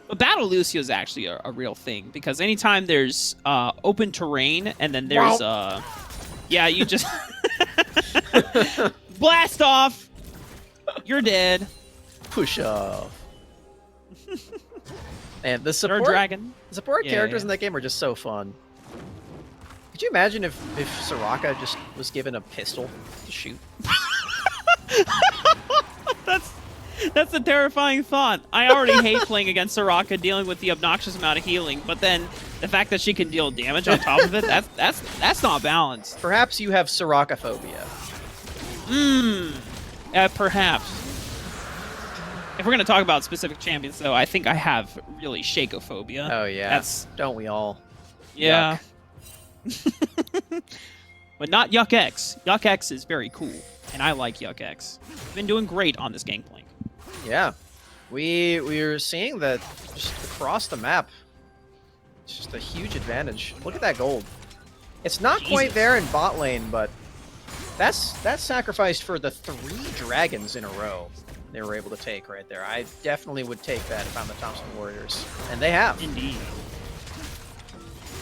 But Battle Lucio is actually a real thing, because anytime there's open terrain and then there's yeah, you just blast off. You're dead. Push off. And the support characters in that game are just so fun. Could you imagine if Soraka just was given a pistol to shoot? That's a terrifying thought. I already hate playing against Soraka, dealing with the obnoxious amount of healing, but then the fact that she can deal damage on top of it, that's not balanced. Perhaps you have Soraka phobia. Perhaps. If we're going to talk about specific champions, though, I think I have really Shacophobia. Oh, yeah. Don't we all? Yeah. But not Yuck X. Yuck X is very cool, and I like Yuck X. He's been doing great on this Gangplank. Yeah. We're seeing that just across the map. It's just a huge advantage. Look at that gold. It's not quite there in bot lane, but that's sacrificed for the 3 dragons in a row they were able to take right there. I definitely would take that if I'm the Thompson Warriors. And they have. Indeed.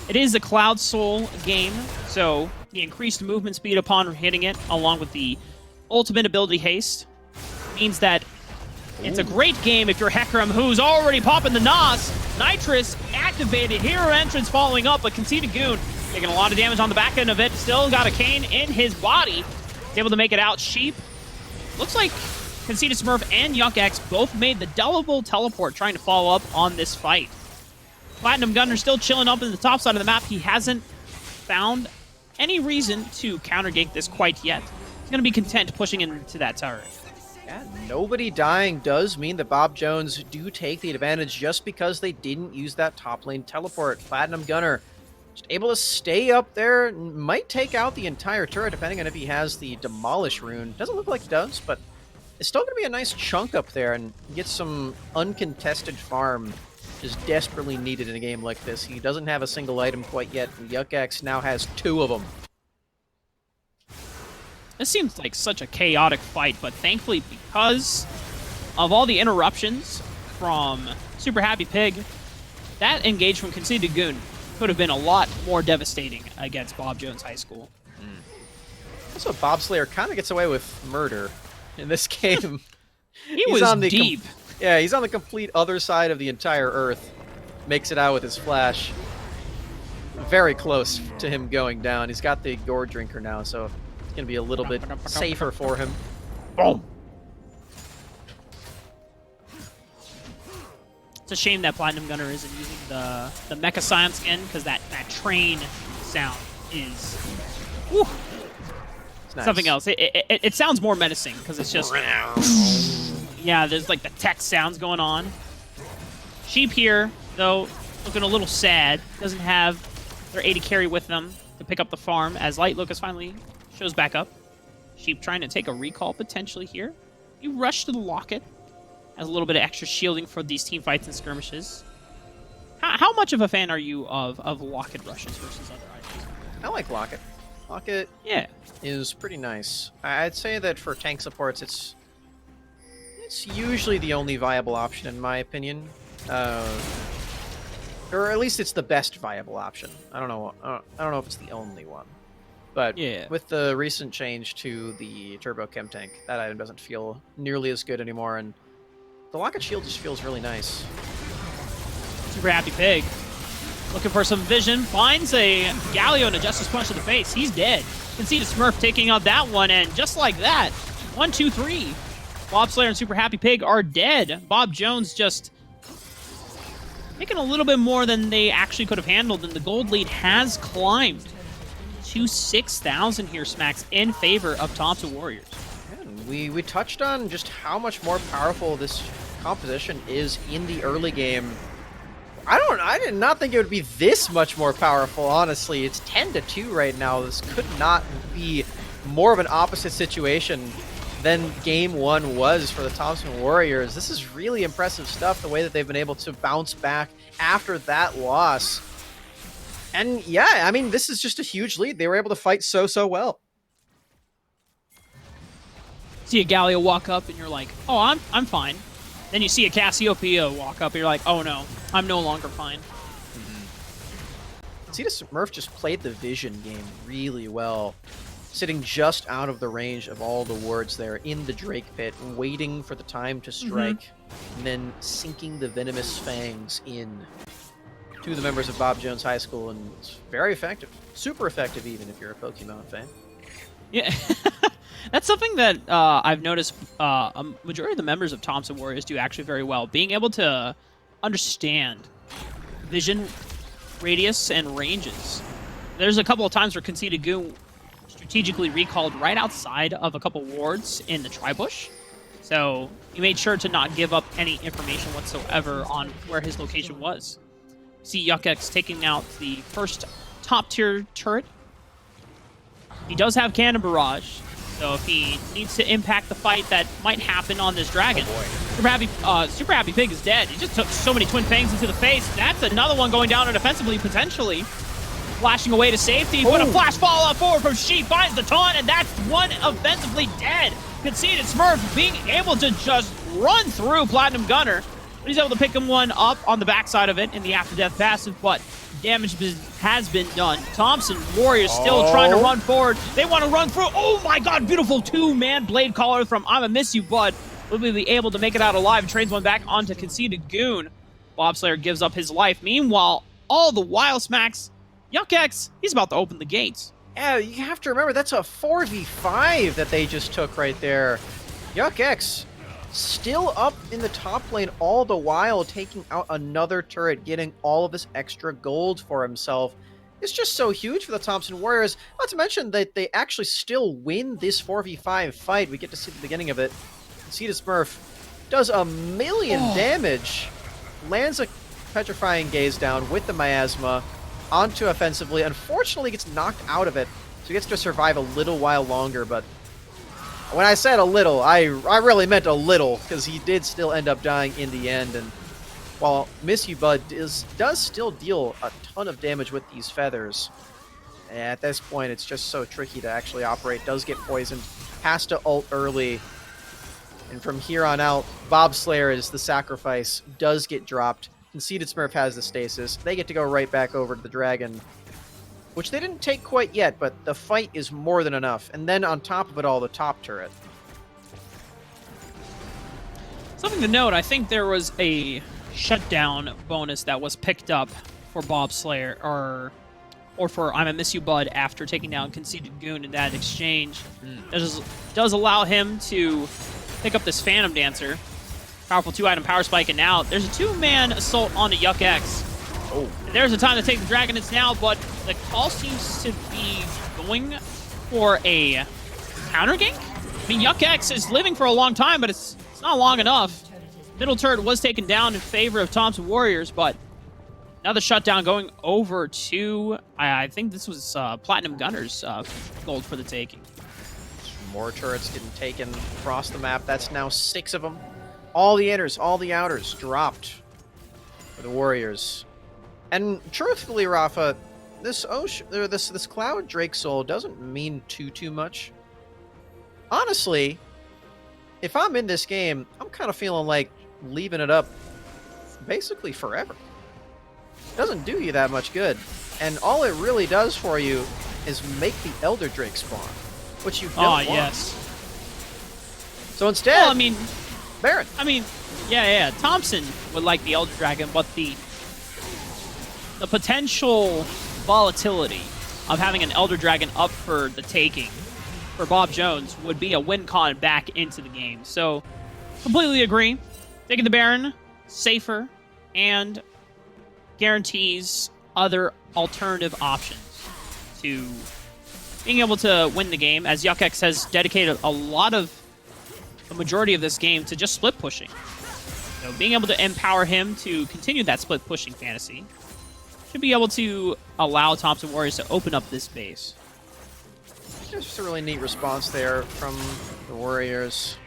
It is a Cloud Soul game, so the increased movement speed upon hitting it, along with the ultimate ability haste, means that it's a great game if you're Hecarim, who's already popping the Nos. Nitrous activated, hero entrance following up, but Conceited Goon taking a lot of damage on the back end of it. Still got a cane in his body. He's able to make it out. Sheep. Looks like Conceited Smurf and Yuck X both made the double teleport trying to follow up on this fight. Platinum Gunner still chilling up in the top side of the map. He hasn't found any reason to counter gank this quite yet. He's going to be content pushing into that turret. Yeah, nobody dying does mean that Bob Jones do take the advantage just because they didn't use that top lane teleport. Platinum Gunner just able to stay up there, might take out the entire turret depending on if he has the Demolish rune. Doesn't look like he does, but it's still going to be a nice chunk up there and get some uncontested farm is desperately needed in a game like this. He doesn't have a single item quite yet, and Yuck X now has 2 of them. This seems like such a chaotic fight, but thankfully, because of all the interruptions from Super Happy Pig, that engage from Conceited Goon could have been a lot more devastating against Bob Jones High School. Also, Bobslayer kind of gets away with murder in this game. He He's was on the deep. Yeah, he's on the complete other side of the entire Earth. Makes it out with his flash. Very close to him going down. He's got the Gore Drinker now, so it's going to be a little bit safer for him. Boom! It's a shame that Platinum Gunner isn't using the Mecha Scion skin, because that train sound is whew, Nice. something else. It sounds more menacing, because it's just... Yeah, there's like the text sounds going on. Sheep here, though, looking a little sad. Doesn't have their AD carry with them to pick up the farm, as Light Locust finally shows back up. Sheep trying to take a recall potentially here. You rush to the Locket. Has a little bit of extra shielding for these team fights and skirmishes. How much of a fan are you of Locket rushes versus other items? I like Locket. Locket is pretty nice. I'd say that for tank supports, it's usually the only viable option in my opinion. Or at least it's the best viable option. I don't know if it's the only one. But with the recent change to the Turbo Chem Tank, that item doesn't feel nearly as good anymore, and the Locket Shield just feels really nice. Super Happy Pig. Looking for some vision. Finds a Galio and a Justice Punch to the face. He's dead. You can see the Smurf taking out that one, and just like that, 1, 2, 3. Bobslayer and Super Happy Pig are dead. Bob Jones just making a little bit more than they actually could have handled, and the gold lead has climbed to 6,000 here, Smacks, in favor of Thompson Warriors. We touched on just how much more powerful this composition is in the early game. I did not think it would be this much more powerful, honestly. It's 10-2 right now. This could not be more of an opposite situation than game one was for the Thompson Warriors. This is really impressive stuff, the way that they've been able to bounce back after that loss. And yeah, I mean, this is just a huge lead. They were able to fight so well. See a Galio walk up and you're like, oh, I'm fine. Then you see a Cassiopeia walk up and you're like, oh no, I'm no longer fine. Cedar Smurf just played the vision game really well, sitting just out of the range of all the wards there in the Drake Pit, waiting for the time to strike, and then sinking the venomous fangs in to the members of Bob Jones High School, and it's very effective. Super effective even if you're a Pokemon fan. Yeah. That's something that I've noticed a majority of the members of Thompson Warriors do actually very well. Being able to understand vision, radius, and ranges. There's a couple of times where Conceited Goon strategically recalled right outside of a couple wards in the Tribush. So he made sure to not give up any information whatsoever on where his location was. See Yuck-X taking out the first top-tier turret. He does have Cannon Barrage. So if he needs to impact the fight that might happen on this dragon, Super Happy Pig is dead. He just took so many Twin Fangs into the face. That's another one going down defensively, potentially. Flashing away to safety, but a flash fall up forward from Sheep finds the taunt, and that's one offensively dead. Conceited Smurf being able to just run through Platinum Gunner. But he's able to pick him one up on the backside of it in the After Death passive, but damage has been done. Thompson Warriors still trying to run forward. They want to run through. Oh my god, beautiful two-man blade caller from I'ma Miss You, Bud. Will be able to make it out alive and trains one back onto Conceited Goon. Bobslayer gives up his life. Meanwhile, all the while, Smacks, Yuck-X, he's about to open the gates. Yeah, you have to remember, that's a 4v5 that they just took right there. Yuck-X still up in the top lane all the while, taking out another turret, getting all of this extra gold for himself. It's just so huge for the Thompson Warriors. Not to mention that they actually still win this 4v5 fight. We get to see the beginning of it. Conceited Smurf does a million damage, lands a Petrifying Gaze down with the Miasma onto offensively. Unfortunately, gets knocked out of it, so he gets to survive a little while longer, but when I said a little, I really meant a little, because he did still end up dying in the end. And while Miss You Bud does still deal a ton of damage with these feathers, at this point it's just so tricky to actually operate. Does get poisoned, has to ult early, and from here on out, Bobslayer is the sacrifice, does get dropped. Conceited Smurf has the stasis. They get to go right back over to the dragon. which they didn't take quite yet, but the fight is more than enough. And then on top of it all, the top turret. Something to note, I think there was a shutdown bonus that was picked up for Bob Slayer, or for I'ma Miss You Bud after taking down Conceited Goon in that exchange. Does allow him to pick up this Phantom Dancer. Powerful 2-item power spike, and now there's a 2-man assault onto Yuck X. Oh. And there's a time to take the Dragon. It's now, but the call seems to be going for a counter gank. I mean, Yuck X is living for a long time, but it's not long enough. Middle turret was taken down in favor of Thompson Warriors, but another shutdown going over to, I think this was Platinum Gunners gold for the taking. More turrets getting taken across the map. That's now 6 of them. All the inners, all the outers dropped for the Warriors. And truthfully, Rafa, this Cloud Drake Soul doesn't mean too much. Honestly, if I'm in this game, I'm kind of feeling like leaving it up basically forever. It doesn't do you that much good. And all it really does for you is make the Elder Drake spawn, which you don't want. Yes. So instead, Well, I mean, Baron. yeah. Thompson would like the Elder Dragon, but the potential volatility of having an Elder Dragon up for the taking for Bob Jones would be a win con back into the game. So, completely agree. Taking the Baron, safer, and guarantees other alternative options to being able to win the game, as Yuck X has dedicated a majority of this game to just split pushing. So being able to empower him to continue that split pushing fantasy should be able to allow Thompson Warriors to open up this base. Just a really neat response there from the Warriors.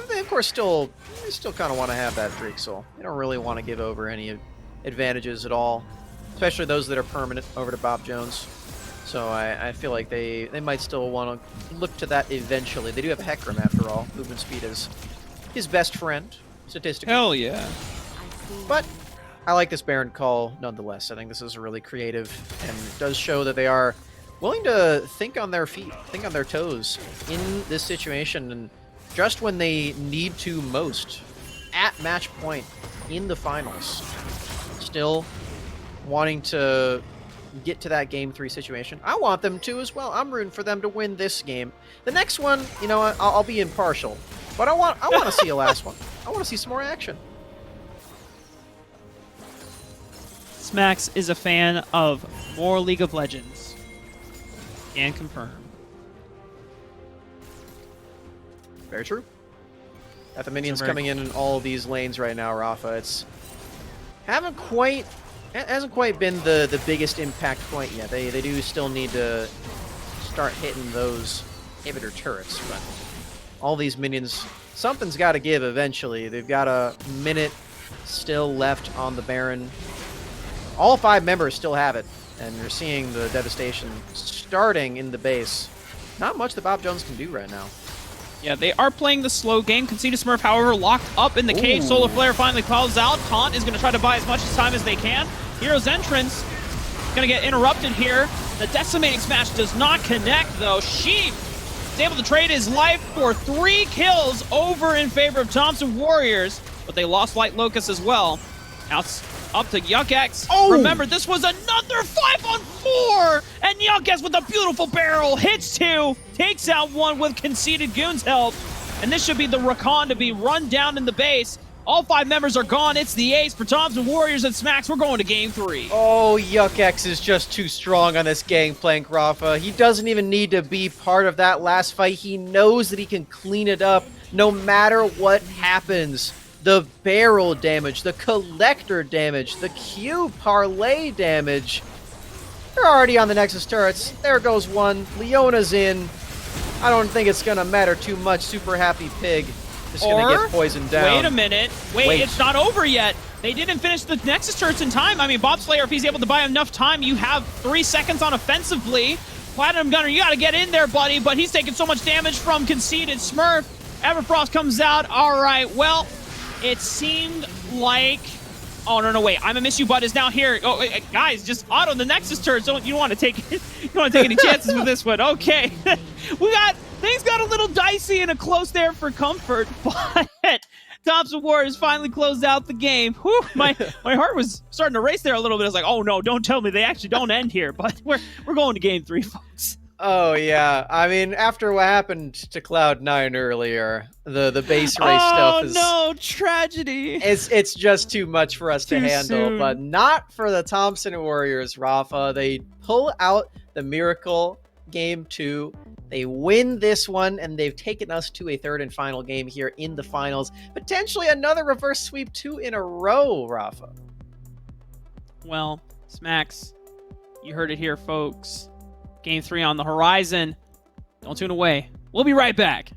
They, of course, still kind of want to have that Drake Soul. They don't really want to give over any advantages at all, especially those that are permanent over to Bob Jones. So I feel like they might still want to look to that eventually. They do have Hecarim, after all. Movement speed is his best friend, statistically. Hell yeah. But I like this Baron call nonetheless. I think this is really creative, and it does show that they are willing to think on their feet, think on their toes in this situation, and just when they need to most, at match point in the finals, still wanting to get to that Game 3 situation. I want them to as well. I'm rooting for them to win this game. The next one, you know, I'll be impartial, but I want to see a last one. I want to see some more action. Smax is a fan of more League of Legends. Can confirm. Very true. Got the minions coming in all these lanes right now, Rafa. It's hasn't quite been the biggest impact point yet. They do still need to start hitting those inhibitor turrets, but all these minions, something's got to give eventually. They've got a minute still left on the Baron. All 5 members still have it, and you're seeing the devastation starting in the base. Not much that Bob Jones can do right now. Yeah, they are playing the slow game. Conceited Smurf, however, locked up in the cage. Solar Flare finally calls out. Taunt is going to try to buy as much time as they can. Hero's entrance going to get interrupted here. The Decimating Smash does not connect, though. Sheep is able to trade his life for 3 kills over in favor of Thompson Warriors, but they lost Light Locust as well. Now it's up to Yuck X. Remember, this was another 5-on-4, and Yuck X with a beautiful barrel hits 2, takes out 1 with Conceited Goon's help, and this should be the Rakan to be run down in the base. All 5 members are gone. It's the ace for Thompson Warriors and Smacks. We're going to Game 3. Oh, Yuck X is just too strong on this gangplank, Rafa. He doesn't even need to be part of that last fight. He knows that he can clean it up no matter what happens. The barrel damage, the collector damage, the Q parlay damage. They're already on the Nexus turrets. There goes 1. Leona's in. I don't think it's going to matter too much. Super happy pig. Just going to get poisoned down. Wait a minute. Wait, it's not over yet. They didn't finish the Nexus turrets in time. I mean, Bob Slayer, if he's able to buy enough time, you have 3 seconds on offensively. Platinum Gunner, you got to get in there, buddy, but he's taking so much damage from Conceited Smurf. Everfrost comes out. All right, well, it seemed like Oh, no, wait. I'm a miss you, bud is now here. Oh, guys, just auto the Nexus turns. You don't want to take any chances with this one. Okay. Things got a little dicey and a close there for Comfort, but Thompson Warriors finally closed out the game. Whew, my heart was starting to race there a little bit. I was like, oh no, don't tell me they actually don't end here. But we're going to game 3, folks. Oh yeah, I mean, after what happened to Cloud9 earlier, the base race stuff is no, tragedy. It's just too much for us to handle, soon. but not for the Thompson Warriors, Rafa. They pull out the miracle game 2. They win this one, and they've taken us to a third and final game here in the finals. Potentially another reverse sweep 2 in a row, Rafa. Well, Smacks, you heard it here, folks. Game 3 on the horizon. Don't tune away. We'll be right back.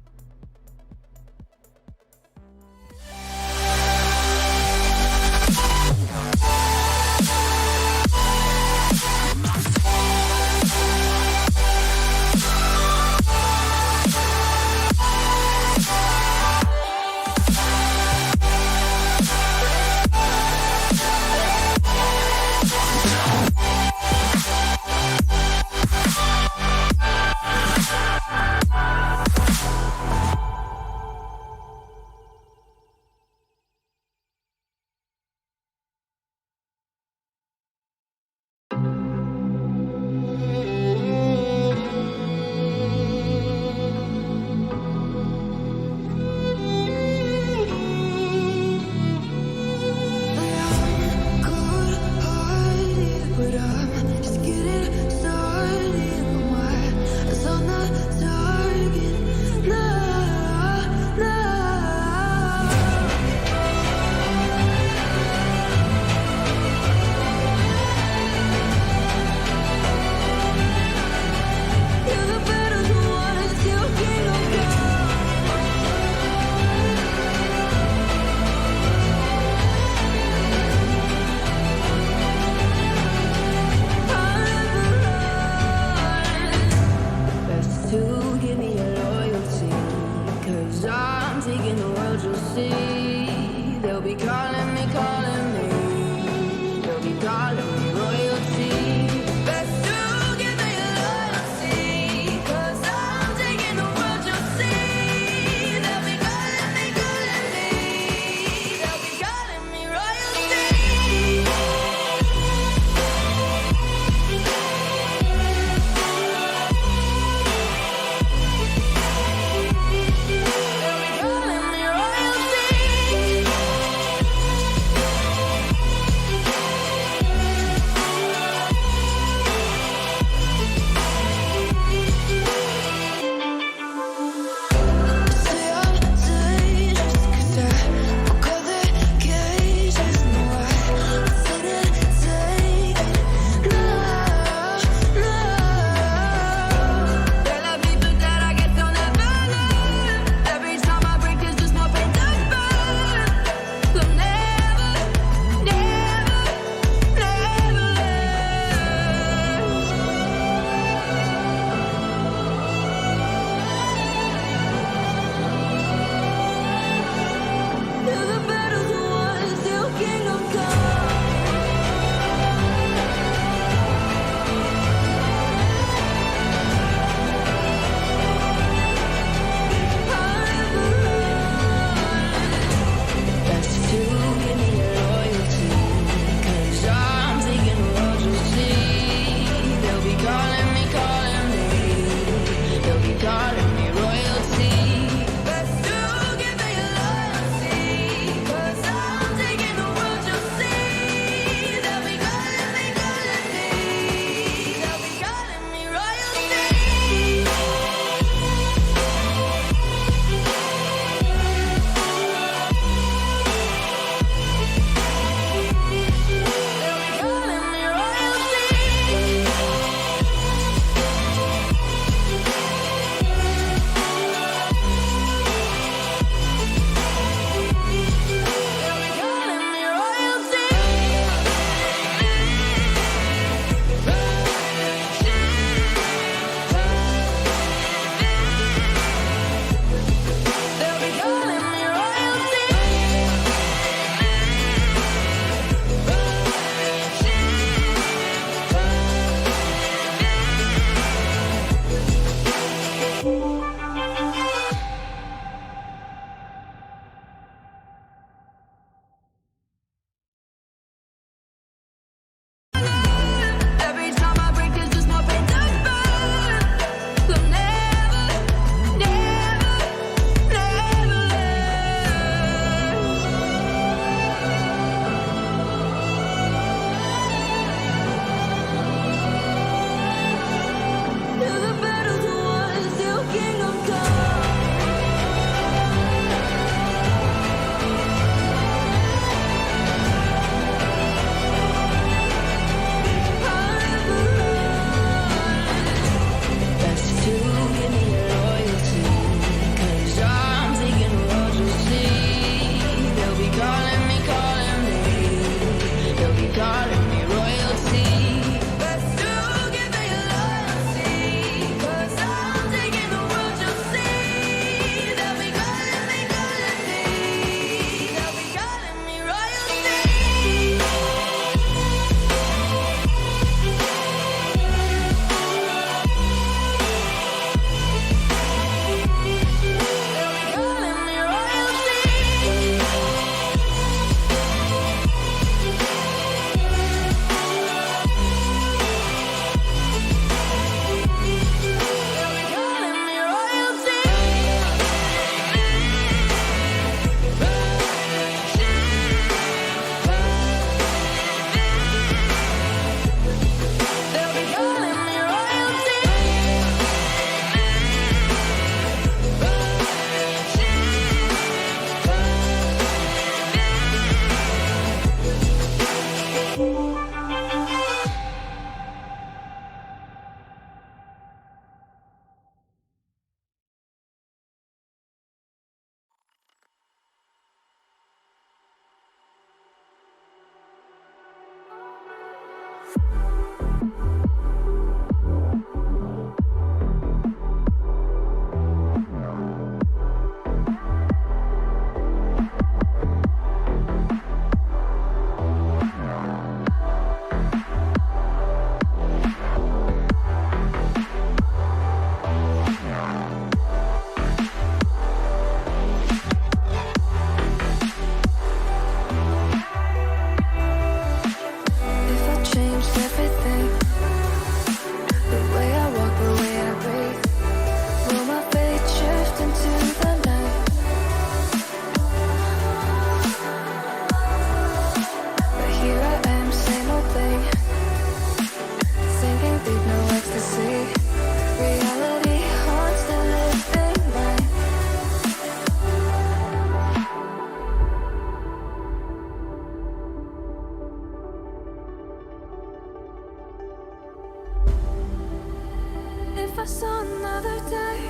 if I saw another day,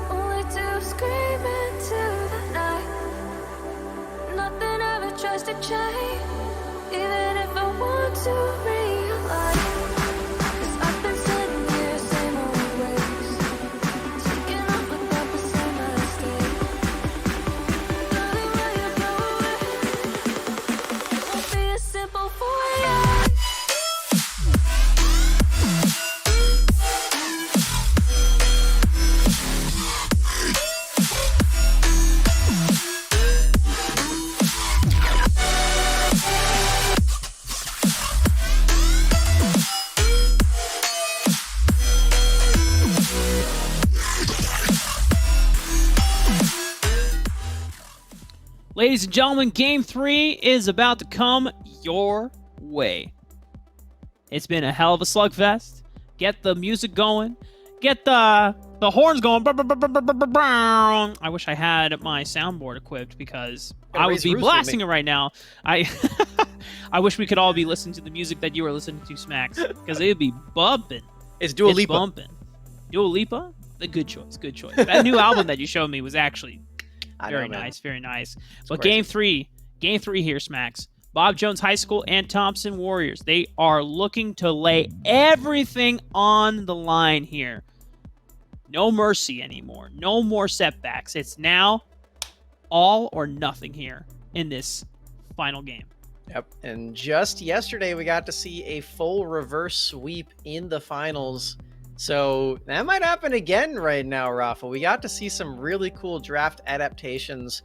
only to scream into the night. Nothing ever tries to change, even if I want to realize. 'Cause I've been sitting here, same old ways, taking up without the same mistake. Darling, will you go away? It won't be as simple for you. Ladies and gentlemen, Game 3 is about to come your way. It's been a hell of a slugfest. Get the music going. Get the horns going. I wish I had my soundboard equipped because I would be blasting it right now. I wish we could all be listening to the music that you were listening to, Smacks, because it'd be bumping. It's Dua Lipa. Bumping. Dua Lipa? A good choice. Good choice. That new album that you showed me was actually very nice. Very nice. But Game 3 here, Smacks. Bob Jones High School and Thompson Warriors. They are looking to lay everything on the line here. No mercy anymore. No more setbacks. It's now all or nothing here in this final game. Yep. And just yesterday, we got to see a full reverse sweep in the finals. So that might happen again right now, Rafa. We got to see some really cool draft adaptations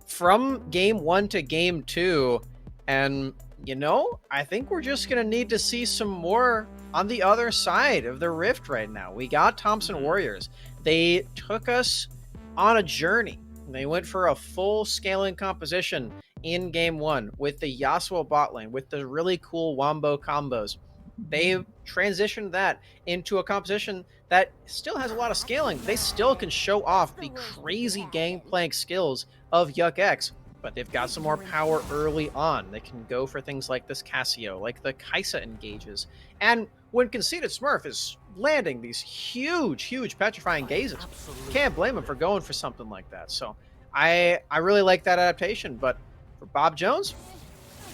from Game 1 to Game 2. And, you know, I think we're just going to need to see some more on the other side of the rift right now. We got Thompson Warriors. They took us on a journey. They went for a full scaling composition in Game 1 with the Yasuo bot lane, with the really cool wombo combos. They transitioned that into a composition that still has a lot of scaling. They still can show off the crazy gangplank skills of Yuck X, but they've got some more power early on. They can go for things like this Cassio, like the Kaisa engages. And when Conceited Smurf is landing these huge petrifying gazes, can't blame him for going for something like that. So I really like that adaptation, but for Bob Jones,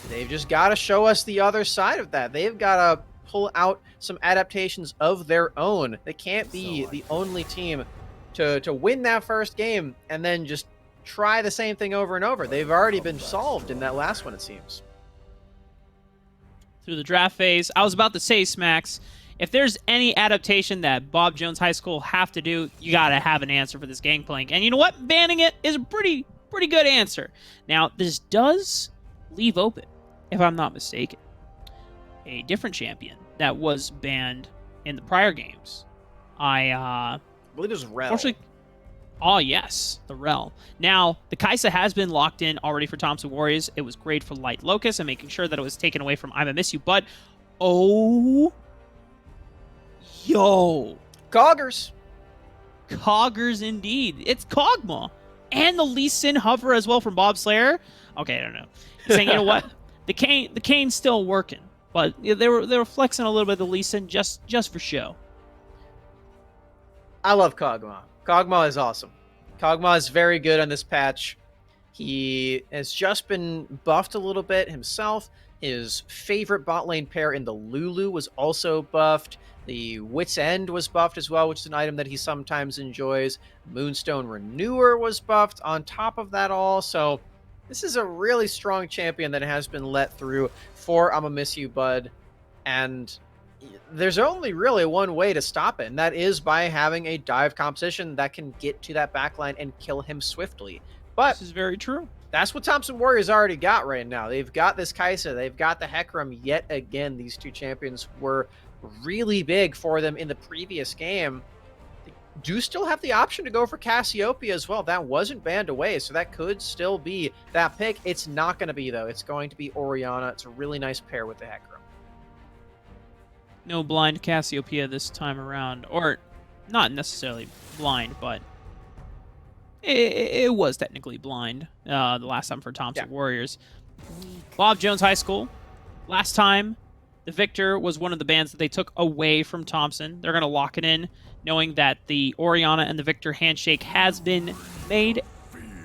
they've just got to show us the other side of that. They've got to pull out some adaptations of their own. They can't be the only team to win that first game and then just try the same thing over and over. They've already been solved in that last one, it seems. Through the draft phase, I was about to say, Smacks, if there's any adaptation that Bob Jones High School have to do, you got to have an answer for this gangplank. And you know what? Banning it is a pretty good answer. Now, this does leave open, if I'm not mistaken, a different champion that was banned in the prior games. I believe it was Rel. Oh, yes, the Rel. Now, the Kaisa has been locked in already for Thompson Warriors. It was great for Light Locust and making sure that it was taken away from I'ma Miss You, but oh, yo. Coggers indeed. It's Kog'Maw. And the Lee Sin hover as well from Bob Slayer. Okay, I don't know. He's saying, you know what? The Kane's still working. But they were flexing a little bit of the Lee Sin just for show. I love Kog'Maw. Kog'Maw is awesome. Kog'Maw is very good on this patch. He has just been buffed a little bit himself. His favorite bot lane pair in the Lulu was also buffed. The Wit's End was buffed as well, which is an item that he sometimes enjoys. Moonstone Renewer was buffed on top of that all. So this is a really strong champion that has been let through for I'ma Miss You, Bud. And there's only really one way to stop it, and that is by having a dive composition that can get to that backline and kill him swiftly. But this is very true. That's what Thompson Warriors already got right now. They've got this Kaisa. They've got the Hecarim yet again. These two champions were really big for them in the previous game. They do still have the option to go for Cassiopeia as well. That wasn't banned away, so that could still be that pick. It's not going to be, though. It's going to be Orianna. It's a really nice pair with the Hecarim. No blind Cassiopeia this time around. Or, not necessarily blind, but it was technically blind the last time for Thompson Warriors. Bob Jones High School, last time The Victor was one of the bans that they took away from Thompson. They're going to lock it in, knowing that the Oriana and the Victor handshake has been made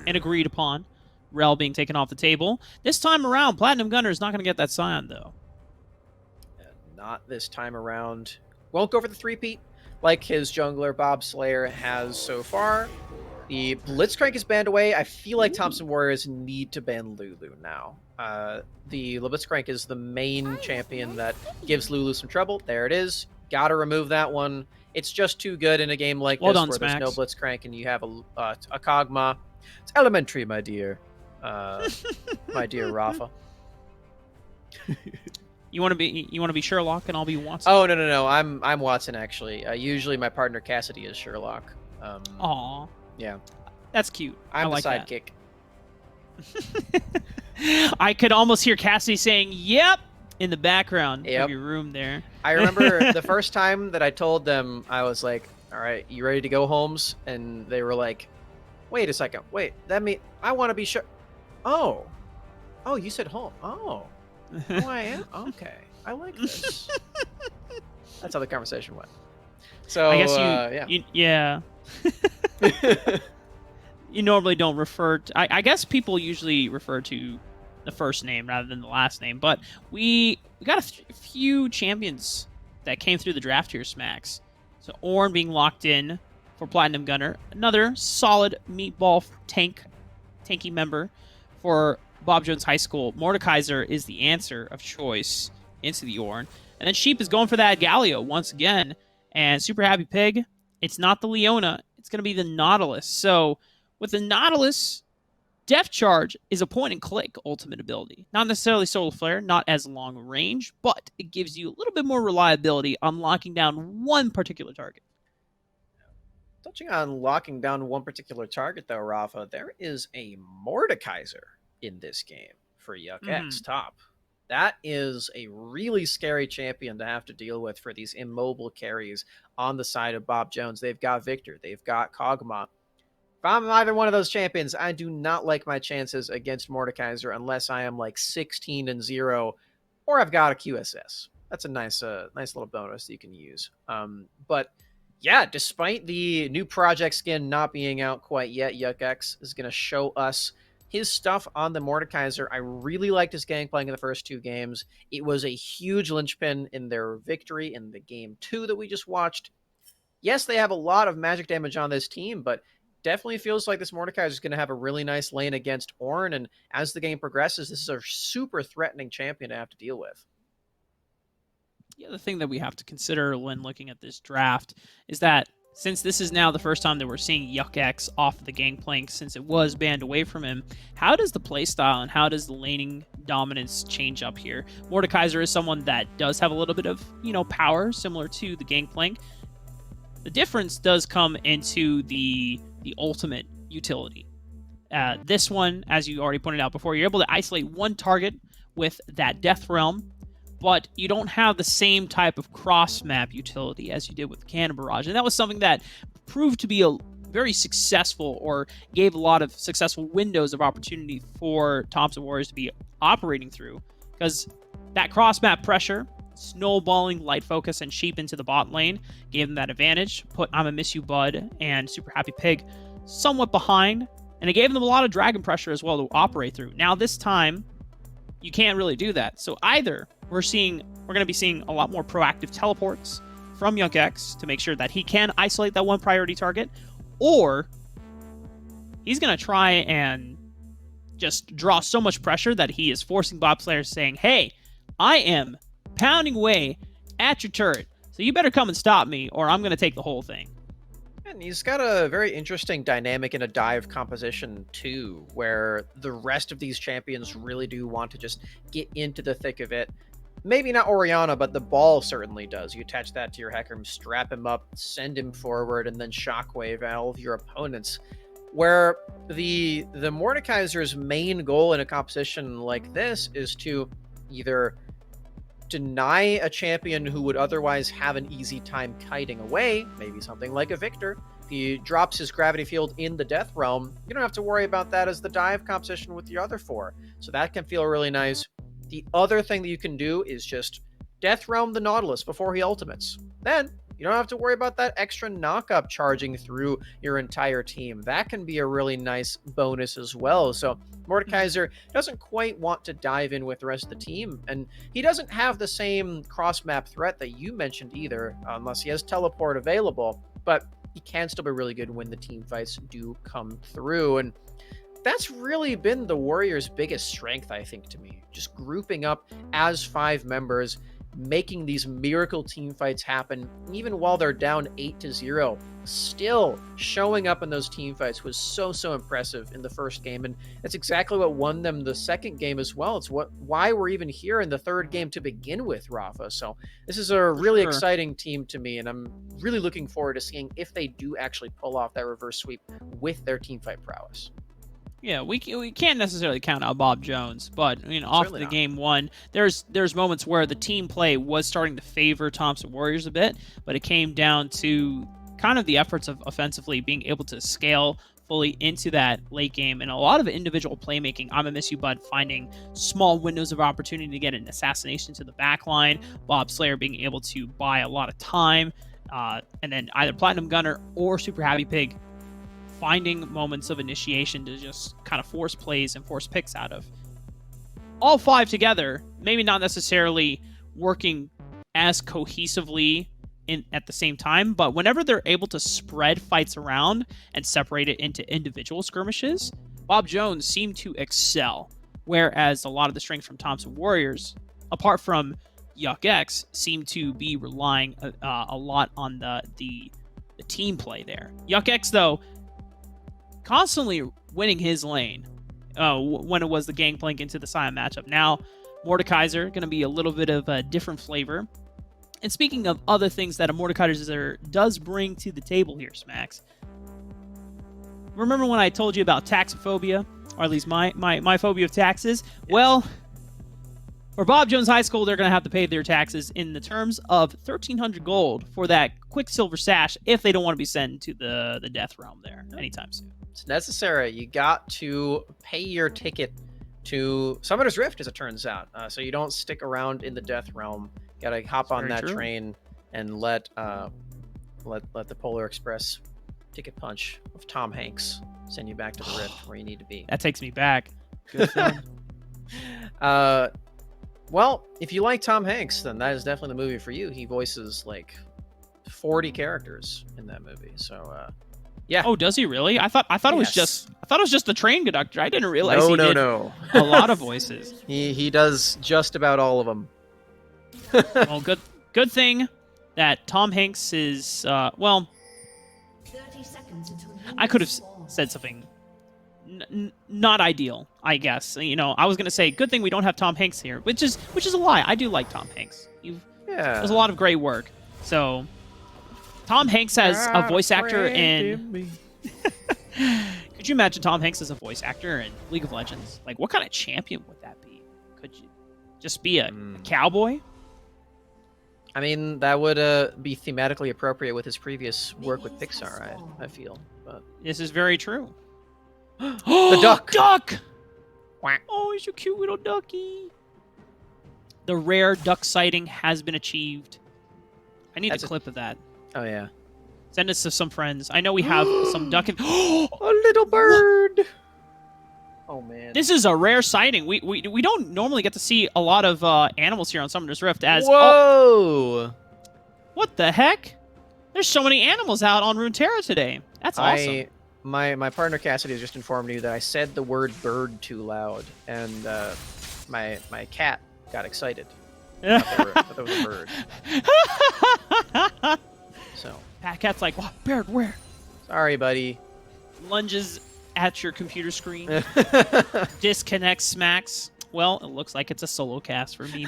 and agreed upon. Rel being taken off the table. This time around, Platinum Gunner is not going to get that Scion, though. Not this time around. Won't go for the three-peat like his jungler Bob Slayer has so far. The Blitzcrank is banned away. I feel like Thompson Warriors need to ban Lulu now. The Blitzcrank is the main champion that gives Lulu some trouble. There it is. Gotta remove that one. It's just too good in a game like this where there's no Blitzcrank and you have a Kog'Maw. It's elementary, my dear. My dear Rafa. You want to be Sherlock and I'll be Watson? Oh no. I'm Watson actually. Usually my partner Cassidy is Sherlock. Aw. Yeah. That's cute. I'm the sidekick. I could almost hear Cassidy saying, "Yep," in the background of your room there. I remember the first time that I told them, I was like, "All right, you ready to go, Holmes?" And they were like, "Wait a second. Wait, that mean I want to be sure." Oh, you said Holmes. Oh, I am. Okay, I like this. That's how the conversation went. So I guess yeah. You normally don't refer to... I guess people usually refer to the first name rather than the last name, but we got a few champions that came through the draft here, Smacks. So Ornn being locked in for Platinum Gunner. Another solid meatball tanky member for Bob Jones High School. Mordekaiser is the answer of choice into the Ornn. And then Sheep is going for that Galio once again. And Super Happy Pig, it's not the Leona, it's going to be the Nautilus. So with the Nautilus, Depth Charge is a point-and-click ultimate ability. Not necessarily Solar Flare, not as long range, but it gives you a little bit more reliability on locking down one particular target. Touching on locking down one particular target, though, Rafa, there is a Mordekaiser in this game for Yuck X top. That is a really scary champion to have to deal with for these immobile carries on the side of Bob Jones. They've got Victor. They've got Kog'Maw. If I'm either one of those champions, I do not like my chances against Mordekaiser unless I am like 16-0 or I've got a QSS. That's a nice little bonus that you can use. But yeah, despite the new project skin not being out quite yet, Yuck X is going to show us his stuff on the Mordekaiser. I really liked his gangplank in the first two games. It was a huge linchpin in their victory in the game 2 that we just watched. Yes, they have a lot of magic damage on this team, but definitely feels like this Mordekaiser is going to have a really nice lane against Ornn, and as the game progresses, this is a super threatening champion to have to deal with. The other thing that we have to consider when looking at this draft is that since this is now the first time that we're seeing Yuck X off of the gangplank since it was banned away from him, how does the playstyle and how does the laning dominance change up here? Mordekaiser is someone that does have a little bit of, power similar to the gangplank. The difference does come into the ultimate utility. This one, as you already pointed out before, you're able to isolate one target with that Death Realm, but you don't have the same type of cross-map utility as you did with Cannon Barrage. And that was something that proved to be a very successful, or gave a lot of successful windows of opportunity for Thompson Warriors to be operating through. Because that cross-map pressure, snowballing Light Focus and Sheep into the bot lane, gave them that advantage, put I'ma Miss You Bud and Super Happy Pig somewhat behind, and it gave them a lot of dragon pressure as well to operate through. Now this time, you can't really do that. So either we're going to be seeing a lot more proactive teleports from Yuck X to make sure that he can isolate that one priority target, or he's going to try and just draw so much pressure that he is forcing Bob Slayer saying, hey, I am pounding away at your turret, so you better come and stop me or I'm going to take the whole thing. And he's got a very interesting dynamic in a dive composition too, where the rest of these champions really do want to just get into the thick of it. Maybe not Oriana, but the ball certainly does. You attach that to your Hecarim, strap him up, send him forward, and then shockwave at all of your opponents. Where the Mordekaiser's main goal in a composition like this is to either deny a champion who would otherwise have an easy time kiting away, maybe something like a Victor. If he drops his gravity field in the Death Realm, you don't have to worry about that as the dive composition with the other four. So that can feel really nice. The other thing that you can do is just Death Realm the Nautilus before he ultimates. Then you don't have to worry about that extra knock-up charging through your entire team. That can be a really nice bonus as well. So Mordekaiser doesn't quite want to dive in with the rest of the team, and he doesn't have the same cross-map threat that you mentioned either, unless he has teleport available, but he can still be really good when the team fights do come through. And that's really been the Warriors' biggest strength, I think, to me. Just grouping up as 5 members, making these miracle team fights happen, even while they're down 8-0. Still showing up in those team fights was so impressive in the first game, and that's exactly what won them the second game as well. It's why we're even here in the third game to begin with, Rafa. So this is a really exciting team to me, and I'm really looking forward to seeing if they do actually pull off that reverse sweep with their team fight prowess. Yeah, we can't necessarily count out Bob Jones, but off the game one, there's moments where the team play was starting to favor Thompson Warriors a bit, but it came down to kind of the efforts of offensively being able to scale fully into that late game, and a lot of individual playmaking. I'm gonna miss you, Bud, finding small windows of opportunity to get an assassination to the back line. Bob Slayer being able to buy a lot of time, and then either Platinum Gunner or Super Happy Pig finding moments of initiation to just kind of force plays and force picks out of. All 5 together, maybe not necessarily working as cohesively at the same time, but whenever they're able to spread fights around and separate it into individual skirmishes, Bob Jones seemed to excel, whereas a lot of the strength from Thompson Warriors, apart from Yuck X, seemed to be relying a lot on the team play there. Yuck X, though, constantly winning his lane when it was the Gangplank into the Sion matchup. Now, Mordekaiser going to be a little bit of a different flavor. And speaking of other things that a Mordekaiser does bring to the table here, Smacks, remember when I told you about taxophobia, or at least my phobia of taxes? Yes. Well, for Bob Jones High School, they're going to have to pay their taxes in the terms of 1,300 gold for that Quicksilver sash if they don't want to be sent to the Death Realm there anytime soon. It's necessary. You got to pay your ticket to Summoner's Rift, as it turns out, so you don't stick around in the Death Realm. You gotta hop on that train and let the Polar Express ticket punch of Tom Hanks send you back to the Rift where you need to be. That takes me back. Good film. Well, if you like Tom Hanks, then that is definitely the movie for you. He voices like 40 characters in that movie. So, yeah. Oh, does he really? I thought it was just the train conductor. I didn't realize he did a lot of voices. He does just about all of them. Well, good thing that Tom Hanks is 30 seconds until I could have said something not ideal, I guess. I was gonna say good thing we don't have Tom Hanks here, which is a lie. I do like Tom Hanks. There's a lot of great work. So Tom Hanks as a voice actor in could you imagine Tom Hanks as a voice actor in League of Legends? Like, what kind of champion would that be? Could you just be a cowboy? I mean, that would be thematically appropriate with his previous work with Pixar, I feel. But this is very true. The duck! Duck! Oh, he's a cute little ducky. The rare duck sighting has been achieved. I need a clip of that. Oh, yeah. Send us to some friends. I know we have some duck. A little bird! Oh, man. This is a rare sighting. We don't normally get to see a lot of animals here on Summoner's Rift. Whoa! What the heck? There's so many animals out on Runeterra today. That's awesome. My partner Cassidy has just informed me that I said the word bird too loud, and my cat got excited. I thought there was a bird. So Pat Cat's like, "What bird? Where?" Sorry, buddy. Lunges at your computer screen. Disconnects, smacks. Well, it looks like it's a solo cast for me.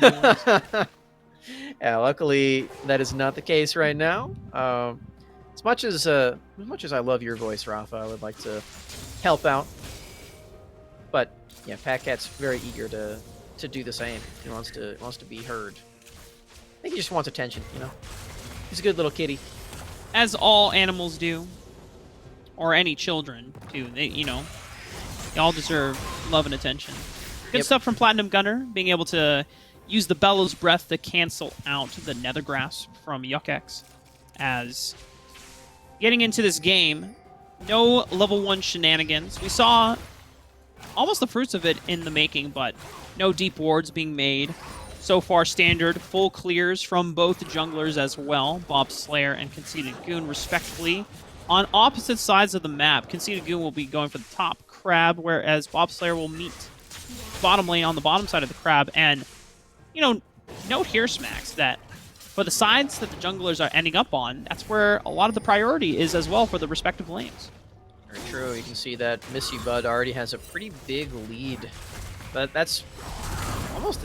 Yeah, luckily that is not the case right now. As much as I love your voice, Rafa, I would like to help out. But yeah, Pat Cat's very eager to do the same. He wants to be heard. I think he just wants attention, He's a good little kitty. As all animals do, or any children do. They all deserve love and attention. Good stuff from Platinum Gunner, being able to use the Bellows Breath to cancel out the Nether Grasp from Yuck-X. As getting into this game, no level 1 shenanigans. We saw almost the fruits of it in the making, but no deep wards being made. So far, standard full clears from both junglers as well, Bob Slayer and Conceited Goon, respectively. On opposite sides of the map, Conceited Goon will be going for the top crab, whereas Bob Slayer will meet bottom lane on the bottom side of the crab. And, you know, note here, Smacks, that for the sides that the junglers are ending up on, that's where a lot of the priority is as well for the respective lanes. Very true. You can see that Missy Bud already has a pretty big lead, but that's almost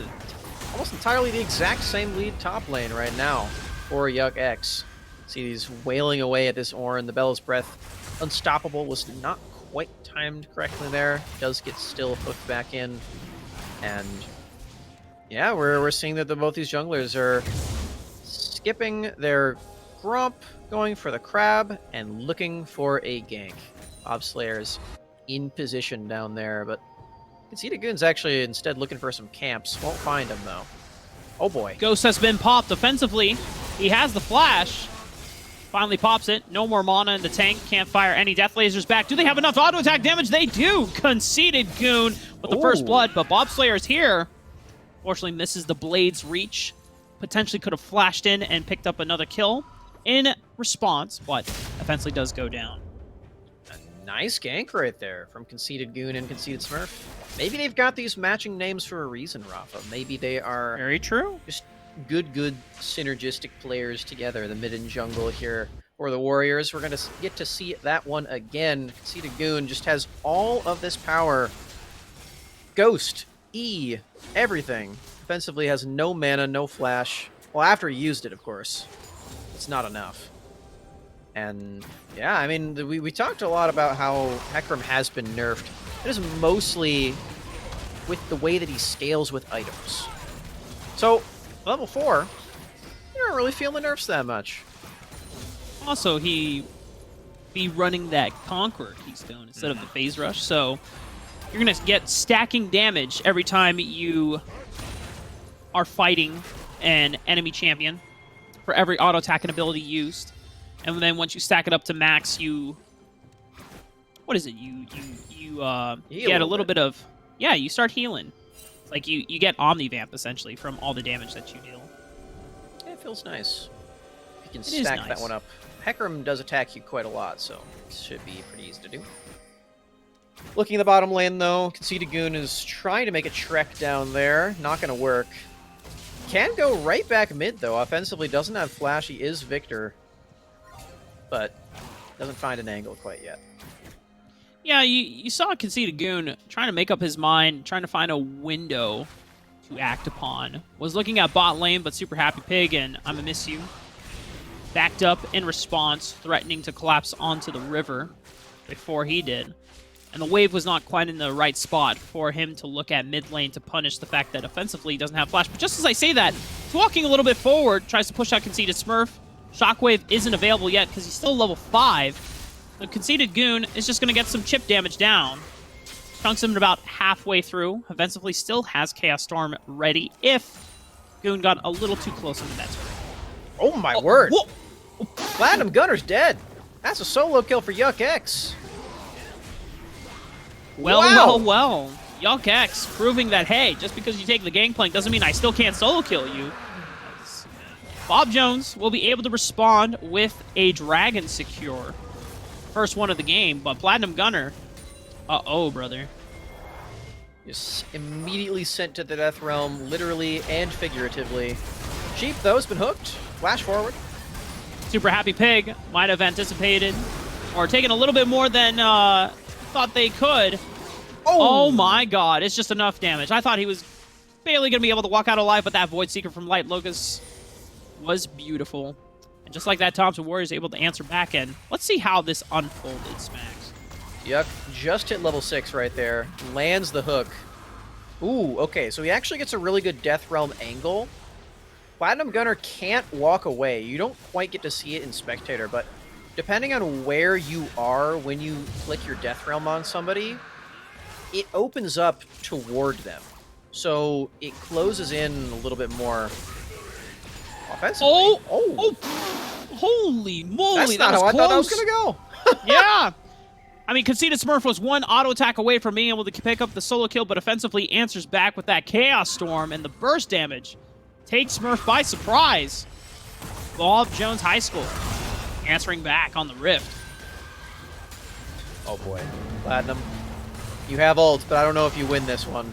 entirely the exact same lead top lane right now for Yuck-X. See he's wailing away at this Ornn. The Bell's Breath Unstoppable was not quite timed correctly there. Does get still hooked back in. And yeah, we're seeing that both these junglers are skipping their Grump, going for the crab, and looking for a gank. Bob Slayer's in position down there, but Conceited Goon's actually instead looking for some camps. Won't find him, though. Oh, boy. Ghost has been popped offensively. He has the flash. Finally pops it. No more mana in the tank. Can't fire any death lasers back. Do they have enough auto attack damage? They do. Conceited Goon with the first blood, but Bob Slayer's here. Fortunately, misses the blade's reach. Potentially could have flashed in and picked up another kill in response, but eventually does go down. A nice gank right there from Conceited Goon and Conceited Smurf. Maybe they've got these matching names for a reason, Rafa. Maybe they are Very true. just good synergistic players together, the mid and jungle here for the Warriors. We're going to get to see that one again. Conceited Goon just has all of this power. Ghost, E, everything. Offensively has no mana, no flash. Well, after he used it, of course. It's not enough. And yeah, I mean, we talked a lot about how Hecarim has been nerfed. It is mostly with the way that he scales with items. So, level 4, you don't really feel the nerfs that much. Also, he be running that Conqueror Keystone instead of the Phase Rush, so you're going to get stacking damage every time you are fighting an enemy champion for every auto attack and ability used. And then once you stack it up to max, you... What is it? You get a little bit of... Yeah, you start healing. It's like you get Omnivamp, essentially, from all the damage that you deal. Yeah, it feels nice. You can It stack is that nice. one up. Hecarim does attack you quite a lot, so it should be pretty easy to do. Looking at the bottom lane, though, Conceited Goon is trying to make a trek down there. Not going to work. Can go right back mid, though. Offensively, doesn't have flash. He is Victor. But doesn't find an angle quite yet. Yeah, you saw Conceited Goon trying to make up his mind, trying to find a window to act upon. Was looking at bot lane, but Super Happy Pig and I'ma Miss You backed up in response, threatening to collapse onto the river before he did. And the wave was not quite in the right spot for him to look at mid lane to punish the fact that offensively he doesn't have flash. But just as I say that, he's walking a little bit forward, tries to push out Conceited Smurf. Shockwave isn't available yet because he's still level 5. The Conceited Goon is just going to get some chip damage down. Chunks him about halfway through. Offensively still has Chaos Storm ready if Goon got a little too close into that turret. Oh my word! Whoa. Platinum Gunner's dead! That's a solo kill for Yuck-X. Well. Yuck-X proving that, hey, just because you take the gangplank doesn't mean I still can't solo kill you. Bob Jones will be able to respond with a Dragon Secure. First one of the game, but Platinum Gunner, uh-oh, brother. Just immediately sent to the Death Realm, literally and figuratively. Sheep, though, has been hooked. Flash forward. Super Happy Pig might have anticipated or taken a little bit more than thought they could. Oh my god, it's just enough damage. I thought he was barely going to be able to walk out alive, but that Void Seeker from Light Locust was beautiful. And just like that, Thompson Warrior is able to answer back in. Let's see how this unfolded, Smacks. Yuck, just hit level 6 right there. Lands the hook. Ooh, okay, so he actually gets a really good Death Realm angle. Platinum Gunner can't walk away. You don't quite get to see it in Spectator, but depending on where you are when you flick your Death Realm on somebody, it opens up toward them. so it closes in a little bit more offensively. Holy moly, That's not how I thought I was gonna go. Yeah. I mean, Conceited Smurf was one auto attack away from being able to pick up the solo kill, but offensively answers back with that Chaos Storm, and the burst damage takes Smurf by surprise. Bob Jones High School answering back on the Rift. Oh boy, Platinum, you have ult, but I don't know if you win this one.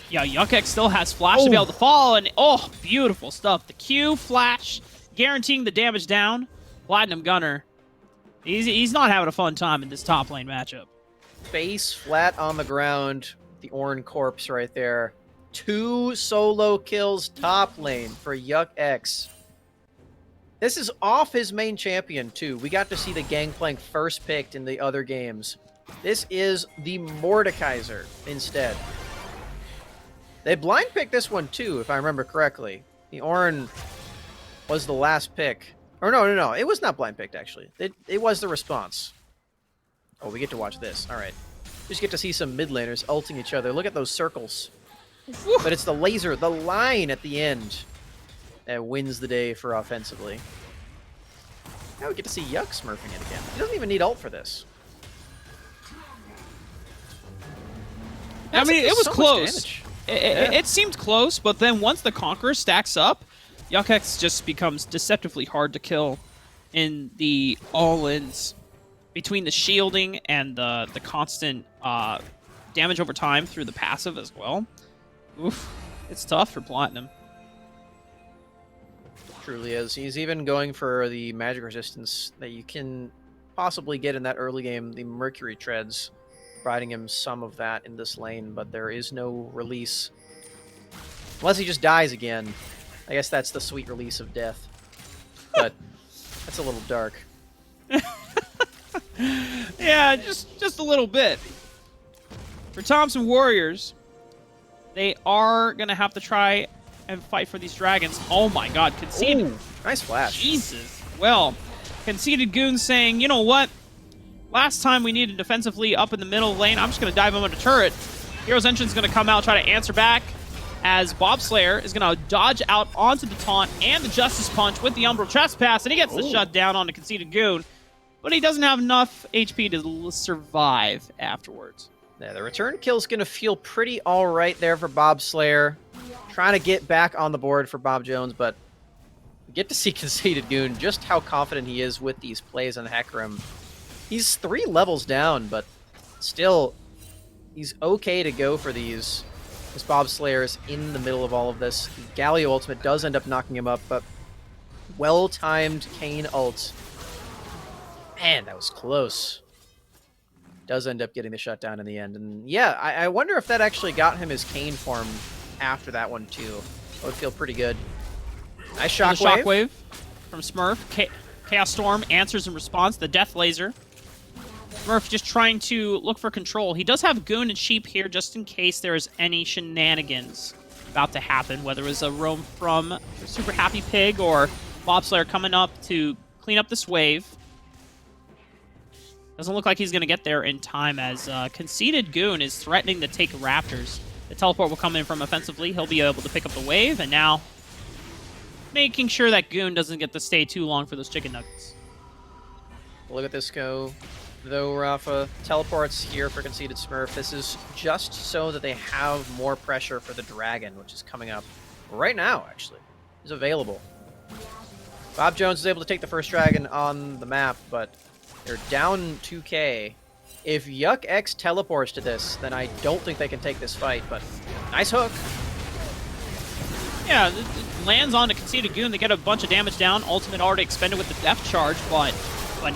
Yeah, YuckX still has Flash to be able to fall, and oh, beautiful stuff. The Q, Flash, guaranteeing the damage down. Platinum Gunner, he's not having a fun time in this top lane matchup. Face flat on the ground, the Ornn corpse right there. 2 solo kills top lane for YuckX. This is off his main champion, too. We got to see the Gangplank first picked in the other games. This is the Mordekaiser instead. They blind picked this one, too, if I remember correctly. The Ornn was the last pick. Or no. It was not blind picked, actually. It was the response. Oh, we get to watch this. All right. Just get to see some mid laners ulting each other. Look at those circles. But it's the laser, the line at the end, that wins the day for offensively. Now we get to see Yuck smurfing it again. He doesn't even need ult for this. I mean, it was so close. It seemed close, but then once the Conqueror stacks up, YuckX just becomes deceptively hard to kill in the all-ins between the shielding and the constant damage over time through the passive as well. Oof, it's tough for Platinum. Truly is. He's even going for the magic resistance that you can possibly get in that early game, the Mercury Treads, providing him some of that in this lane, but there is no release. Unless he just dies again. I guess that's the sweet release of death. But that's a little dark. Yeah, just a little bit. For Thompson Warriors, they are going to have to try and fight for these dragons. Oh my god, Conceited. Ooh, nice flash. Jesus. Well, Conceited Goon saying, you know what? Last time we needed defensively up in the middle lane, I'm just going to dive him on a turret. Hero's Entrance is going to come out, try to answer back, as Bobslayer is going to dodge out onto the taunt and the Justice Punch with the Umbral Trespass, and he gets the shutdown on the Conceited Goon. But he doesn't have enough HP to survive afterwards. Yeah, the return kill's going to feel pretty all right there for Bobslayer. Trying to get back on the board for Bob Jones, but we get to see Conceited Goon just how confident he is with these plays on Hecarim. He's 3 levels down, but still, he's okay to go for these. This Bobslayer is in the middle of all of this. The Galio ultimate does end up knocking him up, but well-timed Kayn ult. Man, that was close. Does end up getting the shutdown in the end. And yeah, I wonder if that actually got him his Kayn form after that one too. That would feel pretty good. Nice shockwave. Shockwave from Smurf. Chaos Storm answers in response. The Death Laser. Smurf just trying to look for control. He does have Goon and Sheep here just in case there is any shenanigans about to happen, whether it was a roam from Super Happy Pig or Bobslayer coming up to clean up this wave. Doesn't look like he's going to get there in time as Conceited Goon is threatening to take Raptors. The teleport will come in from offensively. He'll be able to pick up the wave, and now making sure that Goon doesn't get to stay too long for those chicken nuggets. Look at this go, though, Rafa. Teleports here for Conceited Smurf. This is just so that they have more pressure for the dragon, which is coming up right now, actually. Is available. Bob Jones is able to take the first dragon on the map, but they're down 2k. If YuckX teleports to this, then I don't think they can take this fight, but nice hook. Yeah, it lands on the Conceited Goon. They get a bunch of damage down. Ultimate already expended with the Death Charge, but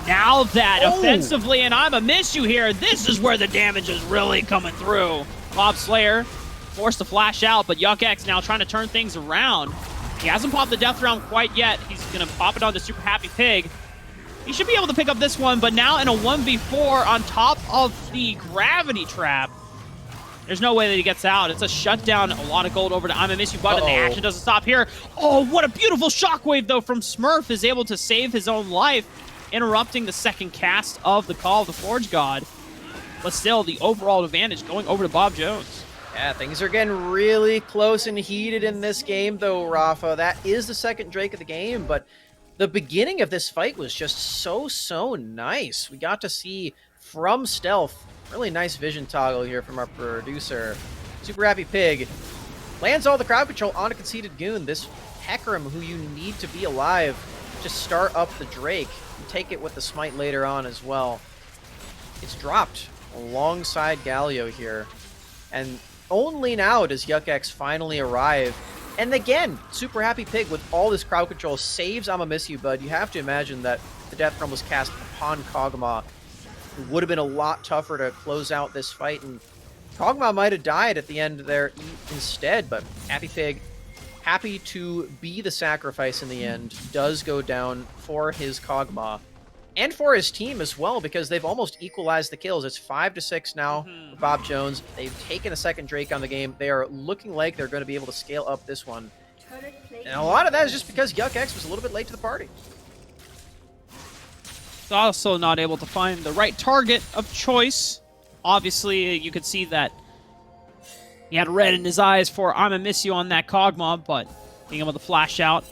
now that offensively, and I'm a miss you here, this is where the damage is really coming through. Bobslayer forced to flash out, but YuckX now trying to turn things around. He hasn't popped the Death Round quite yet. He's going to pop it on the Super Happy Pig. He should be able to pick up this one, but now in a 1v4 on top of the Gravity Trap. There's no way that he gets out. It's a shutdown. A lot of gold over to I'm a Miss You button. The action doesn't stop here. Oh, what a beautiful shockwave, though, from Smurf. Is able to save his own life, interrupting the second cast of the Call of the Forge God. But still, the overall advantage going over to Bob Jones. Yeah, things are getting really close and heated in this game, though, Rafa. That is the second Drake of the game, but the beginning of this fight was just so nice. We got to see from stealth, really nice vision toggle here from our producer. Super Happy Pig lands all the crowd control on a conceded goon. This Hecarim, who you need to be alive to start up the Drake, and take it with the smite later on as well. It's dropped alongside Galio here, and only now does YuckX finally arrive. And again, Super Happy Pig with all this crowd control saves I'ma Miss You, Bud. You have to imagine that the Death Realm was cast upon Kog'Maw. It would have been a lot tougher to close out this fight, and Kog'Maw might have died at the end there instead, but Happy Pig, happy to be the sacrifice in the end, does go down for his Kog'Maw. And for his team as well, because they've almost equalized the kills. It's 5-6 now for Bob Jones. They've taken a second Drake on the game. They are looking like they're going to be able to scale up this one. And a lot of that is just because YuckX was a little bit late to the party. He's also not able to find the right target of choice. Obviously, you could see that he had red in his eyes for I'ma Miss You on that Kog'Maw, but being able to flash out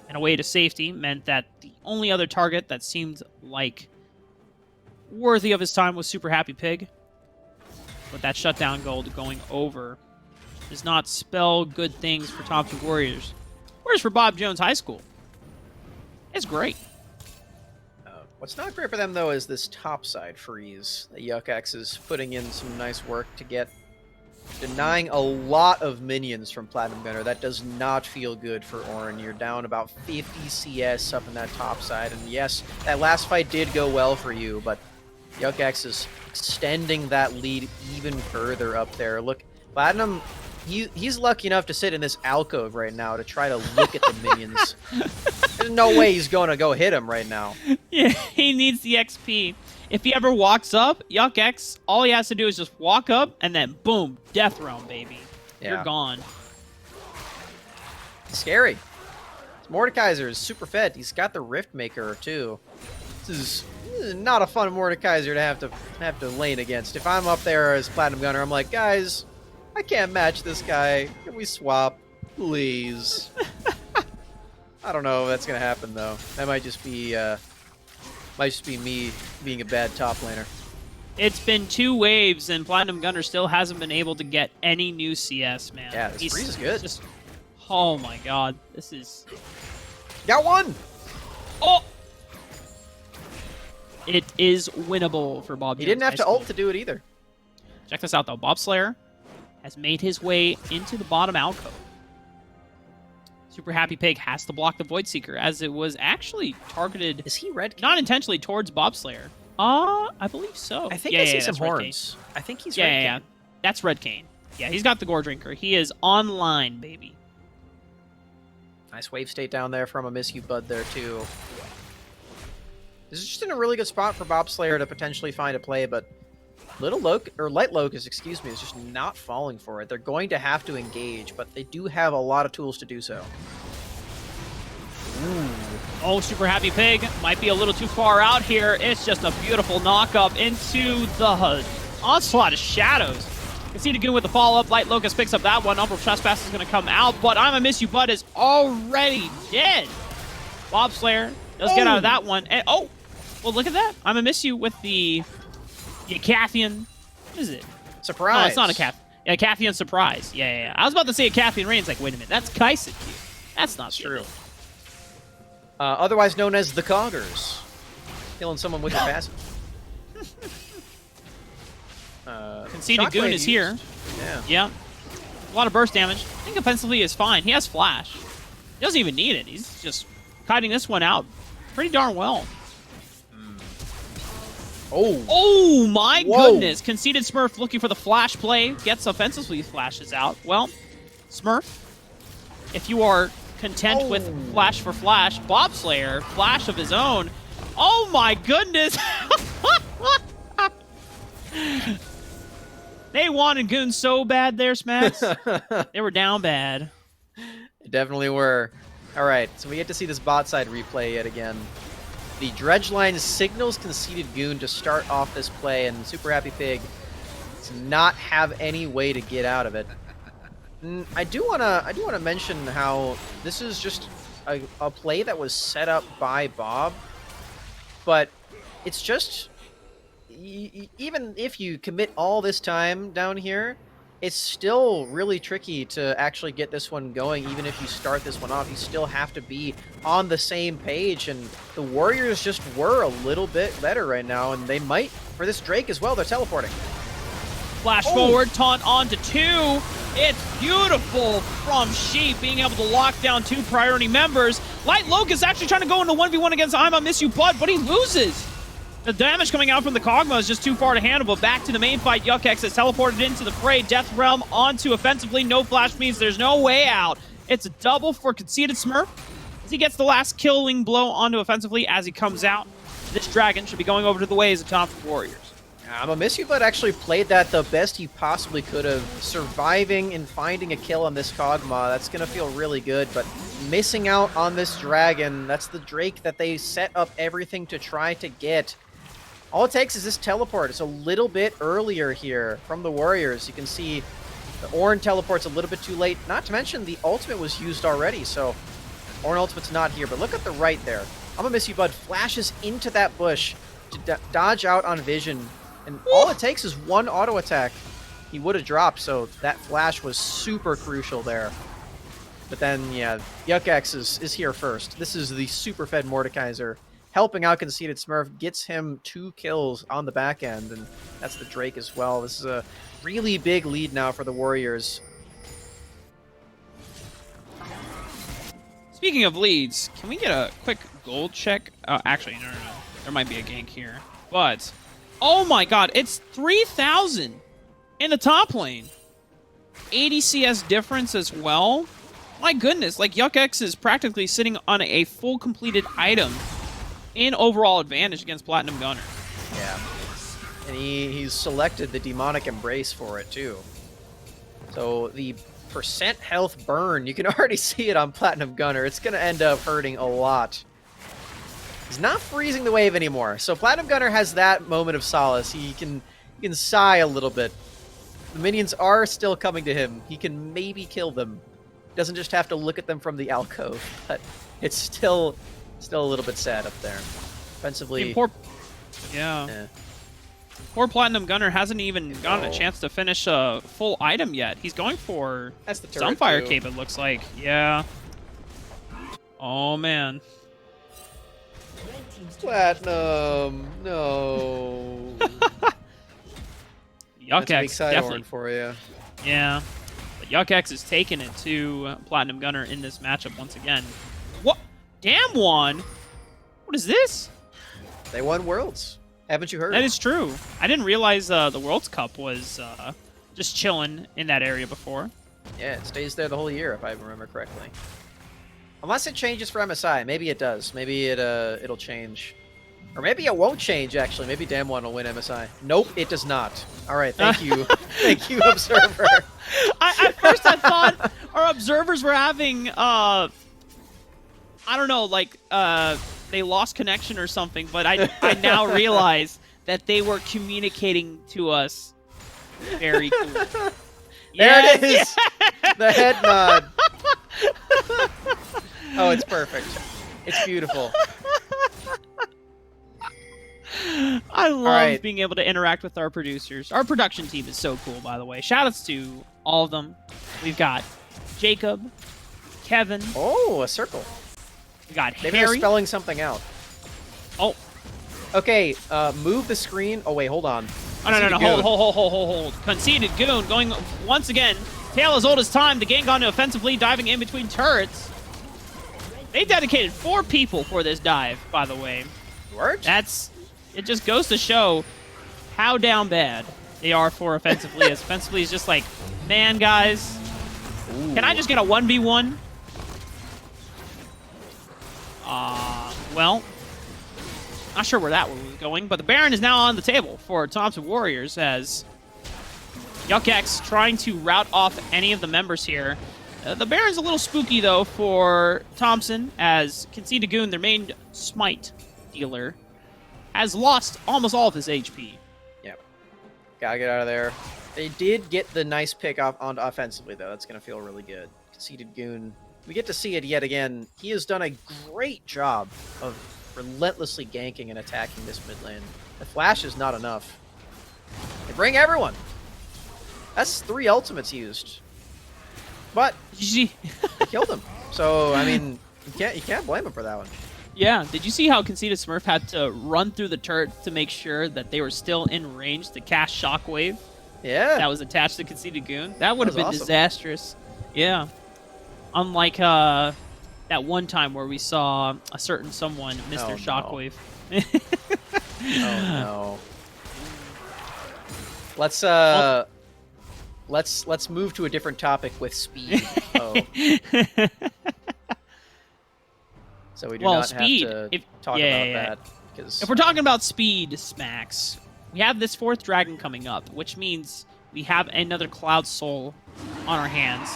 and away to safety meant that the only other target that seemed like worthy of his time was Super Happy Pig. But that shutdown gold going over does not spell good things for Top 2 Warriors. Whereas for Bob Jones High School, it's great. What's not great for them, though, is this topside freeze that YuckX is putting in some nice work to get. Denying a lot of minions from Platinum Gunner. That does not feel good for Orin. You're down about 50 CS up in that top side. And yes, that last fight did go well for you, but YuckX is extending that lead even further up there. Look, Platinum, he's lucky enough to sit in this alcove right now to try to look at the minions. There's no way he's going to go hit him right now. Yeah, he needs the XP. If he ever walks up, YuckX, all he has to do is just walk up, and then boom, Death Realm, baby. Yeah. You're gone. Scary. Mordekaiser is super fed. He's got the Rift Maker, too. This is not a fun Mordekaiser to have to lane against. If I'm up there as Platinum Gunner, I'm like, guys, I can't match this guy. Can we swap? Please. I don't know if that's going to happen, though. That might just be me being a bad top laner. It's been 2 waves, and Platinum Gunner still hasn't been able to get any new CS, man. Yeah, this freeze is good. Just, oh my god, this is... Got one! Oh! It is winnable for Bob. He didn't have to ult to do it either. Check this out, though. Bob Slayer has made his way into the bottom alcove. Super Happy Pig has to block the Void Seeker, as it was actually targeted... Is he red? Not intentionally towards Bob Slayer. I believe so. I think I see some horns. I think he's Red Cane. That's Red Cane. Yeah, he's got the Gore Drinker. He is online, baby. Nice wave state down there from a Miss You Bud there, too. This is just in a really good spot for Bob Slayer to potentially find a play, but Light Locust, excuse me, is just not falling for it. They're going to have to engage, but they do have a lot of tools to do so. Ooh. Oh, Super Happy Pig might be a little too far out here. It's just a beautiful knock-up into the Onslaught of Shadows. Conceded Goon with the follow-up. Light Locust picks up that one. Umbral Trespass is going to come out, but I'ma Miss You Bud is already dead. Bob Slayer does get out of that one. And, oh, well, look at that. I'ma Miss You with the Cathian. What is it? Surprise. No, it's not a Cathian Surprise. Yeah. I was about to say a Cathian Rain. It's like, wait a minute. That's Kaisen. That's not true. Otherwise known as the Coggers. Killing someone with your passive. Conceded Goon is here. Yeah. A lot of burst damage. I think offensively is fine. He has Flash. He doesn't even need it. He's just kiting this one out pretty darn well. Oh my goodness. Conceded Smurf looking for the flash play. Gets offensively flashes out. Well, Smurf, if you are content with flash for flash, Bob Slayer, flash of his own. Oh my goodness. They wanted Goon so bad there, Smacks. They were down bad. They definitely were. All right, so we get to see this bot side replay yet again. The Dredge line signals Conceded Goon to start off this play, and Super Happy Pig does not have any way to get out of it. I do wanna mention how this is just a play that was set up by Bob, but it's just even if you commit all this time down here, it's still really tricky to actually get this one going. Even if you start this one off, you still have to be on the same page, and the Warriors just were a little bit better right now, and they might for this Drake as well. They're teleporting. Flash forward, taunt on to 2. It's beautiful from Sheep being able to lock down 2 priority members. Light Locust actually trying to go into 1v1 against I'ma Miss You Bud, but he loses. The damage coming out from the Kog'Maw is just too far to handle, but back to the main fight. Yuck-X has teleported into the fray. Death Realm onto offensively. No flash means there's no way out. It's a double for Conceited Smurf as he gets the last killing blow onto offensively as he comes out. This dragon should be going over to the ways of Thompson Warriors. I'ma Miss You Bud actually played that the best he possibly could have, surviving and finding a kill on this Kog'Maw. That's going to feel really good, but missing out on this dragon, that's the Drake that they set up everything to try to get. All it takes is this teleport. It's a little bit earlier here from the Warriors. You can see the Ornn teleport's a little bit too late. Not to mention the ultimate was used already, so Ornn ultimate's not here. But look at the right there. I'ma Miss You Bud flashes into that bush to dodge out on vision. And all it takes is one auto attack. He would have dropped, so that flash was super crucial there. But then, yeah, Yuck-X is here first. This is the super fed Mordekaiser. Helping out Conceited Smurf, gets him 2 kills on the back end, and that's the Drake as well. This is a really big lead now for the Warriors. Speaking of leads, can we get a quick gold check? Actually, no. There might be a gank here. But, oh my god, it's 3,000 in the top lane. 80 CS difference as well. My goodness, like Yuck-X is practically sitting on a full completed item in overall advantage against Platinum Gunner. Yeah. And he's selected the Demonic Embrace for it, too. So the percent health burn, you can already see it on Platinum Gunner. It's going to end up hurting a lot. He's not freezing the wave anymore. So Platinum Gunner has that moment of solace. He can sigh a little bit. The minions are still coming to him. He can maybe kill them. Doesn't just have to look at them from the alcove, but it's still a little bit sad up there. Offensively, yeah. Poor Platinum Gunner hasn't even gotten a chance to finish a full item yet. He's going for that's the turret Sunfire too. Cape, it looks like. Yeah. Oh, man. Platinum, no. Yuck-X, definitely. For you. Yeah. But Yuck-X is taking it to Platinum Gunner in this matchup once again. What? Damn one! What is this? They won Worlds. Haven't you heard? That is true. I didn't realize the Worlds Cup was just chilling in that area before. Yeah, it stays there the whole year, if I remember correctly. Unless it changes for MSI. Maybe it does. Maybe it'll change. Or maybe it won't change, actually. Maybe Damwon will win MSI. Nope, it does not. All right, thank you. Thank you, Observer. At first I thought our observers were having, I don't know, like, they lost connection or something, but I now realize that they were communicating to us. Very cool. There it is! The head nod. Oh, it's perfect. It's beautiful. I love being able to interact with our producers. Our production team is so cool, by the way. Shoutouts to all of them. We've got Jacob, Kevin. Oh, a circle. We got Maybe Harry. they're spelling something out. Oh. Okay, move the screen. Oh, wait, hold on. Oh, no. Hold. Conceited Goon going once again. Tale as old as time. The gang on offensively, diving in between turrets. They dedicated 4 people for this dive, by the way. What? It just goes to show how down bad they are for offensively. As offensively is just like, man, guys, can I just get a 1v1? Well, not sure where that one was going, but the Baron is now on the table for Thompson Warriors as Yuck-X trying to rout off any of the members here. The Baron's a little spooky, though, for Thompson, as Conceited Goon, their main smite dealer, has lost almost all of his HP. Yep. Gotta get out of there. They did get the nice pick off onto offensively, though. That's going to feel really good. Conceded Goon. We get to see it yet again. He has done a great job of relentlessly ganking and attacking this mid lane. The flash is not enough. They bring everyone. That's 3 ultimates used. But they killed him. So, I mean, you can't blame him for that one. Yeah, did you see how Conceited Smurf had to run through the turret to make sure that they were still in range to cast Shockwave? Yeah. That was attached to Conceited Goon? That would have been awesome. disastrous. Yeah. Unlike that one time where we saw a certain someone miss their Shockwave. Oh no. Let's move to a different topic with speed. So we do not speed. have to talk about that. Because if we're talking about speed, Smacks, we have this 4th dragon coming up, which means we have another Cloud Soul on our hands.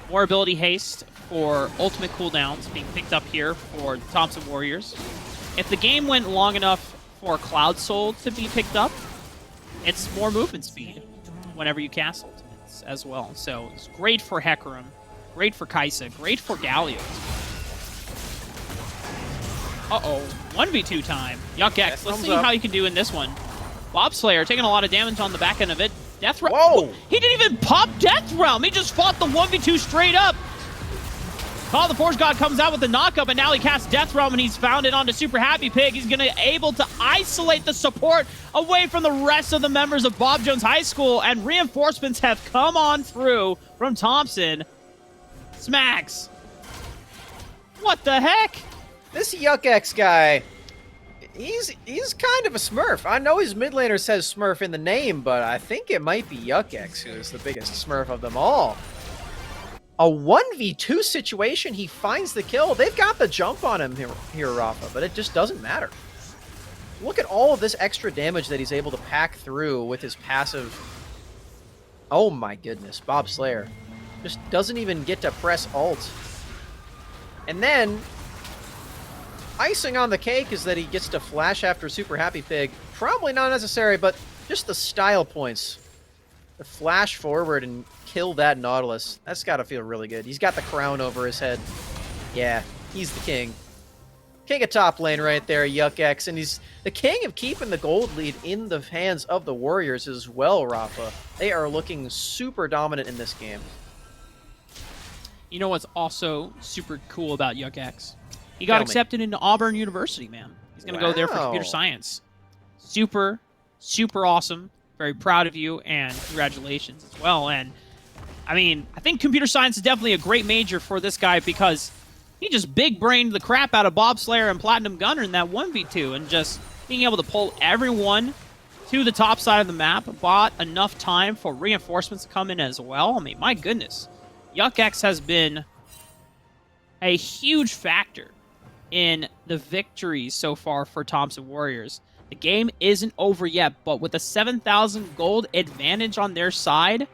More ability haste for ultimate cooldowns being picked up here for the Thompson Warriors. If the game went long enough for Cloud Soul to be picked up, it's more movement speed whenever you cast ultimates as well. So it's great for Hecarim, great for Kaisa, great for Galio. Uh-oh, 1v2 time. Yuck X, let's see how you can do in this one. Bobslayer taking a lot of damage on the back end of it. Death Realm. Whoa! He didn't even pop Death Realm. He just fought the 1v2 straight up. Call the Forge God comes out with the knockup, and now he casts Death Realm, and he's found it onto Super Happy Pig. He's going to able to isolate the support away from the rest of the members of Bob Jones High School, and reinforcements have come on through from Thompson. Smacks. What the heck? This Yuck X guy, he's kind of a Smurf. I know his mid laner says Smurf in the name, but I think it might be Yuck X who is the biggest Smurf of them all. A 1v2 situation, he finds the kill. They've got the jump on him here, Rafa, but it just doesn't matter. Look at all of this extra damage that he's able to pack through with his passive. Oh my goodness, Bob Slayer just doesn't even get to press ult. And then, icing on the cake is that he gets to flash after Super Happy Pig. Probably not necessary, but just the style points. The flash forward and kill that Nautilus. That's got to feel really good. He's got the crown over his head. Yeah, he's the king. King of top lane right there, Yuck X. And he's the king of keeping the gold lead in the hands of the Warriors as well, Rafa. They are looking super dominant in this game. You know what's also super cool about Yuck X? He got accepted into Auburn University, man. He's going to go there for computer science. Super, super awesome. Very proud of you, and congratulations as well. And, I mean, I think computer science is definitely a great major for this guy because he just big-brained the crap out of Bob Slayer and Platinum Gunner in that 1v2, and just being able to pull everyone to the top side of the map, bought enough time for reinforcements to come in as well. I mean, my goodness. Yuck X has been a huge factor in the victories so far for Thompson Warriors. The game isn't over yet, but with a 7,000 gold advantage on their side,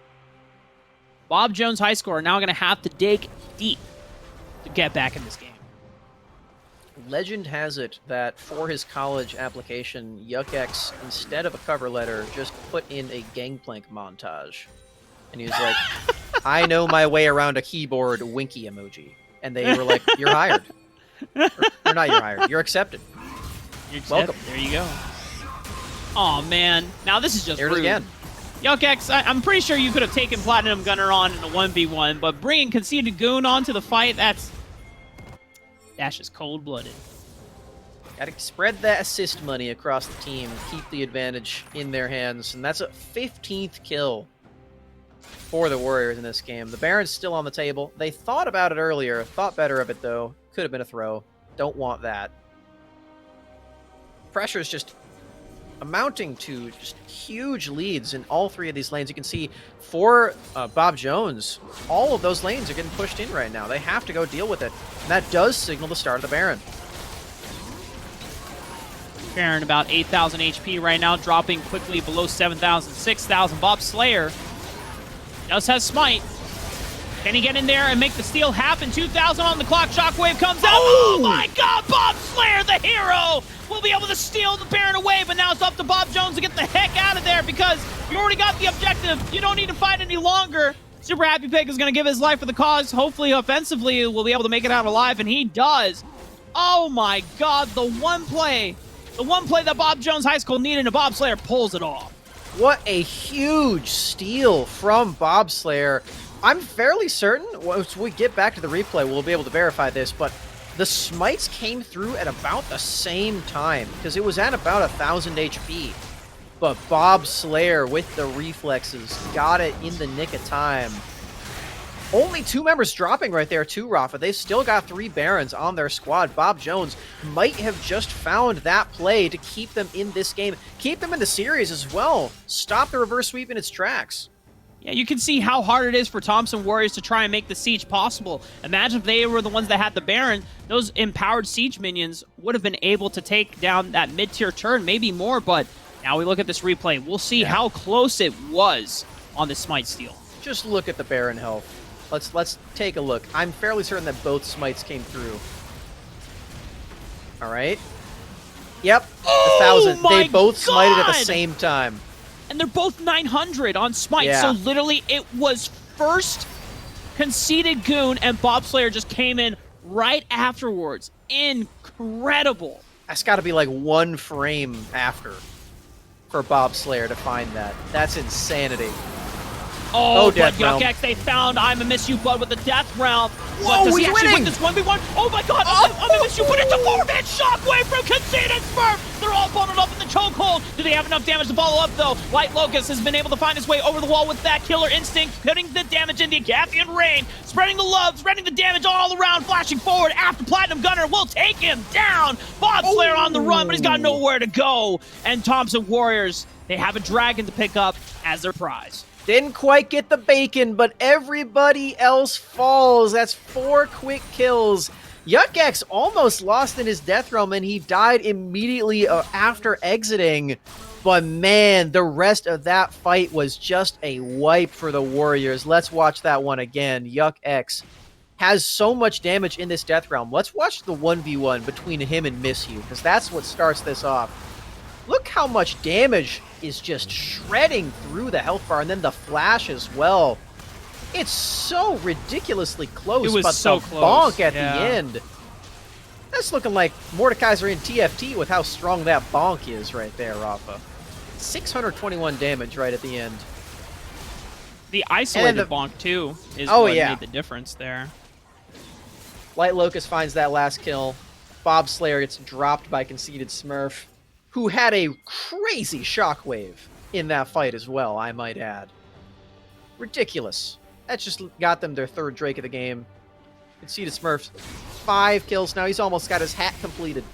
Bob Jones High School are now going to have to dig deep to get back in this game. Legend has it that for his college application, Yuck X, instead of a cover letter, just put in a Gangplank montage. And he was like, I know my way around a keyboard, winky emoji. And they were like, you're hired. Or not you're hired, you're accepted. Welcome. There you go. Oh man, now this is just Here it rude. is again. Yuck X, I'm pretty sure you could have taken Platinum Gunner on in a 1v1, but bringing Conceited Goon onto the fight, that's just cold-blooded. Gotta spread that assist money across the team, keep the advantage in their hands, and that's a 15th kill for the Warriors in this game. The Baron's still on the table. They thought about it earlier, thought better of it though. Could have been a throw. Don't want that. Pressure is just amounting to just huge leads in all 3 of these lanes. You can see for Bob Jones, all of those lanes are getting pushed in right now. They have to go deal with it. And that does signal the start of the Baron. Baron about 8,000 HP right now, dropping quickly below 7,000, 6,000. Bob Slayer does have Smite. Can he get in there and make the steal happen? 2,000 on the clock. Shockwave comes out. Oh my God! Bob Slayer, the hero, will be able to steal the Baron away, but now it's up to Bob Jones to get the heck out of there because you already got the objective. You don't need to fight any longer. Super Happy Pig is going to give his life for the cause. Hopefully, offensively, we'll be able to make it out alive, and he does. Oh my God, the one play that Bob Jones High School needed, and Bob Slayer pulls it off. What a huge steal from Bob Slayer. I'm fairly certain, once we get back to the replay, we'll be able to verify this, but the smites came through at about the same time, because it was at about 1,000 HP. But Bob Slayer, with the reflexes, got it in the nick of time. Only 2 members dropping right there too, Rafa. They've still got 3 Barons on their squad. Bob Jones might have just found that play to keep them in this game, keep them in the series as well. Stop the reverse sweep in its tracks. Yeah, you can see how hard it is for Thompson Warriors to try and make the siege possible. Imagine if they were the ones that had the Baron, those empowered siege minions would have been able to take down that mid-tier turn, maybe more, but now we look at this replay. We'll see how close it was on the smite steal. Just look at the Baron health. Let's take a look. I'm fairly certain that both smites came through. All right. Yep, 1,000. They both smited at the same time. And they're both 900 on smite, Yeah. so literally it was first conceded Goon, and Bob Slayer just came in right afterwards. Incredible. That's got to be like 1 frame after for Bob Slayer to find that. That's insanity. Oh, but Death Realm. Yuck X, they found I'm a Miss You Bud with the Death Realm. Whoa, Does he he's actually winning! win this 1v1? Oh my God, I'm a Miss You, but it's a 4-man shockwave from Conceited Smurf. They're all bundled up in the chokehold. Do they have enough damage to follow up, though? Light Locust has been able to find his way over the wall with that killer instinct, putting the damage into Gathian Rain, spreading the love, spreading the damage all around, flashing forward after Platinum Gunner will take him down. Bob Slayer on the run, but he's got nowhere to go. And Thompson Warriors, they have a dragon to pick up as their prize. Didn't quite get the bacon, but everybody else falls. That's 4 quick kills. Yuck X almost lost in his Death Realm, and he died immediately after exiting. But man, the rest of that fight was just a wipe for the Warriors. Let's watch that one again. Yuck X has so much damage in this Death Realm. Let's watch the 1v1 between him and Miss You, because that's what starts this off. Look how much damage is just shredding through the health bar, and then the flash as well. It's so ridiculously close, It was but so the close, bonk at the yeah. end. That's looking like Mordekaiser in TFT with how strong that bonk is right there, Rafa. 621 damage right at the end. The isolated bonk, too, is what made the difference there. Light Locust finds that last kill. Bob Slayer gets dropped by Conceited Smurf, who had a crazy shockwave in that fight as well, I might add. Ridiculous. That just got them their 3rd Drake of the game. Conceited Smurfs, 5 kills now. He's almost got his hat completed.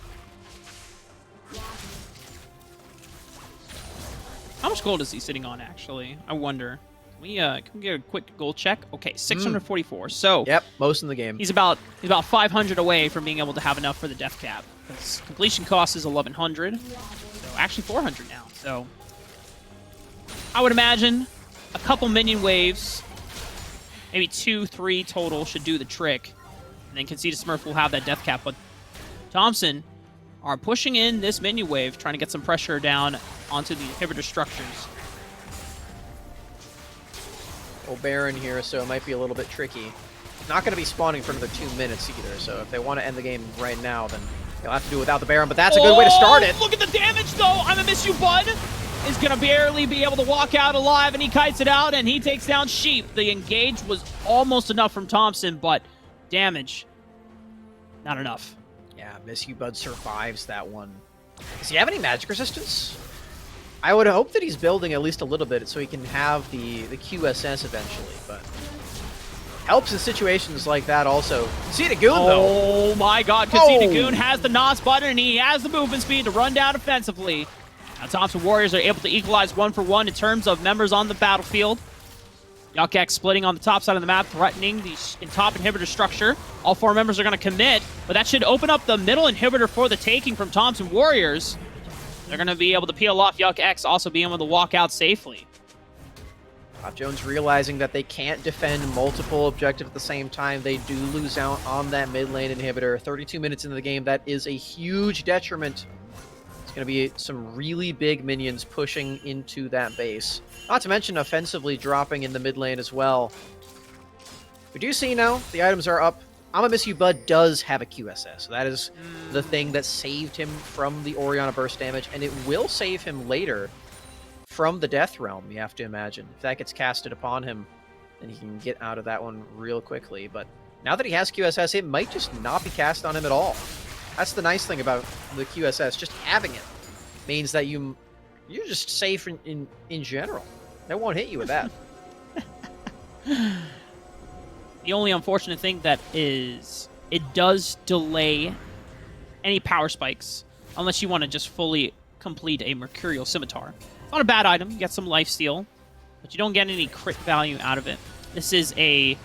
How much gold is he sitting on, actually? I wonder. Can we get a quick gold check? Okay, 644. So Yep, most in the game. he's about 500 away from being able to have enough for the death cap. Because completion cost is 1,100. So actually 400 now. So I would imagine a couple minion waves, maybe 2, 3 total should do the trick. And then Conceited Smurf will have that death cap. But Thompson are pushing in this minion wave, trying to get some pressure down onto the inhibitor structures. Baron here, so it might be a little bit tricky. Not going to be spawning for another 2 minutes either, so if they want to end the game right now, then they'll have to do it without the Baron, but that's a good way to start it. Look at the damage, though. I'm a Miss You Bud is going to barely be able to walk out alive, and he kites it out, and he takes down Sheep. The engage was almost enough from Thompson, but damage, not enough. Yeah, Miss You Bud survives that one. Does he have any magic resistance? I would hope that he's building at least a little bit so he can have the QSS eventually, but helps in situations like that also. Conceited Goon, though. Oh my God, Conceited Goon has the NOS button, and he has the movement speed to run down offensively. Now Thompson Warriors are able to equalize 1-for-1 in terms of members on the battlefield. Yuck X splitting on the top side of the map, threatening the top inhibitor structure. All 4 members are going to commit, but that should open up the middle inhibitor for the taking from Thompson Warriors. They're going to be able to peel off Yuck X, also being able to walk out safely. Jones realizing that they can't defend multiple objectives at the same time. They do lose out on that mid lane inhibitor. 32 minutes into the game, that is a huge detriment. It's going to be some really big minions pushing into that base. Not to mention offensively dropping in the mid lane as well. We do see now the items are up. I'ma Miss You Bud does have a QSS. So that is the thing that saved him from the Orianna burst damage, and it will save him later from the Death Realm, you have to imagine. If that gets casted upon him, then he can get out of that one real quickly. But now that he has QSS, it might just not be cast on him at all. That's the nice thing about the QSS. Just having it means that you're just safe in general. They won't hit you with that. The only unfortunate thing that is it does delay any power spikes unless you want to just fully complete a Mercurial Scimitar. It's not a bad item. You get some lifesteal, but you don't get any crit value out of it. This is a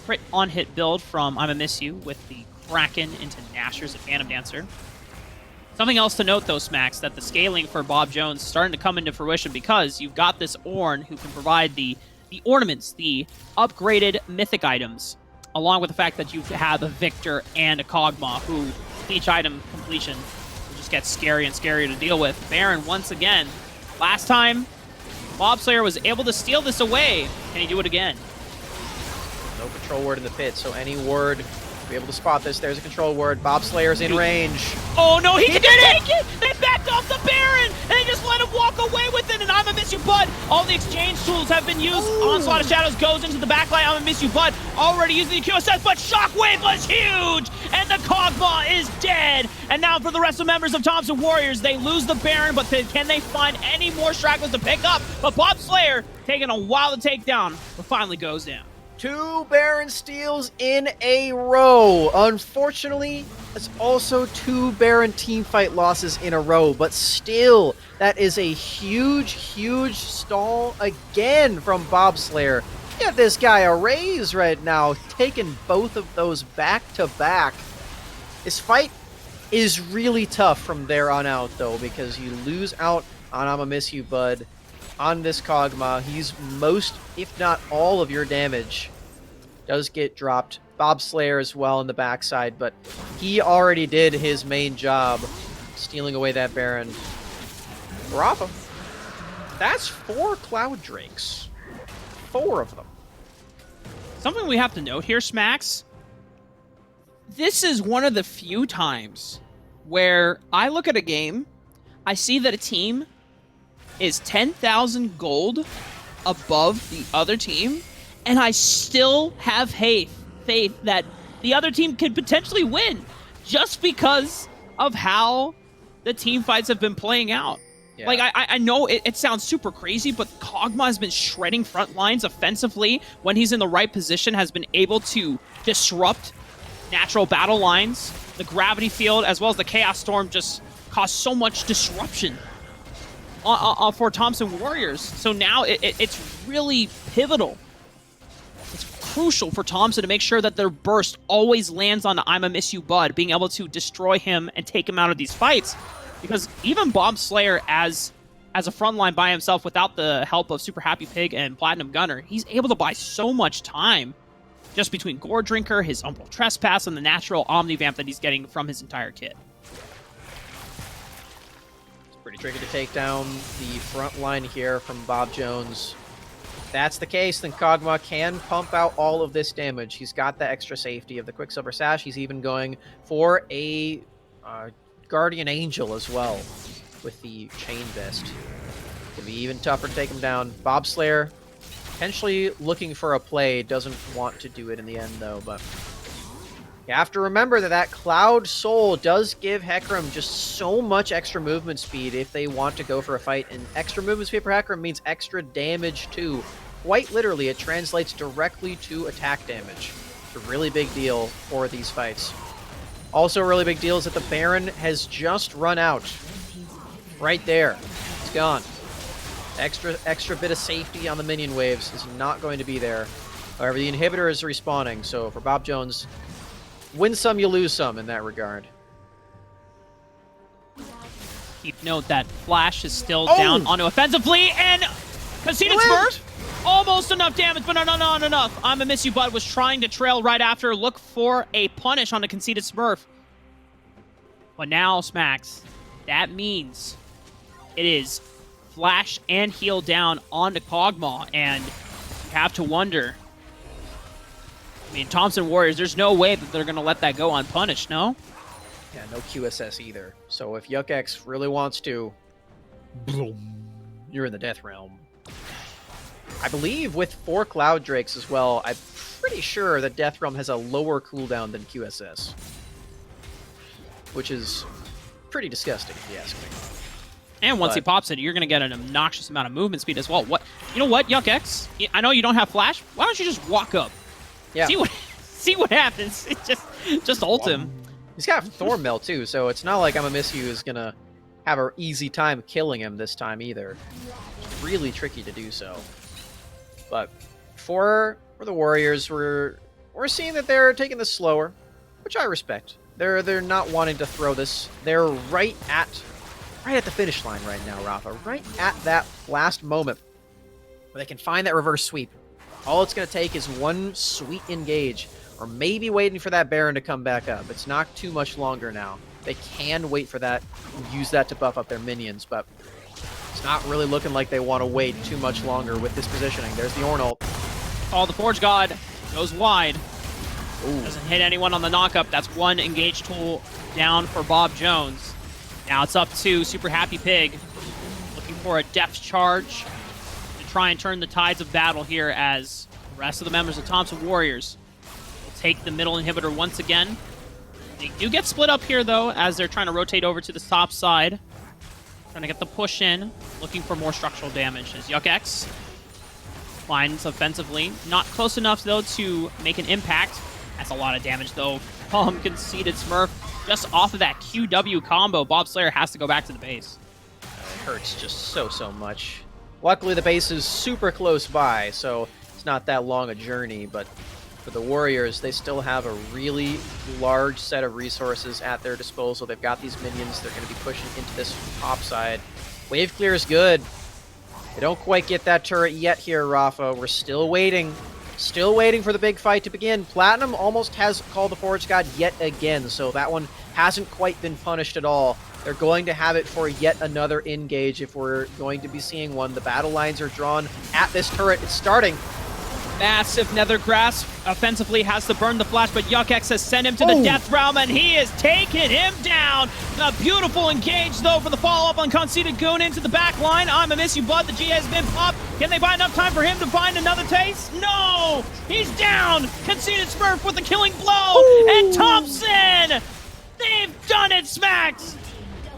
crit on-hit build from I'ma Miss You with the Kraken into Nashor's and Phantom Dancer. Something else to note, though, Smacks, that the scaling for Bob Jones is starting to come into fruition because you've got this Ornn who can provide the ornaments, the upgraded mythic items, along with the fact that you have a Victor and a Kog'Maw who each item completion will just get scary and scarier to deal with. Baron, once again, last time, Bobslayer was able to steal this away. Can he do it again? No control word in the pit, so any word, be able to spot this. There's a control word. Bobslayer's in range. Oh no, he can take it! They backed off the Baron, and they just let him walk away with it, and I'ma Miss You Bud. All the exchange tools have been used. Onslaught of Shadows goes into the backline. I'ma Miss You Bud already using the QSS, but Shockwave was huge, and the Kog'Maw is dead. And now for the rest of the members of Thompson Warriors, they lose the Baron, but can they find any more stragglers to pick up? But Bobslayer, taking a while to take down, but finally goes down. 2 Baron steals in a row. Unfortunately, it's also 2 Baron teamfight losses in a row, but still, that is a huge, huge stall again from Bobslayer. Get this guy a raise right now, taking both of those back to back. This fight is really tough from there on out, though, because you lose out on I'ma Miss You Bud. On this Kog'Maw, he's most, if not all, of your damage. Does get dropped. Bobslayer as well in the backside, but he already did his main job, stealing away that Baron. Bravo. That's 4 Cloud Drakes. 4 of them. Something we have to note here, Smacks. This is one of the few times where I look at a game, I see that a team is 10,000 gold above the other team, and I still have faith that the other team could potentially win just because of how the team fights have been playing out. Yeah. Like, I know it sounds super crazy, but Kog'Maw has been shredding front lines offensively when he's in the right position, has been able to disrupt natural battle lines. The gravity field, as well as the Chaos Storm, just cause so much disruption for Thompson Warriors. So now it's really pivotal. It's crucial for Thompson to make sure that their burst always lands on the I'ma Miss You Bud, being able to destroy him and take him out of these fights. Because even Bobslayer as a frontline by himself without the help of Super Happy Pig and Platinum Gunner, he's able to buy so much time just between Gore Drinker, his Umbral Trespass, and the natural Omnivamp that he's getting from his entire kit. It's pretty tricky to take down the front line here from Bob Jones. If that's the case, then Kog'Maw can pump out all of this damage. He's got the extra safety of the Quicksilver Sash. He's even going for a Guardian Angel as well with the Chain Vest. It'll be even tougher to take him down. Bobslayer potentially looking for a play. Doesn't want to do it in the end, though. But you have to remember that Cloud Soul does give Hecarim just so much extra movement speed if they want to go for a fight. And extra movement speed for Hecarim means extra damage, too. Quite literally, it translates directly to attack damage. It's a really big deal for these fights. Also, a really big deal is that the Baron has just run out. Right there. It's gone. Extra bit of safety on the minion waves is not going to be there. However, the inhibitor is respawning, so for Bob Jones, win some, you lose some in that regard. Keep note that Flash is still down onto offensively, and Casino Spurs. Almost enough damage, but not enough. I'm a Miss You Bud was trying to trail right after. Look for a punish on the conceited Smurf. But now, Smacks, that means it is flash and heal down onto Kog'Maw, and you have to wonder. I mean, Thompson Warriors, there's no way that they're going to let that go unpunished, no? Yeah, no QSS either. So if YuckX really wants to, you're in the death realm. I believe with 4 Cloud Drakes as well, I'm pretty sure that Death Realm has a lower cooldown than QSS. Which is pretty disgusting, if you ask me. And once he pops it, you're going to get an obnoxious amount of movement speed as well. What? You know what, YuckX? I know you don't have flash. Why don't you just walk up? Yeah. See what happens. It just ult him. He's got Thornmail too, so it's not like I'm a Miss You is gonna have an easy time killing him this time either. It's really tricky to do so. But for the Warriors, we're seeing that they're taking this slower, which I respect. They're not wanting to throw this. They're right at the finish line right now, Rafa. Right at that last moment where they can find that reverse sweep. All it's going to take is one sweet engage, or maybe waiting for that Baron to come back up. It's not too much longer now. They can wait for that, use that to buff up their minions, but it's not really looking like they want to wait too much longer with this positioning. There's the Ornn ult. Oh, the Forge God goes wide. Ooh. Doesn't hit anyone on the knockup. That's one engage tool down for Bob Jones. Now it's up to Super Happy Pig, looking for a depth charge to try and turn the tides of battle here, as the rest of the members of Thompson Warriors will take the middle inhibitor once again. They do get split up here, though, as they're trying to rotate over to the top side. Trying to get the push in, looking for more structural damage as YuckX finds offensively. Not close enough, though, to make an impact. That's a lot of damage, though. Conceited Smurf just off of that QW combo. Bob Slayer has to go back to the base. It hurts just so much. Luckily, the base is super close by, so it's not that long a journey, but for the Warriors, they still have a really large set of resources at their disposal. They've got these minions they're going to be pushing into this top side. Wave clear is good. They don't quite get that turret yet here, Rafa. We're still waiting. Still waiting for the big fight to begin. Platinum almost has called the Forge God yet again, so that one hasn't quite been punished at all. They're going to have it for yet another engage if we're going to be seeing one. The battle lines are drawn at this turret. It's starting. Massive Nether Grasp offensively has to burn the flash, but YuckX has sent him to the Death Realm, and he is taking him down. A beautiful engage, though, for the follow-up on Conceited Goon into the back line. I'm a Miss You Bud. The G has been popped. Can they buy enough time for him to find another taste? No! He's down! Conceited Smurf with the killing blow! And Thompson! They've done it, Smacks!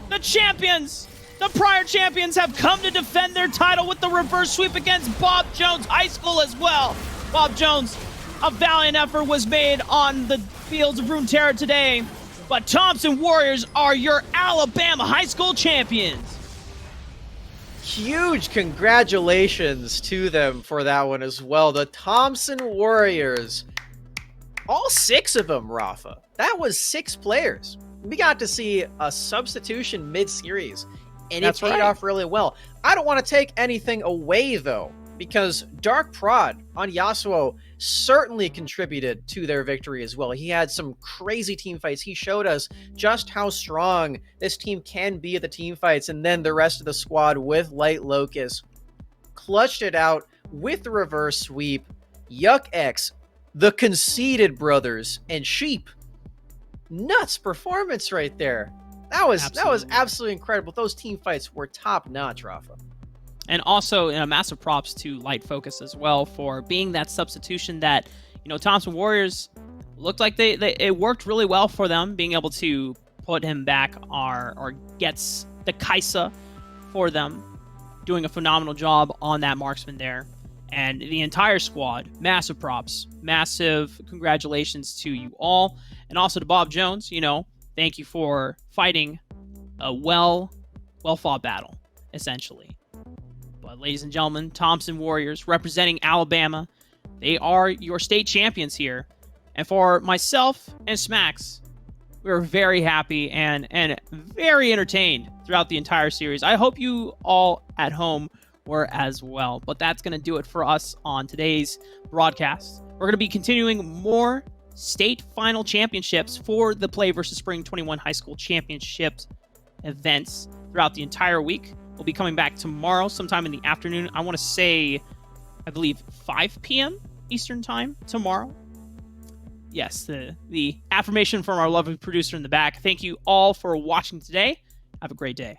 The champions! The prior champions have come to defend their title with the reverse sweep against Bob Jones High School as well. Bob Jones, a valiant effort was made on the fields of Runeterra today, but Thompson Warriors are your Alabama High School champions. Huge congratulations to them for that one as well. The Thompson Warriors. All 6 of them, Rafa. That was 6 players. We got to see a substitution mid-series, and it paid off really well. I don't want to take anything away, though, because Dark Prod on Yasuo certainly contributed to their victory as well. He had some crazy team fights. He showed us just how strong this team can be at the team fights, and then the rest of the squad with Light Locust clutched it out with the reverse sweep. YuckX, the Conceited Brothers, and Sheep. Nuts performance right there. That was absolutely incredible. Those team fights were top notch, Rafa. And also, massive props to Light Focus as well for being that substitution that, Thompson Warriors looked like it worked really well for them, being able to put him back or gets the Kaisa for them, doing a phenomenal job on that marksman there. And the entire squad, massive props, massive congratulations to you all. And also to Bob Jones, thank you for fighting a well-fought battle, essentially. But ladies and gentlemen, Thompson Warriors representing Alabama, they are your state champions here. And for myself and Smacks, we were very happy and very entertained throughout the entire series. I hope you all at home were as well. But that's going to do it for us on today's broadcast. We're going to be continuing more state final championships for the Play vs. Spring 21 High School Championships events throughout the entire week. We'll be coming back tomorrow sometime in the afternoon. I want to say, I believe 5 p.m. Eastern time tomorrow. Yes, the affirmation from our lovely producer in the back. Thank you all for watching today. Have a great day.